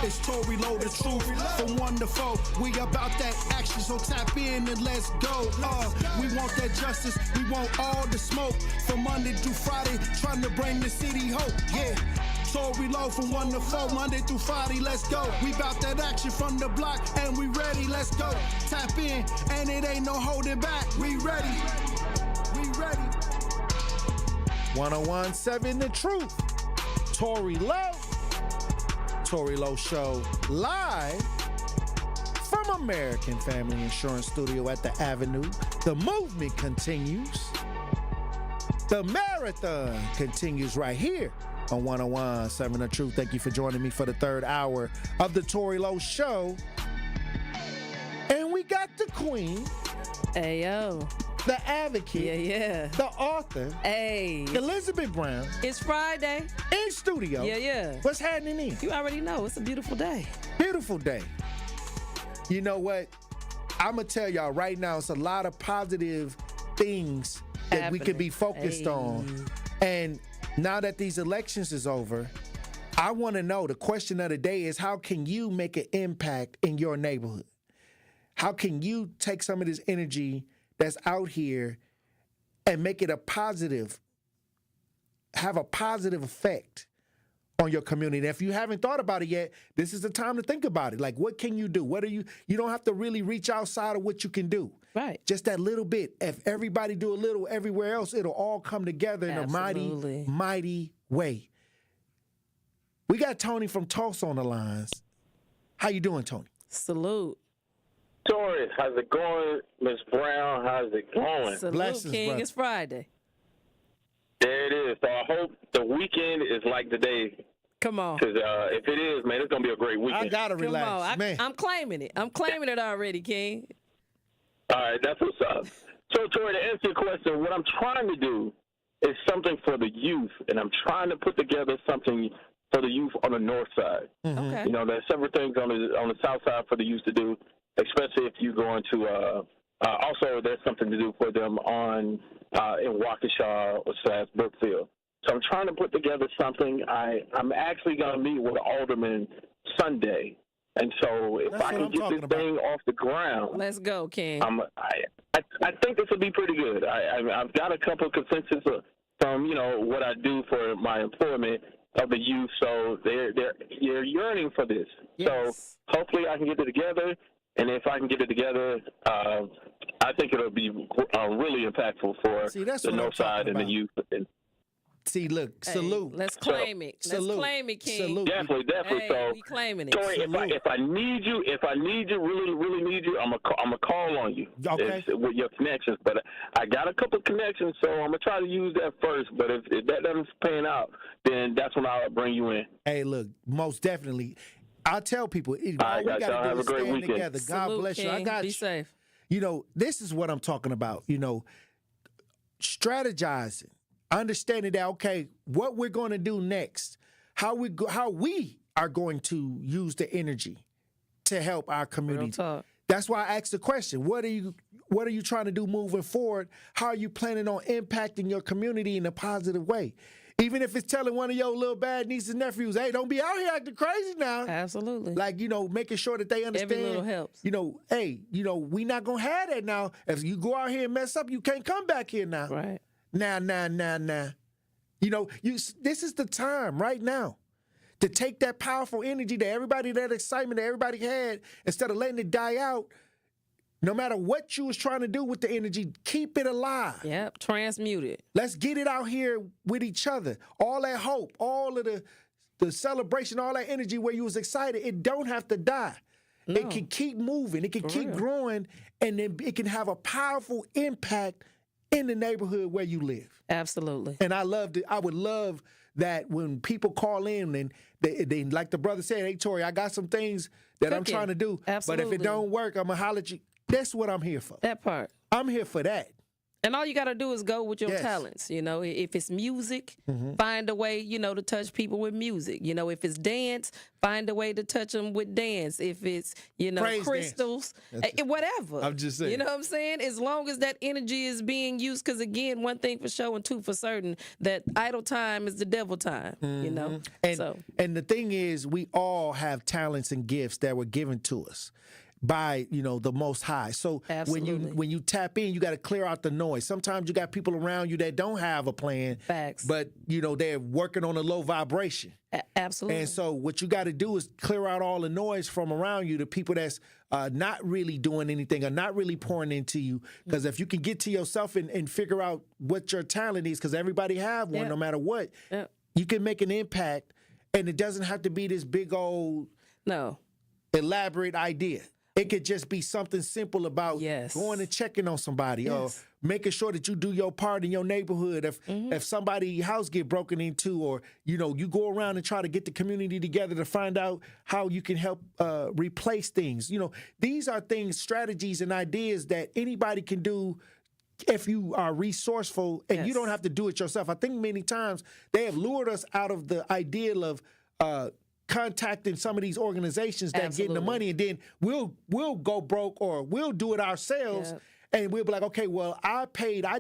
It's Tory, Lowe, the truth. From 1 to 4, we about that action, so tap in and let's go. We want that justice, we want all the smoke. From Monday through Friday, trying to bring the city hope. Yeah. Tory, Lowe from 1 to 4, Monday through Friday, let's go. We bout that action from the block, and we ready, let's go. Tap in, and it ain't no holding back. We ready. 101.7 The Truth. Tory Lowe. Tory Lowe Show live from American Family Insurance Studio at the Avenue. The movement continues. The marathon continues right here on 101.7 The Truth. Thank you for joining me for the third hour of the Tory Lowe Show. And we got the queen. Ayo. The advocate. Yeah. The author. Hey. Elizabeth Brown. It's Friday. In studio. Yeah. What's happening in? You already know. It's a beautiful day. Beautiful day. You know what? I'm going to tell y'all right now, it's a lot of positive things that we could be focused on. And now that these elections is over, I want to know, the question of the day is, how can you make an impact in your neighborhood? How can you take some of this energy that's out here and make it a positive, have a positive effect on your community? And if you haven't thought about it yet, this is the time to think about it. Like, what can you do? What are you don't have to really reach outside of what you can do. Right. Just that little bit. If everybody do a little everywhere else, it'll all come together in a mighty, mighty way. We got Tony from Tulsa on the lines. How you doing, Tony? Salute. Tory, how's it going? Miss Brown, how's it going? Salute, Blessings, King. brother. It's Friday. There it is. So I hope the weekend is like the day. Come on. Because if it is, man, it's going to be a great weekend. I got to relax, Come on. man. I'm claiming it. I'm claiming it already, King. All right, that's what's up. So, Tory, to answer your question, what I'm trying to do is something for the youth, and I'm trying to put together something for the youth on the north side. Okay. You know, there's several things on the south side for the youth to do, especially if you go into also there's something to do for them in Waukesha / Brookfield. So I'm trying to put together something. I'm actually going to meet with Alderman Sunday. And so if I can get this thing off the ground. Let's go, King. I think this will be pretty good. I've got a couple of consensus from, what I do for my employment of the youth. So they're yearning for this. Yes. So hopefully I can get it together. And if I can get it together, I think it'll be really impactful for the north side and the youth. See, look, salute. Let's claim it. Salute. Let's claim it, King. Salute. Definitely. Hey, So we claiming it. Tory, if I need you, really need you, I'm a call on you. Okay. With your connections, but I got a couple of connections, so I'm gonna try to use that first. But if that doesn't pan out, then that's when I'll bring you in. Hey, look, most definitely. I tell people, all we got to do have is a great stand weekend. together. God Salute, bless you. I King. got Be you. safe. You know, this is what I'm talking about. You know, strategizing, understanding that, okay, what we're going to do next, how we are going to use the energy to help our community. That's why I asked the question, what are you trying to do moving forward? How are you planning on impacting your community in a positive way? Even if it's telling one of your little bad nieces and nephews, hey, don't be out here acting crazy now. Absolutely. Like, you know, making sure that they understand. Every little helps. You know, hey, you know, we not going to have that now. If you go out here and mess up, you can't come back here now. Right. Nah. You know, this is the time right now to take that powerful energy that excitement that everybody had, instead of letting it die out. No matter what you was trying to do with the energy, keep it alive. Yep, transmute it. Let's get it out here with each other. All that hope, all of the celebration, all that energy where you was excited, it don't have to die. No. It can keep moving. It can keep growing, and then it can have a powerful impact in the neighborhood where you live. Absolutely. And I would love that when people call in and they like the brother said, hey, Tory, I got some things that I'm trying to do. Absolutely. But if it don't work, I'm going to holler at you. That's what I'm here for. That part. I'm here for that. And all you got to do is go with your talents. You know, if it's music, find a way, you know, to touch people with music. You know, if it's dance, find a way to touch them with dance. If it's, you know, Praise crystals, whatever. I'm just saying. You know what I'm saying? As long as that energy is being used, because again, one thing for sure and two for certain, that idle time is the devil time, you know? And the thing is, we all have talents and gifts that were given to us by, you know, the Most High. So when you tap in, you got to clear out the noise. Sometimes you got people around you that don't have a plan. Facts. But, you know, they're working on a low vibration. Absolutely. And so what you got to do is clear out all the noise from around you, the people that's not really doing anything or not really pouring into you. Because if you can get to yourself and figure out what your talent is, because everybody have one, no matter what, you can make an impact. And it doesn't have to be this big old elaborate idea. It could just be something simple about going and checking on somebody or making sure that you do your part in your neighborhood. If somebody's house get broken into, or, you know, you go around and try to get the community together to find out how you can help replace things. You know, these are things, strategies and ideas that anybody can do if you are resourceful and you don't have to do it yourself. I think many times they have lured us out of the ideal of contacting some of these organizations that getting the money, and then we'll go broke or we'll do it ourselves, and we'll be like, okay, well, I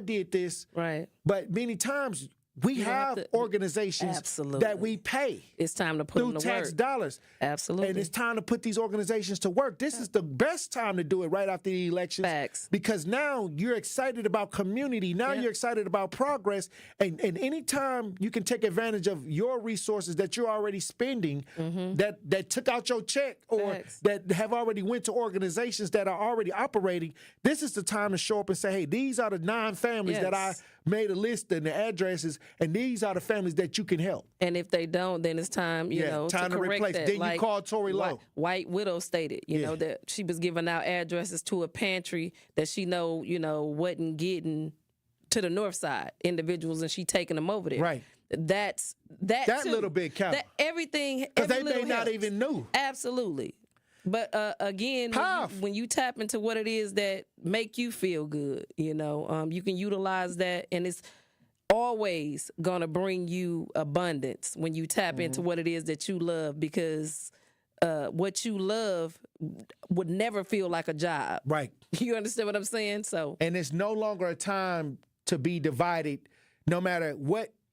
did this, right? But many times we have organizations that we pay. It's time to put through them to tax work. dollars. Absolutely. And it's time to put these organizations to work. This is the best time to do it, right after the elections. Facts. Because now you're excited about community. Now you're excited about progress. And anytime you can take advantage of your resources that you're already spending, that took out your check, or that have already went to organizations that are already operating, this is the time to show up and say, hey, these are the 9 families that I made a list and the addresses, and these are the families that you can help. And if they don't, then it's time, you know, to correct replace. that. Then like you call Tory Lowe. White Widow stated, you know, that she was giving out addresses to a pantry that she wasn't getting to the north side individuals, and she taking them over there. Right. That too, little bit counts. That everything, because they may helps. not even know. Absolutely. But again, when you tap into what it is that make you feel good, you know, you can utilize that, and it's always gonna bring you abundance when you tap into what it is that you love, because what you love would never feel like a job. Right. You understand what I'm saying? So, and it's no longer a time to be divided, no matter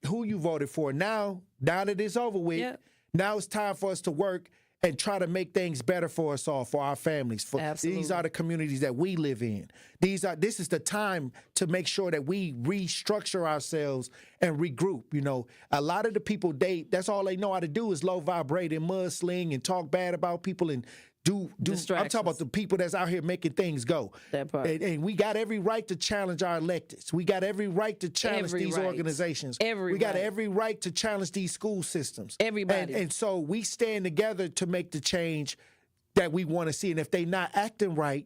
who you voted for. Now that it's over with, now it's time for us to work and try to make things better for us all, for our families. These are the communities that we live in. This is the time to make sure that we restructure ourselves and regroup. You know, a lot of the people, that's all they know how to do is low vibrate and mudsling and talk bad about people and I'm talking about the people that's out here making things go. That part. And we got every right to challenge our electeds. We got every right to challenge these organizations. We got every right to challenge these school systems. Everybody. And so we stand together to make the change that we want to see. And if they not acting right,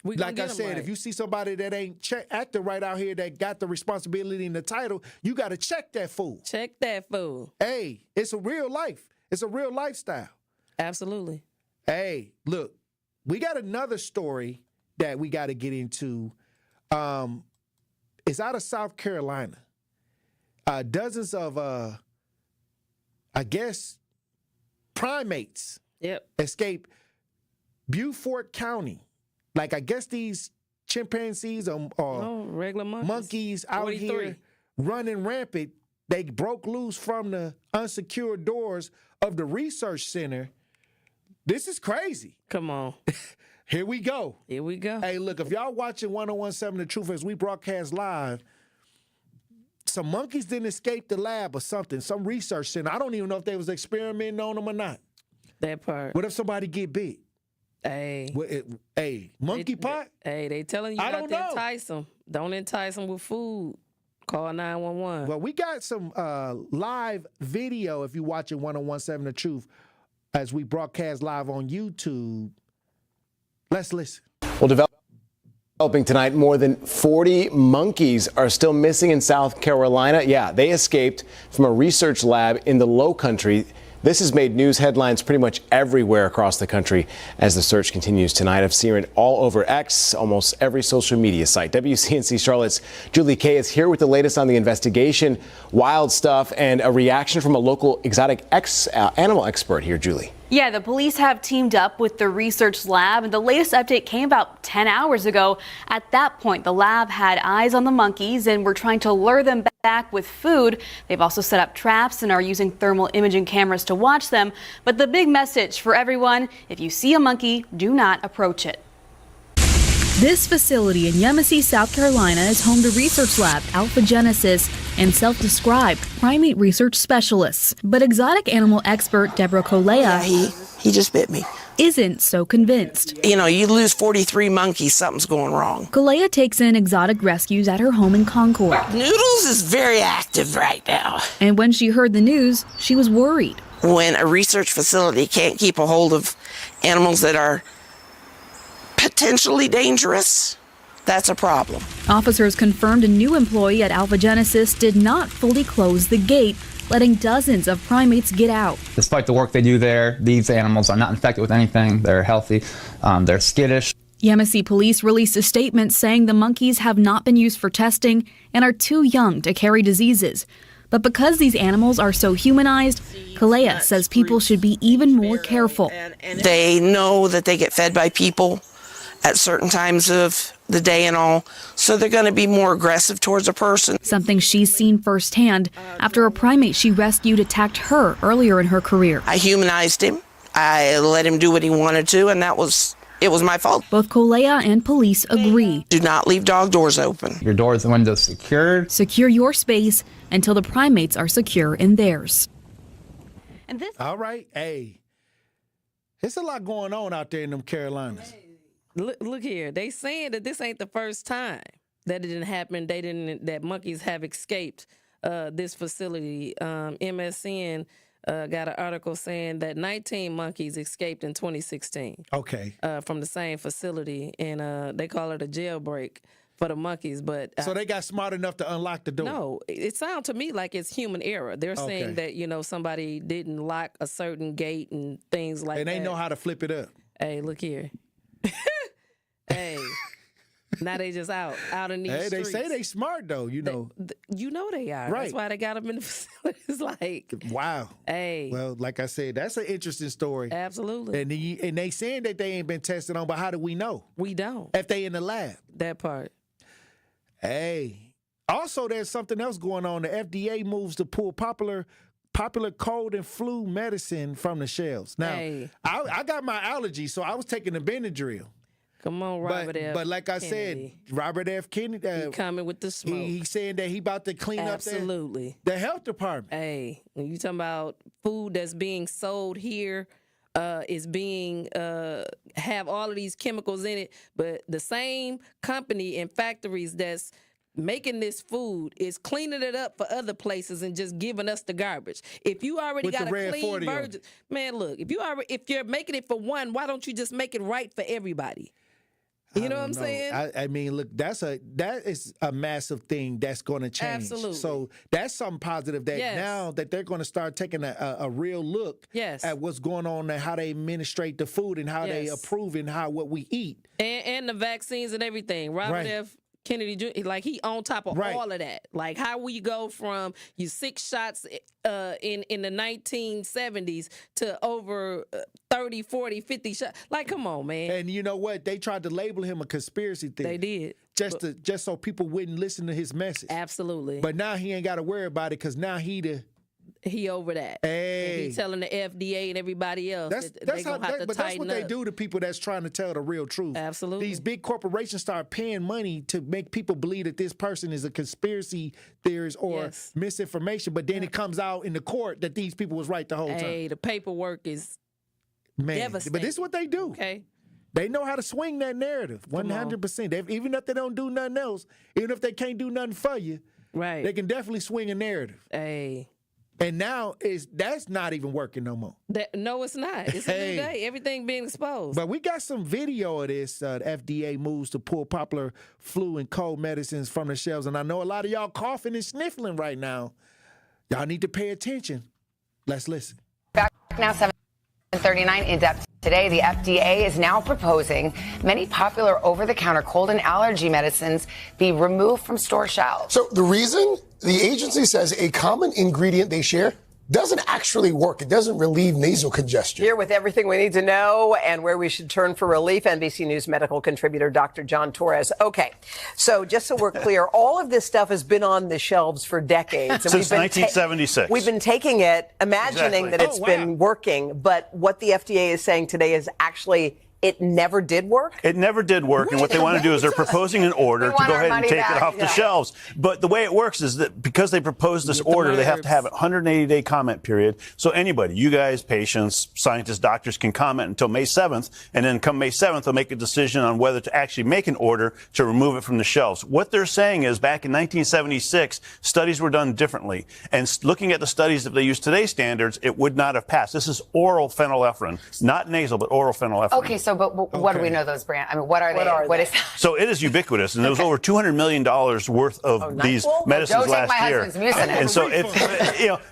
like I said, if you see somebody that ain't acting right out here that got the responsibility and the title, you got to check that fool. Check that fool. Hey, it's a real life. It's a real lifestyle. Absolutely. Hey, look, we got another story that we got to get into. It's out of South Carolina. Dozens of, I guess, primates escape Beaufort County. Like, I guess these chimpanzees or regular monkeys out here running rampant. They broke loose from the unsecured doors of the research center. This is crazy. Come on. Here we go. Here we go. Hey, look, if y'all watching 1017 The Truth as we broadcast live, some monkeys didn't escape the lab or something, some research center. I don't even know if they was experimenting on them or not. That part. What if somebody get bit? Hey. Monkey pot? Hey, they telling you not to entice them. Don't entice them with food. Call 911. Well, we got some live video if you're watching 1017 The Truth as we broadcast live on YouTube. Let's listen. Well, developing tonight, more than 40 monkeys are still missing in South Carolina. Yeah, they escaped from a research lab in the Lowe country. This has made news headlines pretty much everywhere across the country as the search continues tonight. I've seen it all over X, almost every social media site. WCNC Charlotte's Julie Kay is here with the latest on the investigation, wild stuff, and a reaction from a local exotic animal expert here, Julie. Yeah, the police have teamed up with the research lab, and the latest update came about 10 hours ago. At that point, the lab had eyes on the monkeys and were trying to lure them back with food. They've also set up traps and are using thermal imaging cameras to watch them. But the big message for everyone, if you see a monkey, do not approach it. This facility in Yemassee, South Carolina is home to research lab Alpha Genesis and self-described primate research specialists. But exotic animal expert Deborah Colea he just bit me. Isn't so convinced. You know, you lose 43 monkeys, something's going wrong. Colea takes in exotic rescues at her home in Concord. Noodles is very active right now. And when she heard the news, she was worried. When a research facility can't keep a hold of animals that are potentially dangerous, that's a problem. Officers confirmed a new employee at Alpha Genesis did not fully close the gate, letting dozens of primates get out. Despite the work they do there, these animals are not infected with anything. They're healthy. They're skittish. Yemassee police released a statement saying the monkeys have not been used for testing and are too young to carry diseases. But because these animals are so humanized, Colea says people should be even more careful. They know that they get fed by people at certain times of the day and all, so they're going to be more aggressive towards a person. Something she's seen firsthand after a primate she rescued attacked her earlier in her career. I humanized him. I let him do what he wanted to, and it was my fault. Both Colea and police agree. Do not leave dog doors open. Your doors and windows secured. Secure your space until the primates are secure in theirs. And this. All right. Hey, there's a lot going on out there in them Carolinas. Look here. They saying that this ain't the first time that it didn't happen. That monkeys have escaped this facility. MSN got an article saying that 19 monkeys escaped in 2016. Okay. From the same facility, and they call it a jailbreak for the monkeys. But so they got smart enough to unlock the door. No, it sounds to me like it's human error. They're saying that somebody didn't lock a certain gate and things like that. And they know how to flip it up. Hey, look here. Hey, now they just out in these streets. They say they smart though, you know. You know they are. Right. That's why they got them in the facilities. Like, wow. Hey. Well, like I said, that's an interesting story. Absolutely. And they saying that they ain't been tested on, but how do we know? We don't. If they in the lab. That part. Hey. Also, there's something else going on. The FDA moves to pull popular cold and flu medicine from the shelves. Now, I got my allergies, so I was taking the Benadryl. Come on, Robert F. But like I Kennedy. said, Robert F. Kennedy. He coming with the smoke. He's saying that he about to clean Absolutely. up the health department. Hey, when you talking about food that's being sold here is being have all of these chemicals in it, but the same company and factories that's making this food is cleaning it up for other places and just giving us the garbage. If you already got a clean version, man, look, if you're making it for one, why don't you just make it right for everybody? You know what I'm saying? I mean, look, that is a massive thing that's going to change. Absolutely. So that's something positive that now that they're going to start taking a real look at what's going on and how they administrate the food and how they approve and what we eat. And the vaccines and everything. Robert F. Kennedy Jr., like, he on top of all of that. Like, how we go from 6 shots in the 1970s to over 30, 40, 50 shots. Like, come on, man. And you know what? They tried to label him a conspiracy theory. They did. Just so people wouldn't listen to his message. Absolutely. But now he ain't got to worry about it because now he over that. Hey. And he telling the FDA and everybody else that's what they do to people that's trying to tell the real truth. Absolutely. These big corporations start paying money to make people believe that this person is a conspiracy theorist or misinformation, but then it comes out in the court that these people was right the whole time. Hey, the paperwork is devastating. But this is what they do. Okay. They know how to swing that narrative 100%. Even if they don't do nothing else, even if they can't do nothing for you, they can definitely swing a narrative. Hey. And now that's not even working no more. No, it's not. It's a new day. Everything being exposed. But we got some video of this. The FDA moves to pull popular flu and cold medicines from the shelves. And I know a lot of y'all coughing and sniffling right now. Y'all need to pay attention. Let's listen. Back now, 7:39 in depth. Today, the FDA is now proposing many popular over-the-counter cold and allergy medicines be removed from store shelves. So the reason the agency says a common ingredient they share doesn't actually work. It doesn't relieve nasal congestion. Here with everything we need to know and where we should turn for relief, NBC News medical contributor Dr. John Torres. Okay, so just so we're clear, all of this stuff has been on the shelves for decades. Since 1976. We've been taking it, imagining that it's been working, but what the FDA is saying today is actually it never did work? It never did work, and what they want to do is they're proposing an order to go ahead and take it off the shelves. But the way it works is that because they proposed this order, they have to have a 180-day comment period. So anybody, you guys, patients, scientists, doctors, can comment until May 7th, and then come May 7th, they'll make a decision on whether to actually make an order to remove it from the shelves. What they're saying is back in 1976, studies were done differently. And looking at the studies, if they use today's standards, it would not have passed. This is oral phenylephrine, not nasal, but oral phenylephrine. Okay, so but what do we know those brands? I mean, what are they? What is that? So it is ubiquitous, and there was over $200 million worth of these medicines last year. And so,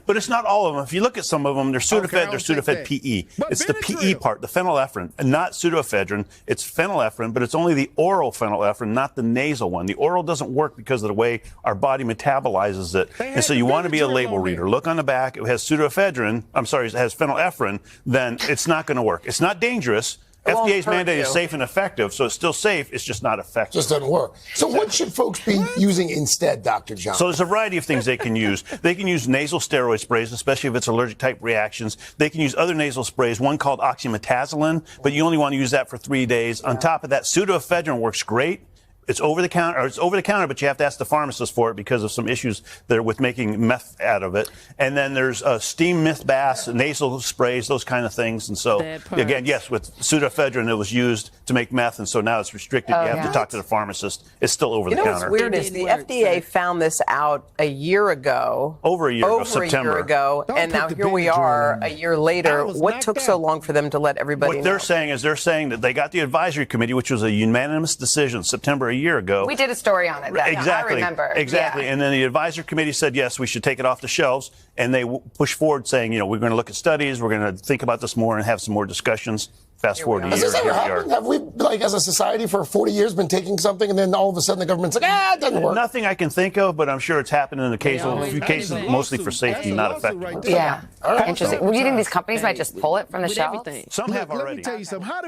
but it's not all of them. If you look at some of them, they're Sudafed, they're Sudafed PE. It's the PE part, the phenylephrine, and not pseudoephedrine. It's phenylephrine, but it's only the oral phenylephrine, not the nasal one. The oral doesn't work because of the way our body metabolizes it. And so you want to be a label reader. Look on the back. It has pseudoephedrine. It has phenylephrine. Then it's not going to work. It's not dangerous. FDA's mandate is safe and effective, so it's still safe. It's just not effective. Just doesn't work. So what should folks be using instead, Dr. John? So there's a variety of things they can use. They can use nasal steroid sprays, especially if it's allergic type reactions. They can use other nasal sprays, one called oxymetazoline, but you only want to use that for 3 days. On top of that, pseudoephedrine works great. It's over the counter, but you have to ask the pharmacist for it because of some issues there with making meth out of it. And then there's steam mist baths, nasal sprays, those kind of things. And so, again, yes, with pseudoephedrine, it was used to make meth, and so now it's restricted. You have to talk to the pharmacist. It's still over the counter. What's weird is the FDA found this out a year ago. Over a year ago, September. And now here we are a year later. What took so long for them to let everybody know? What they're saying is that they got the advisory committee, which was a unanimous decision, September a year ago. We did a story on it. Exactly. I remember. Exactly. Yeah. And then the advisory committee said, yes, we should take it off the shelves. And they pushed forward saying, we're going to look at studies. We're going to think about this more and have some more discussions. Fast forward a year. Has this ever happened? Have we, as a society for 40 years, been taking something and then all of a sudden the government's like, it doesn't work? Nothing I can think of, but I'm sure it's happened in a few cases, mostly for safety, not effective. Yeah. Interesting. Do you think these companies might just pull it from the shelves? Some have already. Let me tell you something. How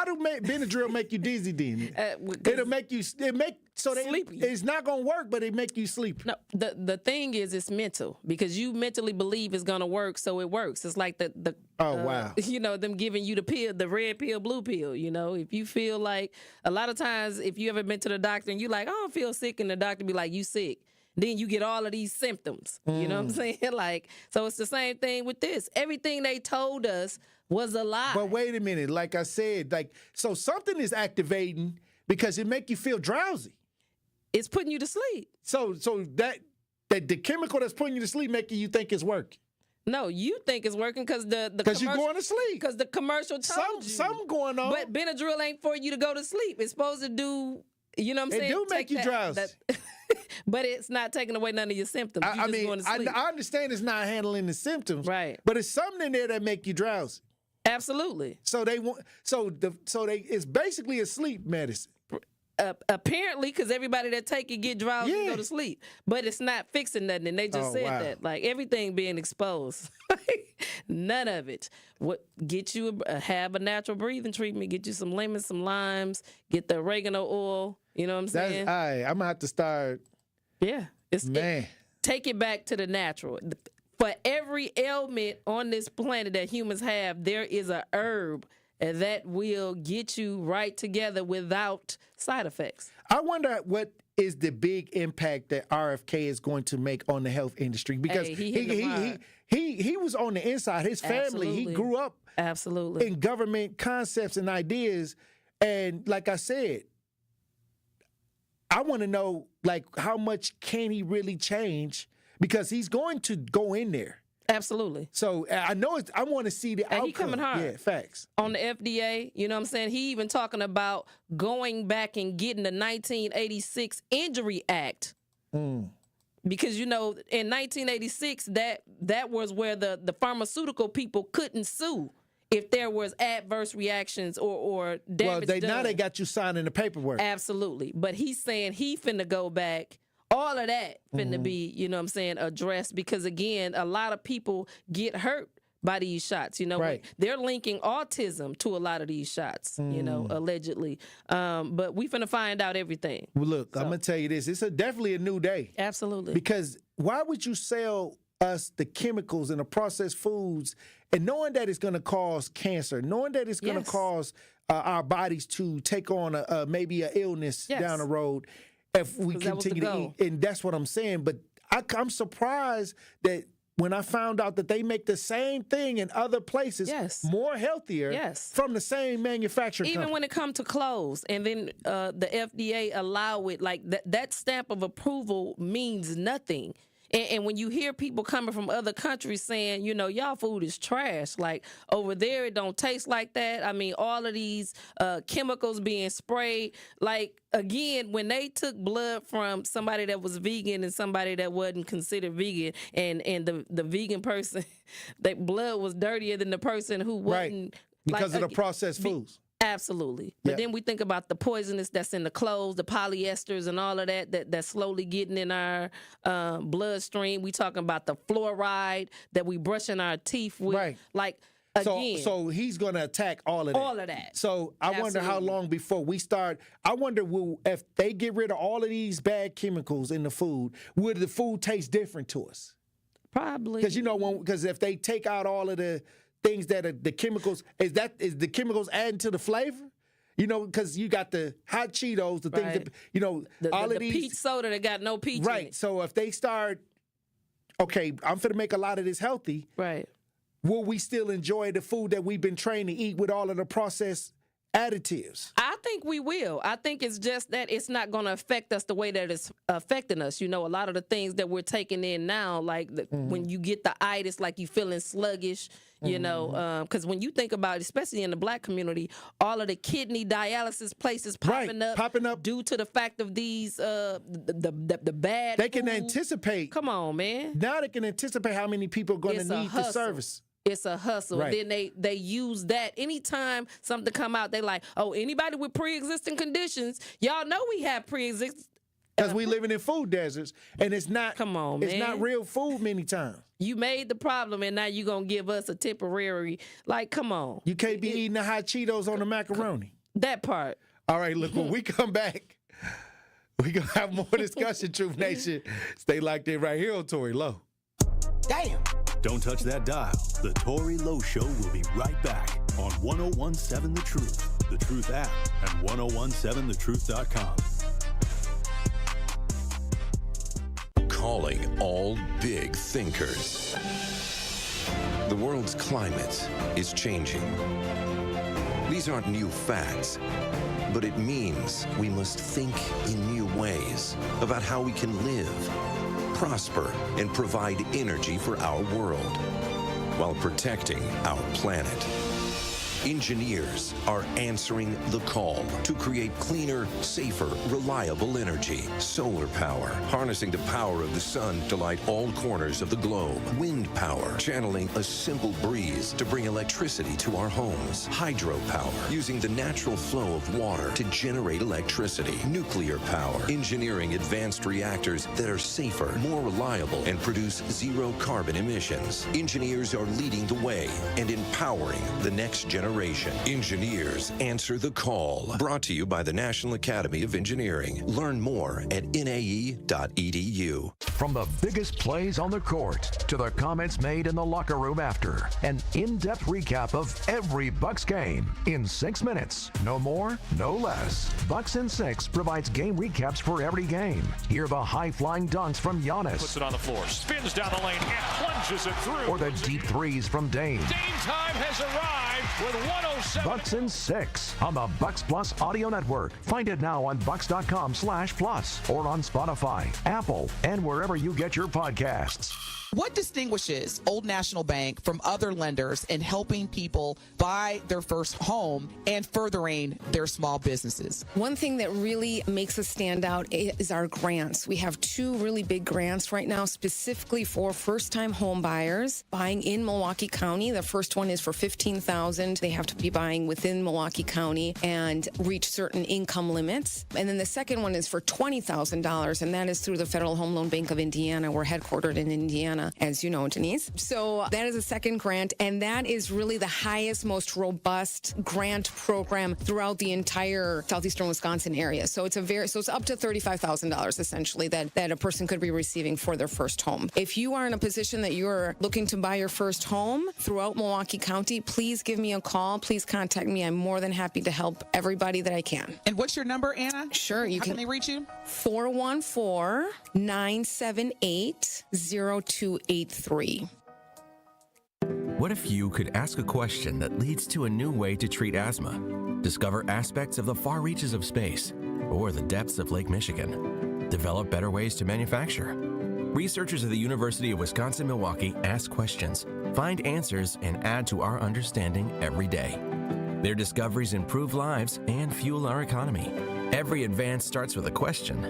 do Benadryl make you dizzy, then? It'll make you sleepy. It's not going to work, but it make you sleepy. No, the thing is, it's mental, because you mentally believe it's going to work, so it works. It's like wow. Them giving you the pill, the red pill, blue pill. If you feel like, a lot of times, if you ever been to the doctor and you like, I don't feel sick, and the doctor be like, you sick. then you get all of these symptoms. You know what I'm saying? Like, so it's the same thing with this. Everything they told us was a lie. But wait a minute. Like I said, so something is activating because it make you feel drowsy. It's putting you to sleep. So that the chemical that's putting you to sleep making you think it's working. No, you think it's working because because you're going to sleep. Because the commercial told you. Something going on. But Benadryl ain't for you to go to sleep. It's supposed to do, you know what I'm saying? It do make you drowsy. But it's not taking away none of your symptoms. I mean, going to sleep. I understand it's not handling the symptoms, right? But it's something in there that make you drowsy. Absolutely. So it's basically a sleep medicine. Apparently, because everybody that take it get drowsy and go to sleep. But it's not fixing nothing. And they just said that. Like, everything being exposed. None of it. Get you have a natural breathing treatment. Get you some lemons, some limes. Get the oregano oil. You know what I'm saying? I'm going to have to start. Yeah. Take it back to the natural. For every ailment on this planet that humans have, there is a herb that will get you right together without side effects. I wonder what is the big impact that RFK is going to make on the health industry, because he was on the inside. His family, he grew up in government concepts and ideas, and like I said, I want to know how much can he really change, because he's going to go in there. Absolutely. So I know I want to see the outcome. He coming hard. Yeah, facts. On the FDA, you know what I'm saying? He even talking about going back and getting the 1986 Injury Act. Because, in 1986, that was where the pharmaceutical people couldn't sue if there was adverse reactions or damage done. Now they got you signing the paperwork. Absolutely. But he's saying he finna go back. All of that finna be, you know what I'm saying, addressed, because, again, a lot of people get hurt by these shots. Right. They're linking autism to a lot of these shots, allegedly. But we finna find out everything. Well, look, I'm going to tell you this. It's definitely a new day. Absolutely. Because why would you sell us the chemicals and the processed foods, and knowing that it's going to cause cancer, knowing that it's going to cause our bodies to take on maybe an illness down the road, if we continue to eat, and that's what I'm saying. But I'm surprised that when I found out that they make the same thing in other places, more healthier, from the same manufacturer. Even when it comes to clothes, and then the FDA allow it, that stamp of approval means nothing. And when you hear people coming from other countries saying, y'all food is trash, like over there it don't taste like that. I mean, all of these chemicals being sprayed. Like, again, when they took blood from somebody that was vegan and somebody that wasn't considered vegan, and the vegan person, their blood was dirtier than the person who wasn't. Because of the processed foods. Absolutely. But then we think about the poisonous that's in the clothes, the polyesters and all of that's slowly getting in our bloodstream. We talking about the fluoride that we brushing our teeth with. Right. Like, again. So he's going to attack all of that. All of that. So I wonder how long before we start. I wonder if they get rid of all of these bad chemicals in the food, would the food taste different to us? Probably. Because if they take out all of the things that are the chemicals, is the chemicals adding to the flavor? Because you got the hot Cheetos, the things that, all of these. The peach soda that got no peach in it. So if they start, okay, I'm finna make a lot of this healthy. Right. Will we still enjoy the food that we've been trained to eat with all of the processed additives? I think we will. I think it's just that it's not going to affect us the way that it's affecting us. A lot of the things that we're taking in now, like when you get the itis, like you feeling sluggish, because when you think about it, especially in the black community, all of the kidney dialysis places popping up due to the fact of these the bad. They can anticipate. Come on, man. Now they can anticipate how many people are going to need the service. It's a hustle. Right. Then they use that. Anytime something come out, they like, oh, anybody with pre-existing conditions, y'all know we have pre-existing. Because we living in food deserts, and it's not. Come on, man. It's not real food many times. You made the problem, and now you gonna give us a temporary. Like, come on. You can't be eating the hot Cheetos on the macaroni. That part. All right, look, when we come back, we gonna have more discussion, Truth Nation. Stay locked in right here on Tory Lowe. Damn. Don't touch that dial. The Tory Lowe Show will be right back on 1017 The Truth, The Truth app, and 1017thetruth.com. calling all big thinkers. The world's climate is changing. These aren't new facts, but it means we must think in new ways about how we can live, prosper, and provide energy for our world while protecting our planet. Engineers are answering the call to create cleaner, safer, reliable energy. Solar power, harnessing the power of the sun to light all corners of the globe. Wind power, channeling a simple breeze to bring electricity to our homes. Hydropower, using the natural flow of water to generate electricity. Nuclear power, engineering advanced reactors that are safer, more reliable, and produce zero carbon emissions. Engineers are leading the way and empowering the next generation. Engineers answer the call. Brought to you by the National Academy of Engineering. Learn more at nae.edu. From the biggest plays on the court to the comments made in the locker room after, an in-depth recap of every Bucks game in 6 minutes. No more, no less. Bucks in 6 provides game recaps for every game. Hear the high-flying dunks from Giannis. Puts it on the floor, spins down the lane, and plunges it through. Or the deep threes from Dame. Dame time has arrived with 107. Bucks in 6 on the Bucks Plus audio network. Find it now on bucks.com/plus or on Spotify, Apple, and wherever you get your podcasts. What distinguishes Old National Bank from other lenders in helping people buy their first home and furthering their small businesses? One thing that really makes us stand out is our grants. We have 2 really big grants right now specifically for first-time home buyers buying in Milwaukee County. The first one is for $15,000. They have to be buying within Milwaukee County and reach certain income limits. And then the second one is for $20,000, and that is through the Federal Home Loan Bank of Indiana. We're headquartered in Indiana, as you know, Denise. So that is a second grant, and that is really the highest, most robust grant program throughout the entire southeastern Wisconsin area. So it's up to $35,000 essentially that a person could be receiving for their first home. If you are in a position that you're looking to buy your first home throughout Milwaukee County, please give me a call. Please contact me. I'm more than happy to help everybody that I can. And what's your number, Anna? Sure. How can they reach you? 414-978-0283. What if you could ask a question that leads to a new way to treat asthma? Discover aspects of the far reaches of space or the depths of Lake Michigan. Develop better ways to manufacture. Researchers at the University of Wisconsin-Milwaukee ask questions, find answers, and add to our understanding every day. Their discoveries improve lives and fuel our economy. Every advance starts with a question.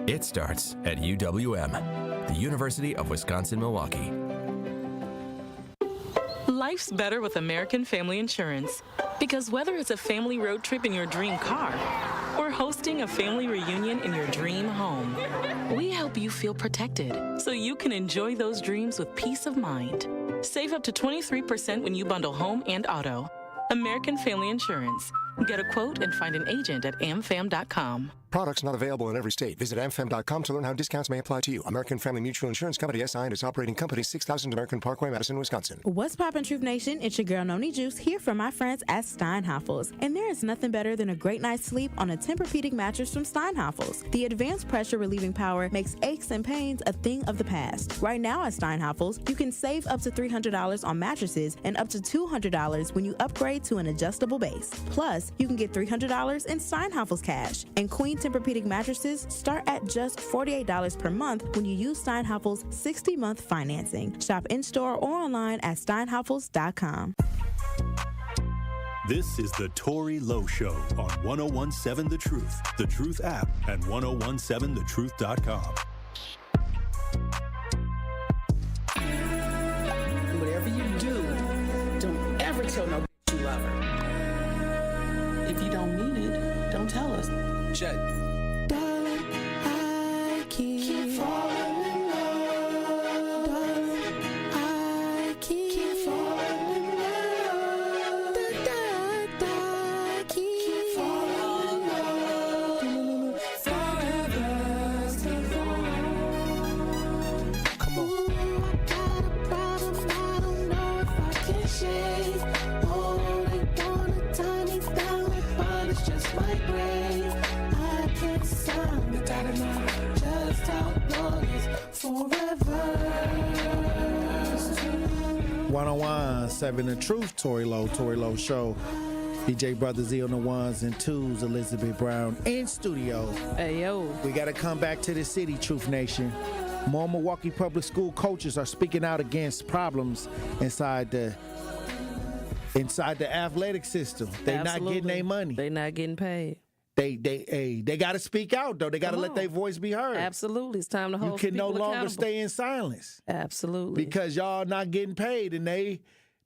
It starts at UWM, the University of Wisconsin-Milwaukee. Life's better with American Family Insurance. Because whether it's a family road trip in your dream car or hosting a family reunion in your dream home, we help you feel protected so you can enjoy those dreams with peace of mind. Save up to 23% when you bundle home and auto. American Family Insurance. Get a quote and find an agent at amfam.com. Products not available in every state. Visit amfam.com to learn how discounts may apply to you. American Family Mutual Insurance Company, SI, and its operating company, 6000 American Parkway, Madison, Wisconsin. What's poppin', Truth Nation? It's your girl, Noni Juice, here from my friends at Steinhafels. And there is nothing better than a great night's sleep on a Tempur-Pedic mattress from Steinhafels. The advanced pressure-relieving power makes aches and pains a thing of the past. Right now at Steinhafels, you can save up to $300 on mattresses and up to $200 when you upgrade to an adjustable base. Plus, you can get $300 in Steinhafels cash. And Queen Tempur-Pedic mattresses start at just $48 per month when you use Steinhafels' 60-month financing. Shop in-store or online at steinhafels.com. This is the Tory Lowe Show on 101.7 The Truth app, and 101.7thetruth.com. Whatever you do, don't ever tell no you love her. If you don't mean it, don't tell us. Check. Darling, I keep falling in love. Darling, I keep falling in love. Keep falling in love. Forever's too long. Come on. Ooh, I got a problem, I don't know if I can shake. Oh, they wanna tie me down, but it's just my grave. I can't sound the dynamite. just how long is forever. 101.7 The Truth, Tory Lowe Show. BJ Brothers E on the ones and twos, Elizabeth Brown in studio. Hey, yo. We got to come back to the city, Truth Nation. More Milwaukee public school coaches are speaking out against problems inside the athletic system. They're not getting their money. They're not getting paid. They got to speak out, though. They got to let their voice be heard. Absolutely. It's time to hold people accountable. You can no longer stay in silence. Absolutely. Because y'all not getting paid, and the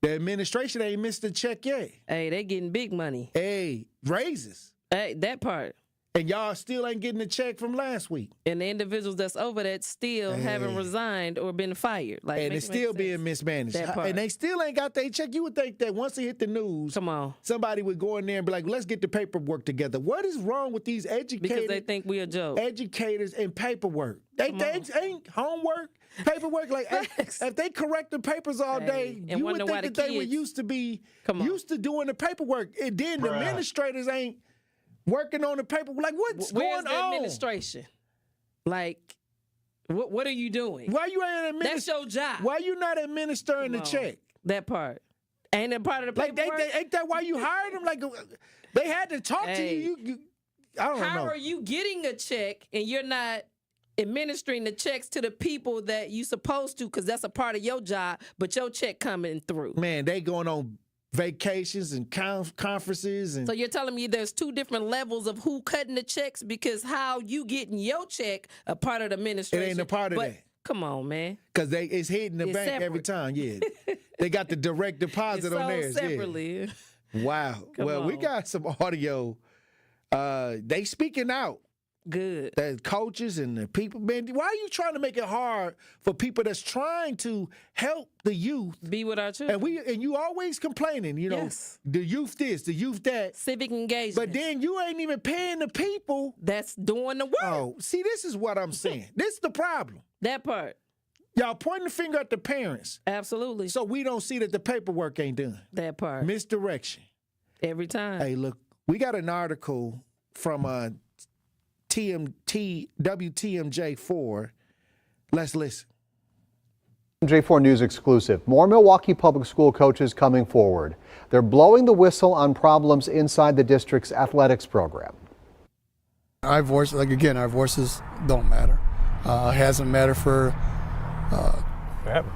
administration ain't missed a check yet. Hey, they getting big money. Hey, raises. Hey, that part. And y'all still ain't getting a check from last week. And the individuals that's over that still haven't resigned or been fired. And it's still being mismanaged. And they still ain't got their check. You would think that once they hit the news, somebody would go in there and be like, let's get the paperwork together. What is wrong with these educators? Because they think we a joke. Educators and paperwork. They ain't homework, paperwork. Like, if they correct the papers all day, you would think that they were used to doing the paperwork. And then the administrators ain't working on the paper. Like, what's going on? Where's the administration? Like, what are you doing? Why you ain't administering? That's your job. Why you not administering the check? That part. Ain't that part of the paperwork? Ain't that why you hired them? Like, they had to talk to you. I don't know. How are you getting a check and you're not administering the checks to the people that you supposed to, because that's a part of your job, but your check coming through? Man, they going on vacations and conferences. And so you're telling me there's two different levels of who cutting the checks, because how you getting your check a part of the administration. It ain't a part of that. Come on, man. Because it's hitting the bank every time. Yeah, they got the direct deposit on theirs. Separately. Yeah. Wow. We got some audio. They speaking out. Good. The coaches and the people, man. Why are you trying to make it hard for people that's trying to help the youth be with our children? And you always complaining, the youth this, the youth that. Civic engagement. But then you ain't even paying the people that's doing the work. Oh, see, this is what I'm saying. This is the problem. That part. Y'all pointing the finger at the parents. Absolutely. So we don't see that the paperwork ain't done. That part. Misdirection. Every time. Hey, look, we got an article from WTMJ4. Let's listen. J4 News exclusive. More Milwaukee public school coaches coming forward. They're blowing the whistle on problems inside the district's athletics program. Our voices don't matter. Hasn't mattered for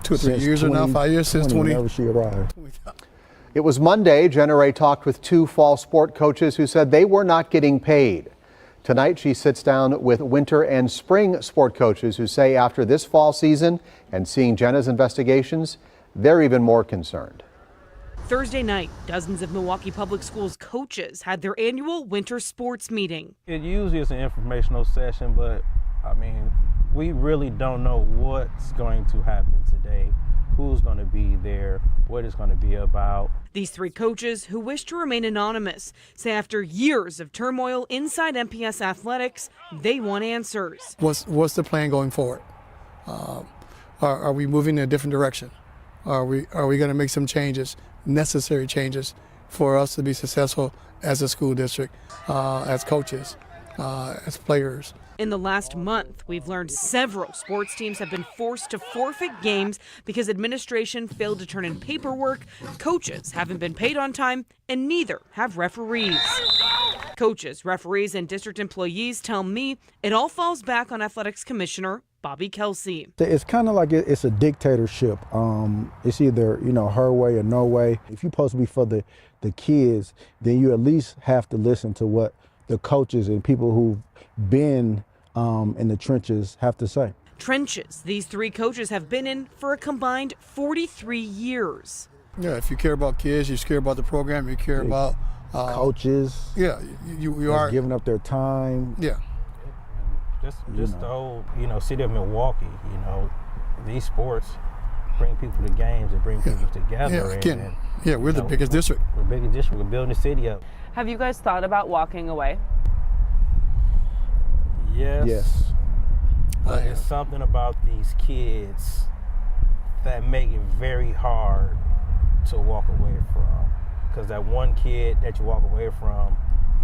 2 or 3 years or now, 5 years since 20. Whenever she arrived. It was Monday. Jenna Ray talked with two fall sport coaches who said they were not getting paid. Tonight, she sits down with winter and spring sport coaches who say after this fall season and seeing Jenna's investigations, they're even more concerned. Thursday night, dozens of Milwaukee Public Schools coaches had their annual winter sports meeting. It usually is an informational session, but we really don't know what's going to happen today, who's going to be there, what it's going to be about. These three coaches, who wish to remain anonymous, say after years of turmoil inside MPS athletics, they want answers. What's the plan going forward? Are we moving in a different direction? Are we going to make some changes, necessary changes, for us to be successful as a school district, as coaches, as players? In the last month, we've learned several sports teams have been forced to forfeit games because administration failed to turn in paperwork, coaches haven't been paid on time, and neither have referees. Coaches, referees, and district employees tell me it all falls back on athletics commissioner Bobby Kelsey. It's kind of like it's a dictatorship. It's either, her way or no way. If you're supposed to be for the kids, then you at least have to listen to what the coaches and people who've been in the trenches have to say. Trenches these three coaches have been in for a combined 43 years. Yeah, if you care about kids, you care about the program, you care about coaches. Yeah, you are giving up their time. Yeah. Just the whole, city of Milwaukee, these sports bring people to games and bring people together. We're the biggest district. We're the biggest district. We're building the city up. Have you guys thought about walking away? Yes. But it's something about these kids that make it very hard to walk away from. Because that one kid that you walk away from,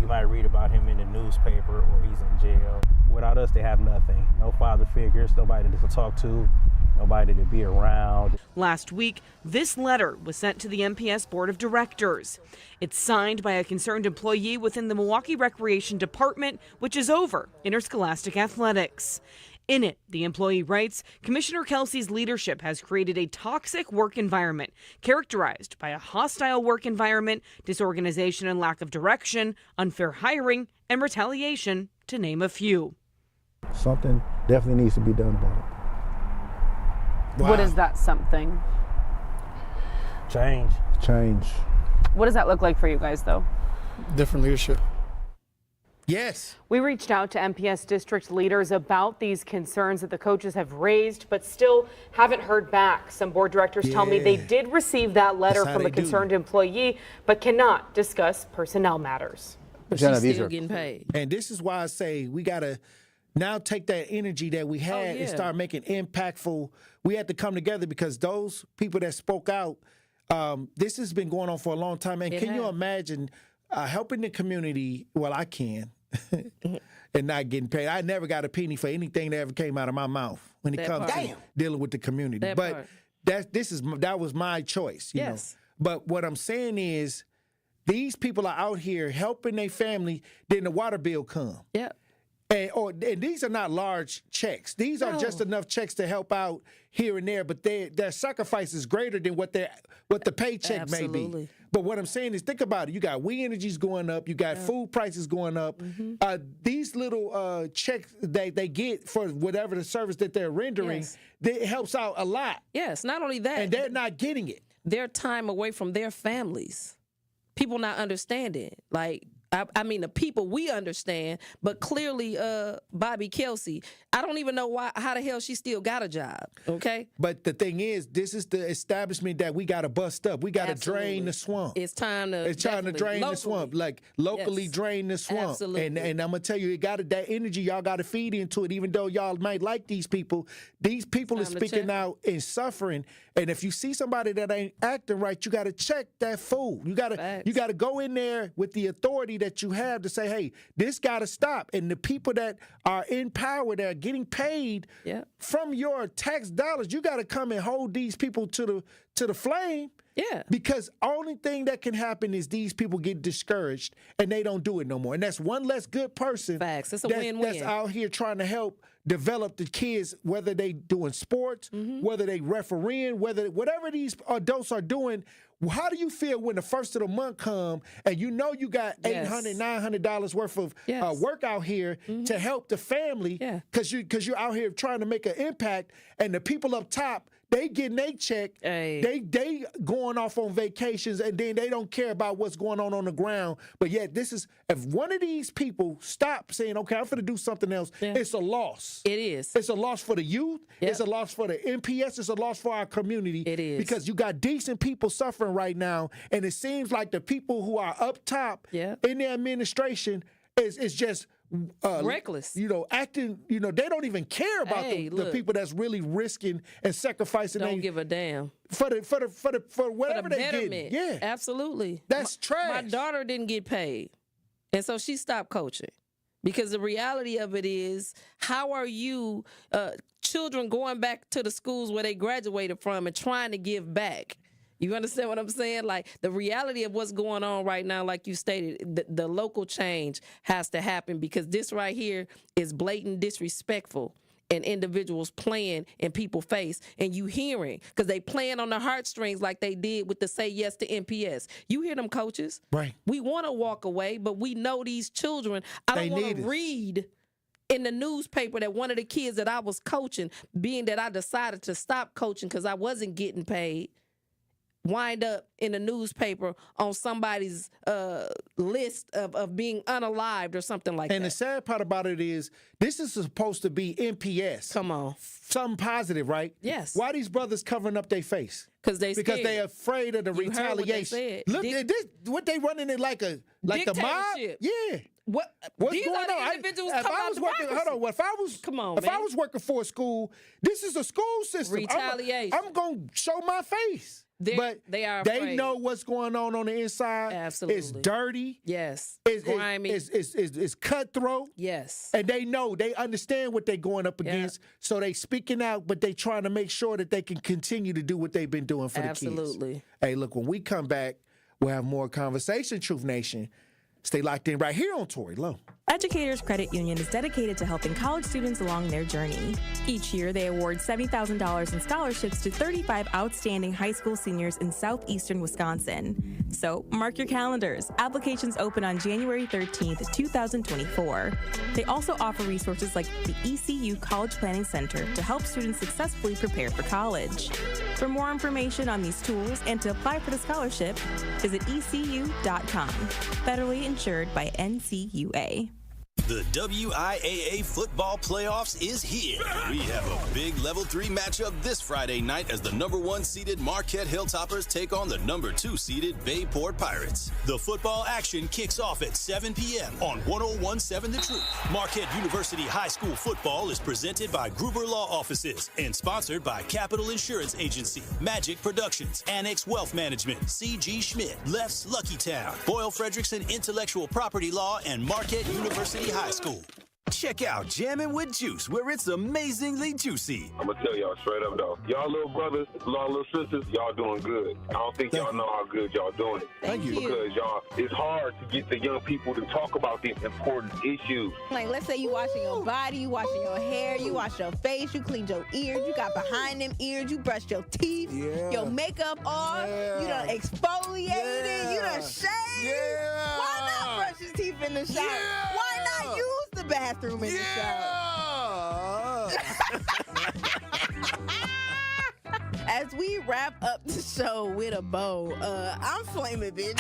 You might read about him in the newspaper or he's in jail. Without us, they have nothing. No father figures, nobody to talk to, nobody to be around. Last week, this letter was sent to the MPS Board of Directors. It's signed by a concerned employee within the Milwaukee Recreation Department, which is over interscholastic athletics. In it, the employee writes, Commissioner Kelsey's leadership has created a toxic work environment characterized by a hostile work environment, disorganization and lack of direction, unfair hiring, and retaliation, to name a few. Something definitely needs to be done about it. Wow. What is that something? Change. What does that look like for you guys, though? Different leadership. Yes. We reached out to MPS district leaders about these concerns that the coaches have raised, but still haven't heard back. Some board directors tell me they did receive that letter from a concerned employee, but cannot discuss personnel matters. But she's still getting paid. And this is why I say we got to now take that energy that we had and start making impactful. We had to come together because those people that spoke out, this has been going on for a long time. And can you imagine helping the community? Well, I can. And not getting paid. I never got a penny for anything that ever came out of my mouth when it comes to dealing with the community. But that was my choice, you know. But what I'm saying is these people are out here helping their family, then the water bill come. And these are not large checks. These are just enough checks to help out here and there, but their sacrifice is greater than what the paycheck may be. But what I'm saying is, think about it. You got we energies going up. You got food prices going up. These little checks they get for whatever the service that they're rendering, it helps out a lot. Yes, not only that. And they're not getting it. Their time away from their families. People not understanding. Like, I mean, the people we understand, but clearly Bobby Kelsey, I don't even know how the hell she still got a job, okay? But the thing is, this is the establishment that we got to bust up. We got to drain the swamp. It's time to drain the swamp, like locally drain the swamp. Absolutely. And I'm going to tell you, it got that energy, y'all got to feed into it, even though y'all might like these people are speaking out and suffering. And if you see somebody that ain't acting right, you got to check that fool. You got to go in there with the authority that you have to say, hey, this got to stop. And the people that are in power, that are getting paid from your tax dollars, you got to come and hold these people to the flame. Yeah. Because only thing that can happen is these people get discouraged and they don't do it no more. And that's one less good person. Facts. It's a win-win. That's out here trying to help develop the kids, whether they doing sports, whether they refereeing, whatever these adults are doing. How do you feel when the first of the month come and you know you got $800, $900 worth of work out here to help the family because you're out here trying to make an impact, and the people up top, they getting their check, they going off on vacations, and then they don't care about what's going on the ground. But yet if one of these people stop saying, okay, I'm going to do something else, it's a loss. It is. It's a loss for the youth. It's a loss for the MPS. It's a loss for our community. It is. Because you got decent people suffering right now, and it seems like the people who are up top in the administration is just reckless. Acting, they don't even care about the people that's really risking and sacrificing. Don't give a damn. For whatever they betterment. get. Yeah. Absolutely. That's trash. My daughter didn't get paid. And so she stopped coaching. Because the reality of it is, how are you children going back to the schools where they graduated from and trying to give back? You understand what I'm saying? Like, the reality of what's going on right now, like you stated, the local change has to happen, because this right here is blatant disrespectful, and individuals playing in people's face, and you hearing, because they playing on the heartstrings like they did with the Say Yes to MPS. You hear them coaches. Right. We want to walk away, but we know these children. I don't want to read in the newspaper that one of the kids that I was coaching, being that I decided to stop coaching because I wasn't getting paid, wind up in the newspaper on somebody's list of being unalived or something like that. And the sad part about it is, this is supposed to be MPS. Come on. Something positive, right? Yes. Why these brothers covering up their face? Because they're afraid of the retaliation. What Look at this. What they running it like a mob? Yeah. What's going on? If I was working for a school, this is a school system. Retaliation. I'm going to show my face. They are afraid. They know what's going on the inside. Absolutely. It's dirty. Yes. It's grimy. It's cutthroat. Yes. And they understand what they're going up against. So they speaking out, but they trying to make sure that they can continue to do what they've been doing for the kids. Absolutely. Hey, look, when we come back, we'll have more conversation, Truth Nation. Stay locked in right here on Tory Lowe. Educators Credit Union is dedicated to helping college students along their journey. Each year, they award $70,000 in scholarships to 35 outstanding high school seniors in southeastern Wisconsin. So, mark your calendars. Applications open on January 13th, 2024. They also offer resources like the ECU College Planning Center to help students successfully prepare for college. For more information on these tools and to apply for the scholarship, visit ecu.com. Federally insured by NCUA. The WIAA football playoffs is here. We have a big level 3 matchup this Friday night as the number 1 seeded Marquette Hilltoppers take on the number 2 seeded Bayport Pirates. The football action kicks off at 7 p.m. on 101.7 The Truth. Marquette University High School football is presented by Gruber Law Offices and sponsored by Capital Insurance Agency, Magic Productions, Annex Wealth Management, C.G. Schmidt, Left's Lucky Town, Boyle Frederickson Intellectual Property Law, and Marquette University High School. Check out Jammin' with Juice, where it's amazingly juicy. I'm going to tell y'all straight up, though. Y'all little brothers, y'all little sisters, y'all doing good. I don't think y'all know how good y'all doing it. Thank you. Because it's hard to get the young people to talk about these important issues. Like, let's say you washing your body, you washing your hair, you wash your face, you cleaned your ears, you got behind them ears, you brushed your teeth, your makeup off, you done exfoliated, you done shaved. Why not brush your teeth in the shower? Why not use the bathroom in the shower? As we wrap up the show with a bow, I'm flaming, bitch.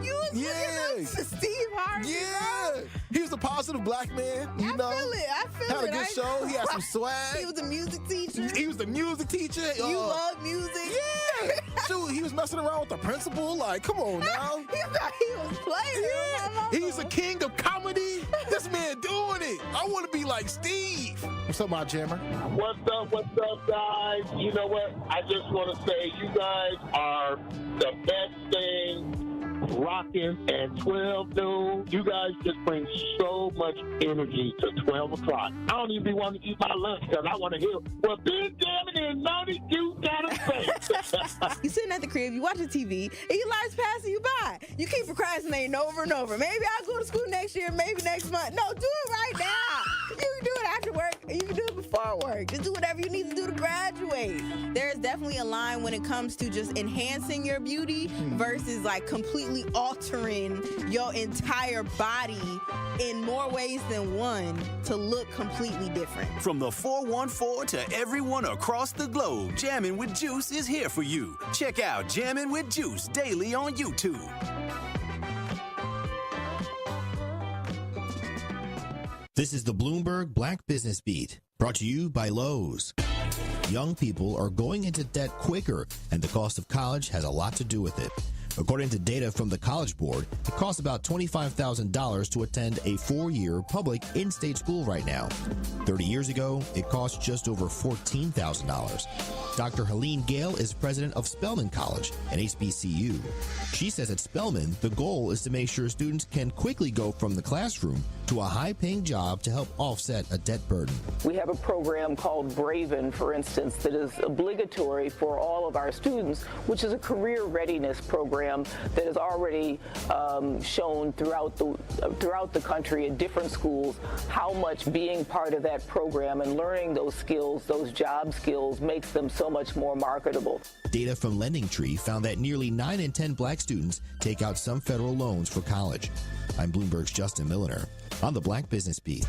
You was looking up to Steve Harvey. Yeah. He was a positive black man, you know. I feel Had it. a good show. He had some swag. He was a music teacher. He was the music teacher. You love music. Yeah. Shoot, he was messing around with the principal. Like, come on now. He thought he was playing. Yeah. He's a king of comedy. This man doing it. I want to be like Steve. What's up, my Jammer? What's up, guys? You know what? I just want to say you guys are the best thing rocking at 12 noon. You guys just bring so much energy to 12 o'clock. I don't even want to eat my lunch because I want to hear what Big Jammin' and Monty Juice got to say. You sitting at the crib, you watching TV, and your life's passing you by. You keep procrastinating over and over. Maybe I'll go to school next year, maybe next month. No, do it right now. You can do it after work, and you can do it before work. Just do whatever you need to do to graduate. There is definitely a line when it comes to just enhancing your beauty versus like completely altering your entire body in more ways than one to look completely different. From the 414 to everyone across the globe, Jammin' with Juice is here for you. Check out Jammin' with Juice daily on YouTube. This is the Bloomberg Black Business Beat, brought to you by Lowe's. Young people are going into debt quicker, and the cost of college has a lot to do with it. According to data from the College Board, it costs about $25,000 to attend a 4-year public in-state school right now. 30 years ago, it cost just over $14,000. Dr. Helene Gale is president of Spelman College, an HBCU. She says at Spelman, the goal is to make sure students can quickly go from the classroom to a high-paying job to help offset a debt burden. We have a program called Braven, for instance, that is obligatory for all of our students, which is a career readiness program that is already shown throughout the country at different schools how much being part of that program and learning those skills, those job skills, makes them so much more marketable. Data from LendingTree found that nearly 9 in 10 black students take out some federal loans for college. I'm Bloomberg's Justin Milliner on the Black Business Beat.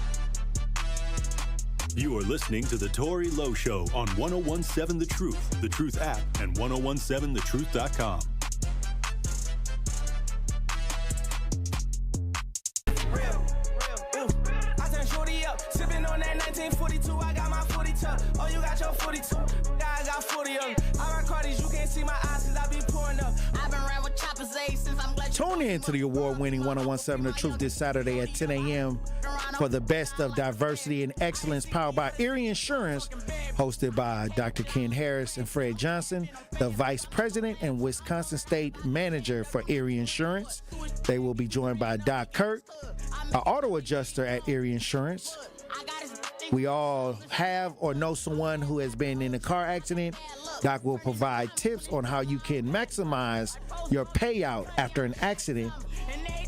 You are listening to The Tory Lowe Show on 101.7 The Truth, The Truth app, and 101.7thetruth.com. I got my 42. Oh, you got your 42. I got 40 of them. I rock Cardi's, you can't see my eyes cause I be pouring up. I've been around with choppers since I'm glad. Tune in to the award-winning 101.7 The Truth this Saturday at 10 a.m. for the best of diversity and excellence powered by Erie Insurance, hosted by Dr. Ken Harris and Fred Johnson, the Vice President and Wisconsin State Manager for Erie Insurance. They will be joined by Doc Kurt, an auto adjuster at Erie Insurance. We all have or know someone who has been in a car accident. Doc will provide tips on how you can maximize your payout after an accident.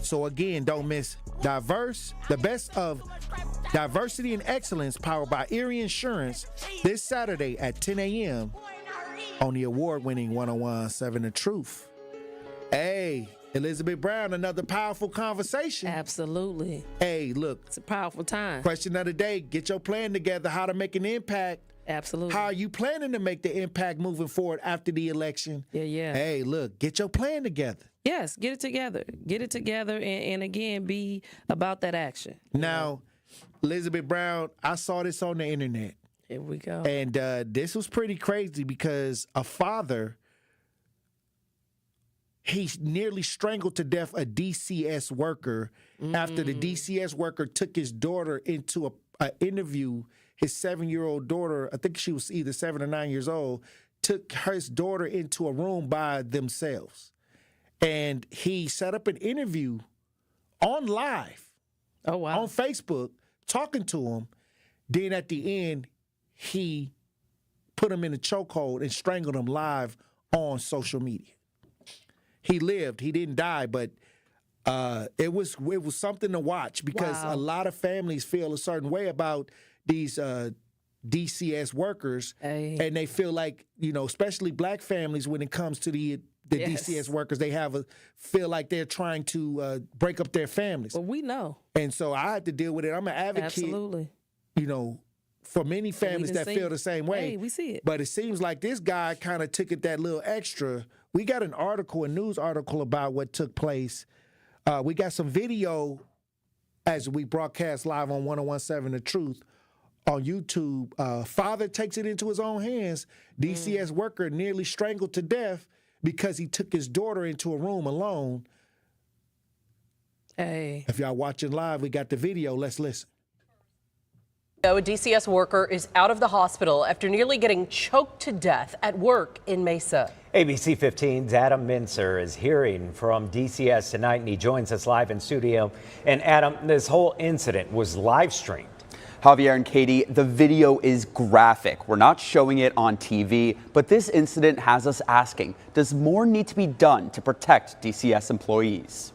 So again, don't miss the best of diversity and excellence powered by Erie Insurance this Saturday at 10 a.m. on the award-winning 101.7 The Truth. Hey, Elizabeth Brown, another powerful conversation. Absolutely. Hey, look. It's a powerful time. Question of the day, get your plan together, how to make an impact. Absolutely. How are you planning to make the impact moving forward after the election? Yeah. Hey, look, get your plan together. Yes, get it together. Get it together and again, be about that action. Now, Elizabeth Brown, I saw this on the internet. Here we go. And this was pretty crazy because a father, he nearly strangled to death a DCS worker after the DCS worker took his daughter into an interview. His 7-year-old daughter, I think she was either 7 or 9 years old, took his daughter into a room by themselves. And he set up an interview on live. Oh, wow. On Facebook, talking to him. Then at the end, he put him in a chokehold and strangled him live on social media. He lived. He didn't die, but it was something to watch because a lot of families feel a certain way about these DCS workers, and they feel like, especially black families, when it comes to the DCS workers, they feel like they're trying to break up their families. Well, we know. And so I had to deal with it. I'm an advocate. Absolutely. For many families that feel the same way. Hey, we see it. But it seems like this guy kind of took it that little extra. We got a news article about what took place. We got some video as we broadcast live on 101.7 The Truth on YouTube. Father takes it into his own hands. DCS worker nearly strangled to death because he took his daughter into a room alone. Hey. If y'all watching live, we got the video. Let's listen. A DCS worker is out of the hospital after nearly getting choked to death at work in Mesa. ABC 15's Adam Mincer is hearing from DCS tonight, and he joins us live in studio. And Adam, this whole incident was live streamed. Javier and Katie, the video is graphic. We're not showing it on TV, but this incident has us asking, does more need to be done to protect DCS employees?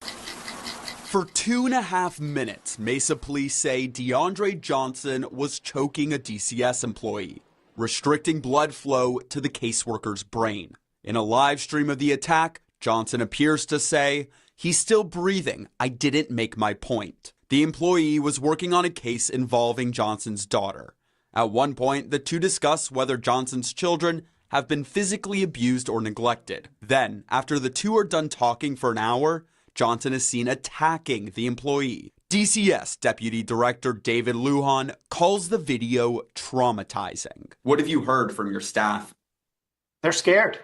For 2.5 minutes, Mesa police say DeAndre Johnson was choking a DCS employee, restricting blood flow to the caseworker's brain. In a live stream of the attack, Johnson appears to say, "He's still breathing. I didn't make my point." The employee was working on a case involving Johnson's daughter. At one point, the two discuss whether Johnson's children have been physically abused or neglected. Then, after the two are done talking for an hour, Johnson is seen attacking the employee. DCS Deputy Director David Lujan calls the video traumatizing. What have you heard from your staff? They're scared.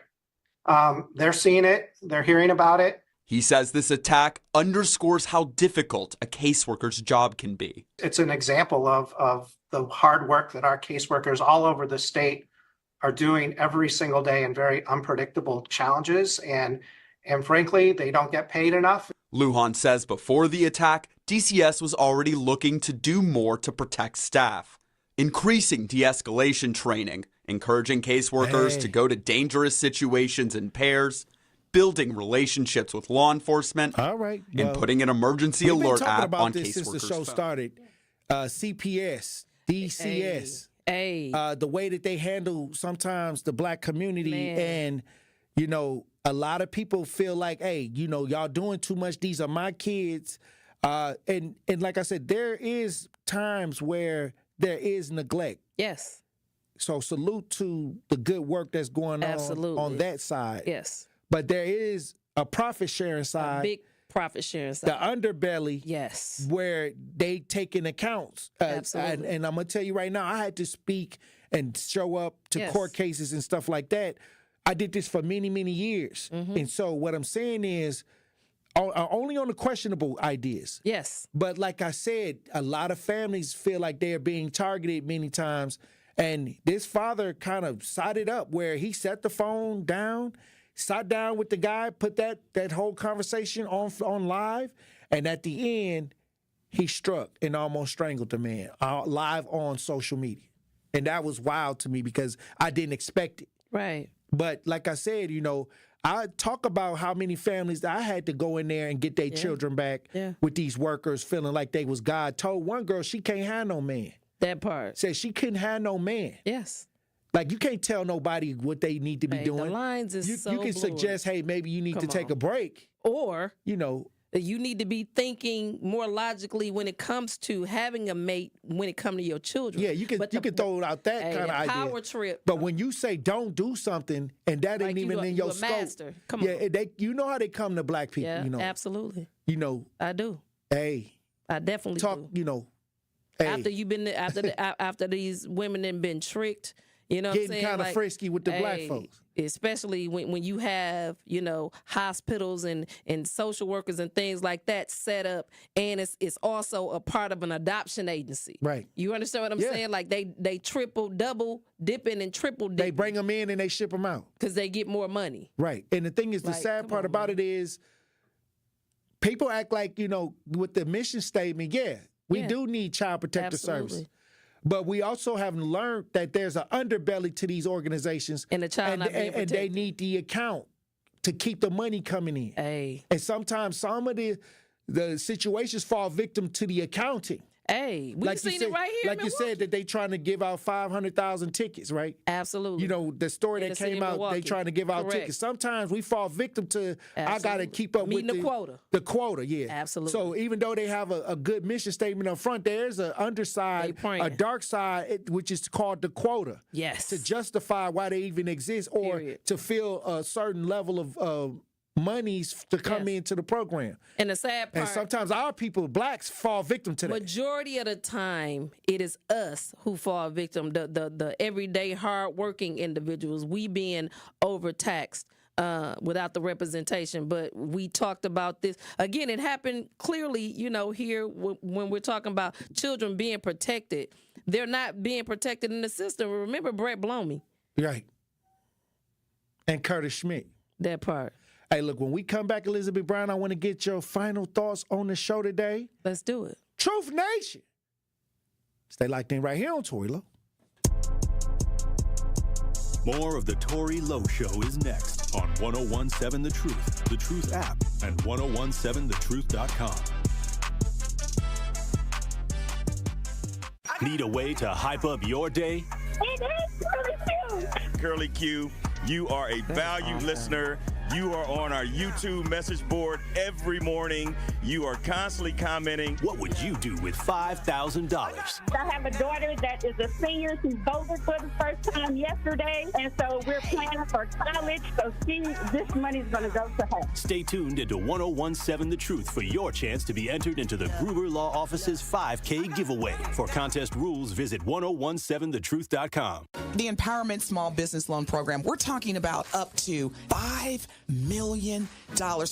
They're seeing it. They're hearing about it. He says this attack underscores how difficult a caseworker's job can be. It's an example of the hard work that our caseworkers all over the state are doing every single day in very unpredictable challenges. And frankly, they don't get paid enough. Lujan says before the attack, DCS was already looking to do more to protect staff, increasing de-escalation training, encouraging caseworkers to go to dangerous situations in pairs, building relationships with law enforcement, and putting an emergency alert app on caseworkers' since the show started. CPS, DCS, the way that they handle sometimes the black community, and a lot of people feel like, hey, y'all doing too much. These are my kids. And like I said, there is times where there is neglect. Yes. So salute to the good work that's going on that side. Yes. But there is a profit sharing side. A big profit sharing side. The underbelly. Yes. Where they take in accounts. Absolutely. And I'm going to tell you right now, I had to speak and show up to court cases and stuff like that. I did this for many, many years. And so what I'm saying is only on the questionable ideas. Yes. But like I said, a lot of families feel like they're being targeted many times. And this father kind of sided up where he set the phone down, sat down with the guy, put that whole conversation on live, and at the end, he struck and almost strangled the man live on social media. And that was wild to me because I didn't expect it. Right. But like I said, I talk about how many families I had to go in there and get their children back with these workers feeling like they was God. Told one girl she can't have no man. That part. Said she couldn't have no man. Yes. Like, you can't tell nobody what they need to be doing. The lines is you so can suggest, hey, maybe you need to take a break. Or, you need to be thinking more logically when it comes to having a mate when it comes to your children. Yeah, you can throw out that kind of idea. Power trip. But when you say don't do something and that ain't even in your scope. Master. Come on. You know how they come to black people. Yeah, absolutely. I do. Hey. I definitely do. Hey. After you've been after these women have been tricked, you know what I'm saying? Getting kind of frisky with the black folks. Especially when you have, hospitals and social workers and things like that set up, and it's also a part of an adoption agency. Right. You understand what I'm saying? Like they triple, double dipping and triple dipping. They bring them in and they ship them out. Because they get more money. Right. And the thing is, the sad part about it is people act like, with the mission statement, we do need child protective service. But we also have learned that there's an underbelly to these organizations. And the child not being protected. And they need the account to keep the money coming in. Hey. And sometimes some of the situations fall victim to the accounting. Hey, we've seen it right here. Like you said, that they trying to give out 500,000 tickets, right? Absolutely. The story that came out, they trying to give out tickets. Sometimes we fall victim to, I got to keep up with the quota. The quota, yeah. Absolutely. So even though they have a good mission statement up front, there's an underside, a dark side, which is called the quota. Yes. To justify why they even exist or to fill a certain level of monies to come into the program. And the sad part, and sometimes our people, blacks, fall victim to that. Majority of the time, it is us who fall victim, the everyday hard-working individuals, we being overtaxed without the representation. But we talked about this. Again, it happened clearly, here when we're talking about children being protected. They're not being protected in the system. Remember Brett Blomey. Right. And Curtis Schmidt. That part. Hey, look, when we come back, Elizabeth Brown, I want to get your final thoughts on the show today. Let's do it. Truth Nation. Stay locked in right here on Tory Lowe. More of the Tory Lowe Show is next on 1017 The Truth app, and 1017thetruth.com. Need a way to hype up your day? Curly Q, you are a valued listener. You are on our YouTube message board every morning. You are constantly commenting. What would you do with $5,000? I have a daughter that is a senior. She voted for the first time yesterday, and so we're planning for college. So this money is going to go to her. Stay tuned into 1017 The Truth for your chance to be entered into the Gruber Law Office's 5K giveaway. For contest rules, visit 1017thetruth.com. The Empowerment Small Business Loan Program, we're talking about up to $5 million,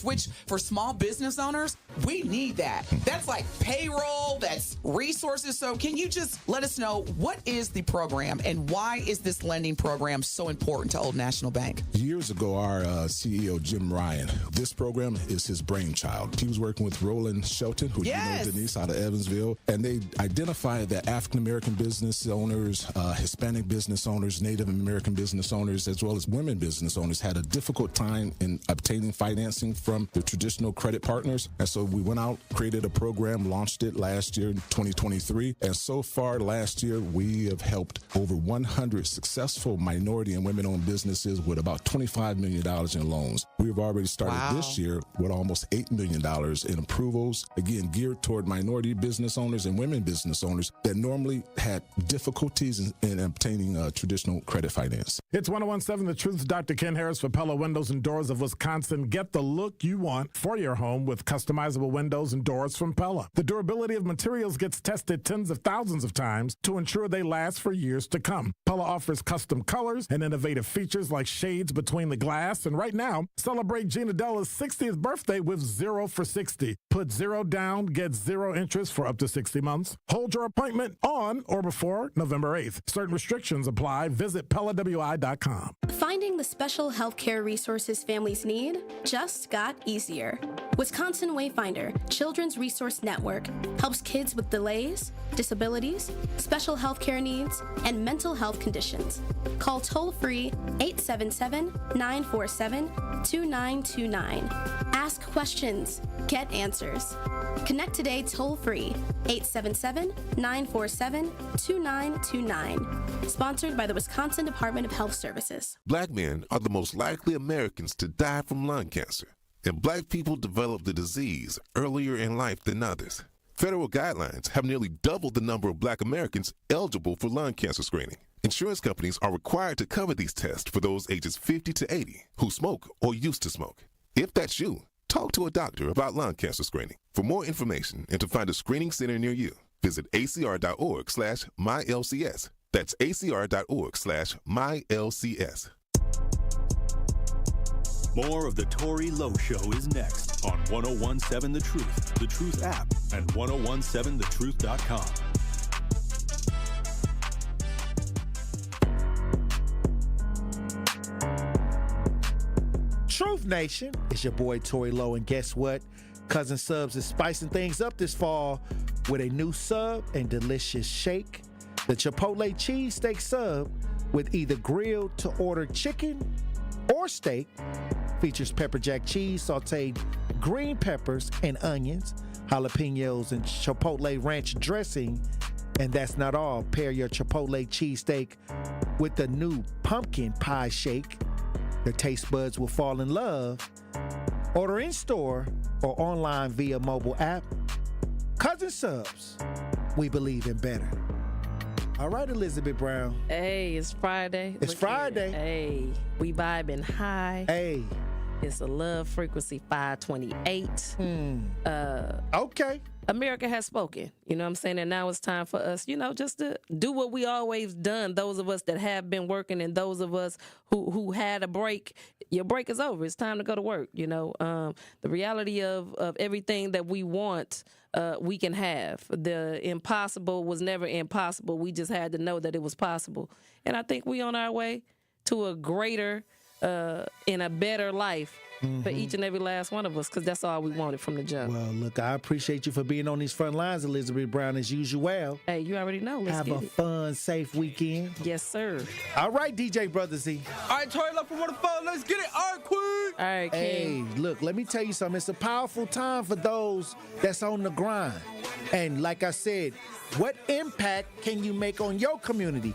which for small business owners, we need that. That's like payroll, that's resources. So can you just let us know what is the program and why is this lending program so important to Old National Bank? Years ago, our CEO, Jim Ryan, this program is his brainchild. He was working with Roland Shelton, who you know, Denise, out of Evansville, and they identified that African-American business owners, Hispanic business owners, Native American business owners, as well as women business owners had a difficult time in obtaining financing from the traditional credit partners. And so we went out, created a program, launched it last year in 2023. And so far last year, we have helped over 100 successful minority and women-owned businesses with about $25 million in loans. We've already started this year with almost $8 million in approvals, again, geared toward minority business owners and women business owners that normally had difficulties in obtaining traditional credit finance. It's 1017 The Truth's Dr. Ken Harris for Pella Windows and Doors, of Wisconsin get the look you want for your home with customizable windows and doors from Pella. The durability of materials gets tested tens of thousands of times to ensure they last for years to come. Pella offers custom colors and innovative features like shades between the glass. And right now, celebrate Gina Della's 60th birthday with 0 for 60. Put 0 down, get 0 interest for up to 60 months. Hold your appointment on or before November 8th. Certain restrictions apply. Visit PellaWI.com. Finding the special healthcare resources families need just got easier. Wisconsin Wayfinder Children's Resource Network helps kids with delays, disabilities, special healthcare needs, and mental health conditions. Call toll-free 877-947-2929. Ask questions, get answers. Connect today toll-free 877-947-2929. Sponsored by the Wisconsin Department of Health Services. Black men are the most likely Americans to die from lung cancer, and black people develop the disease earlier in life than others. Federal guidelines have nearly doubled the number of black Americans eligible for lung cancer screening. Insurance companies are required to cover these tests for those ages 50 to 80 who smoke or used to smoke. If that's you, talk to a doctor about lung cancer screening. For more information and to find a screening center near you, visit acr.org/mylcs. That's acr.org/mylcs. More of the Tory Lowe Show is next on 1017 The Truth, The Truth app, and 1017thetruth.com. Truth Nation, it's your boy Tory Lowe, and guess what? Cousin Subs is spicing things up this fall with a new sub and delicious shake. The Chipotle cheesesteak sub with either grilled to order chicken or steak features pepper jack cheese, sauteed green peppers and onions, jalapenos, and Chipotle ranch dressing. And that's not all. Pair your Chipotle cheesesteak with the new pumpkin pie shake. Your taste buds will fall in love. Order in store or online via mobile app. Cousin Subs, we believe in better. All right, Elizabeth Brown. Hey, it's Friday. It's Friday. Hey, we vibing high. Hey. It's a love frequency 528. Okay. America has spoken. You know what I'm saying? And now it's time for us, just to do what we always done. Those of us that have been working and those of us who had a break, your break is over. It's time to go to work. The reality of everything that we want, we can have. The impossible was never impossible. We just had to know that it was possible. And I think we on our way to a greater and a better life for each and every last one of us, because that's all we wanted from the jump. Well, look, I appreciate you for being on these front lines, Elizabeth Brown, as usual. Hey, you already know. Let's have a fun, safe weekend. Yes, sir. All right, DJ Brother Z. All right, Tory, love for one of the phone. Let's get it. All right, Queen. All right, King. Hey, look, let me tell you something. It's a powerful time for those that's on the grind. And like I said, what impact can you make on your community?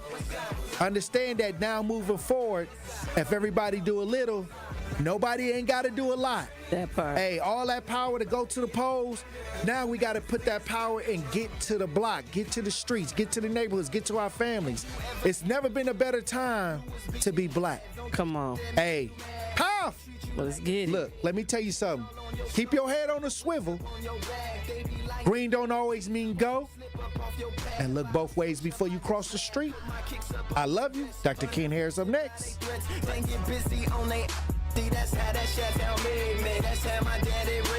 Understand that now moving forward, if everybody do a little, nobody ain't got to do a lot. That part. Hey, all that power to go to the polls, now we got to put that power and get to the block, get to the streets, get to the neighborhoods, get to our families. It's never been a better time to be black. Come on. Hey, puff! Let's get it. Look, let me tell you something. Keep your head on a swivel. Green don't always mean go. And look both ways before you cross the street. I love you. Dr. Ken Harris up next. That's how that shit tell me, man. That's how my daddy